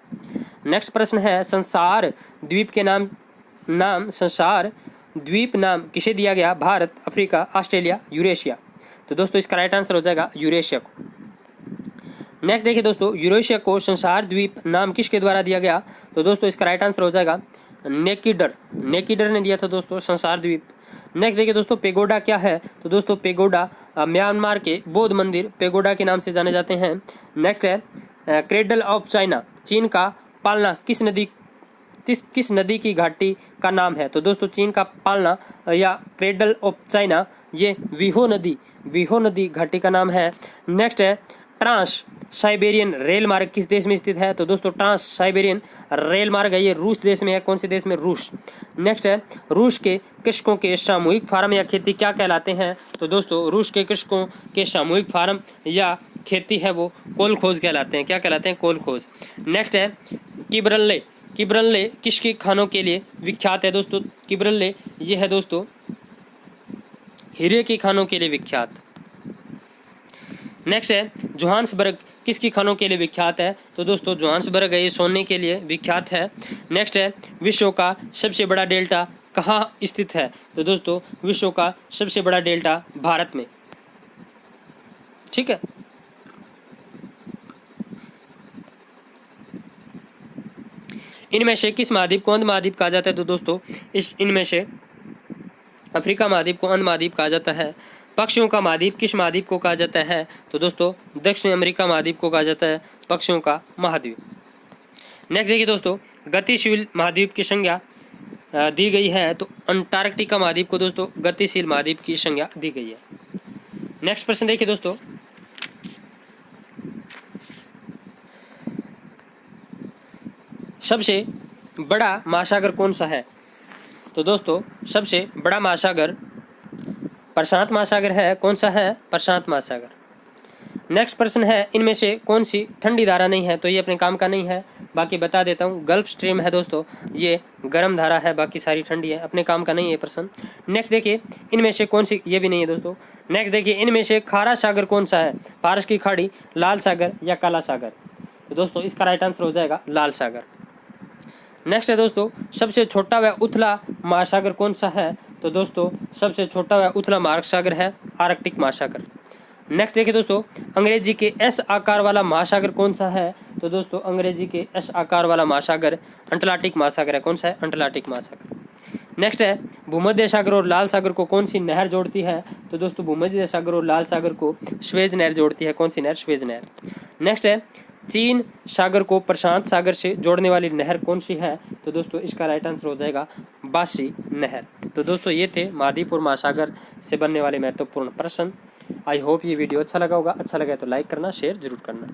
नेक्स्ट प्रश्न है संसार द्वीप के नाम संसार द्वीप नाम किसे दिया गया? Bharat, Africa, Australia, Eurasia. तो दोस्तों इसका राइट आंसर हो जाएगा यूरेशिया को। नेक्स्ट देखिए दोस्तों, यूरेशिया को संसार द्वीप नाम किसके द्वारा दिया गया? तो दोस्तों इसका राइट आंसर हो जाएगा नेकीडर। नेकीडर ने दिया था दोस्तों संसार द्वीप। नेक्स्ट देखिए दोस्तों, पेगोडा क्या है? तो दोस्तों पेगोडा म्यांमार के बौद्ध मंदिर पेगोडा के नाम से जाने जाते हैं। नेक्स्ट है क्रेडल ऑफ चाइना, चीन का पालना किस नदी की घाटी का नाम है? तो दोस्तों चीन का पालना या क्रेडल ऑफ चाइना ये वीहो नदी घाटी का नाम है। नेक्स्ट है ट्रांस साइबेरियन रेल मार्ग किस देश में स्थित है? तो दोस्तों ट्रांस साइबेरियन रेल मार्ग है ये रूस देश में है। कौन से देश में? रूस। नेक्स्ट है रूस के कृषकों के सामूहिक फार्म या खेती क्या कहलाते हैं? तो दोस्तों रूस के कृषकों के सामूहिक फार्म या खेती है वो कोलखोज कहलाते हैं। क्या कहलाते हैं? कोलखोज। नेक्स्ट है किब्रल्ले किसके खानों के लिए विख्यात है? दोस्तों किब्रल्ले ये है दोस्तों हीरे के खानों के लिए विख्यात। नेक्स्ट है जोहान्सबर्ग किसकी खानों के लिए विख्यात है? तो दोस्तों जोहान्सबर्ग है ये सोने के लिए विख्यात है। नेक्स्ट है विश्व का सबसे बड़ा डेल्टा कहाँ स्थित है? तो दोस्तों विश्व का सबसे बड़ा डेल्टा भारत में। ठीक है। इनमें से किस महाद्वीप को अंध महाद्वीप कहा जाता है? तो दोस्तों इनमें से अफ्रीका महाद्वीप को अंध महाद्वीप कहा जाता है। पक्षियों का महाद्वीप किस महाद्वीप को कहा जाता है? तो दोस्तों दक्षिण अमेरिका महाद्वीप को कहा जाता है पक्षियों का महाद्वीप। नेक्स्ट देखिए दोस्तों, गतिशील महाद्वीप की संज्ञा दी गई है तो अंटार्कटिका महाद्वीप को दोस्तों गतिशील महाद्वीप की संज्ञा दी गई है। नेक्स्ट प्रश्न देखिए दोस्तों, सबसे बड़ा महासागर कौन सा है? तो दोस्तों सबसे बड़ा महासागर प्रशांत महासागर है। कौन सा है? प्रशांत महासागर। नेक्स्ट प्रश्न है इनमें से कौन सी ठंडी धारा नहीं है? तो ये अपने काम का नहीं है, बाकी बता देता हूँ। गल्फ स्ट्रीम है दोस्तों, ये गर्म धारा है, बाकी सारी ठंडी है, अपने काम का नहीं है प्रश्न। नेक्स्ट देखिए इनमें से कौन सी, ये भी नहीं है दोस्तों। नेक्स्ट देखिए इनमें से खारा सागर कौन सा है? पारस की खाड़ी, लाल सागर या काला सागर? तो दोस्तों इसका राइट आंसर हो जाएगा लाल सागर। नेक्स्ट है दोस्तों, सबसे छोटा व उथला महासागर कौन सा है? तो दोस्तों सबसे छोटा व उथला महासागर है आर्कटिक महासागर। नेक्स्ट देखिए दोस्तों, अंग्रेजी के एस आकार वाला महासागर कौन सा है? तो दोस्तों अंग्रेजी के एस आकार वाला महासागर अटलांटिक महासागर है। कौन सा है? अटलांटिक महासागर। नेक्स्ट है भूमध्य सागर और लाल सागर को कौन सी नहर जोड़ती है? तो दोस्तों भूमध्य सागर और लाल सागर को स्वेज नहर जोड़ती है। कौन सी नहर? स्वेज नहर। नेक्स्ट है चीन सागर को प्रशांत सागर से जोड़ने वाली नहर कौन सी है? तो दोस्तों इसका राइट आंसर हो जाएगा बासी नहर। तो दोस्तों ये थे महाद्वीप और महासागर से बनने वाले महत्वपूर्ण प्रश्न। आई होप ये वीडियो अच्छा लगा होगा। अच्छा लगा तो लाइक करना, शेयर जरूर करना।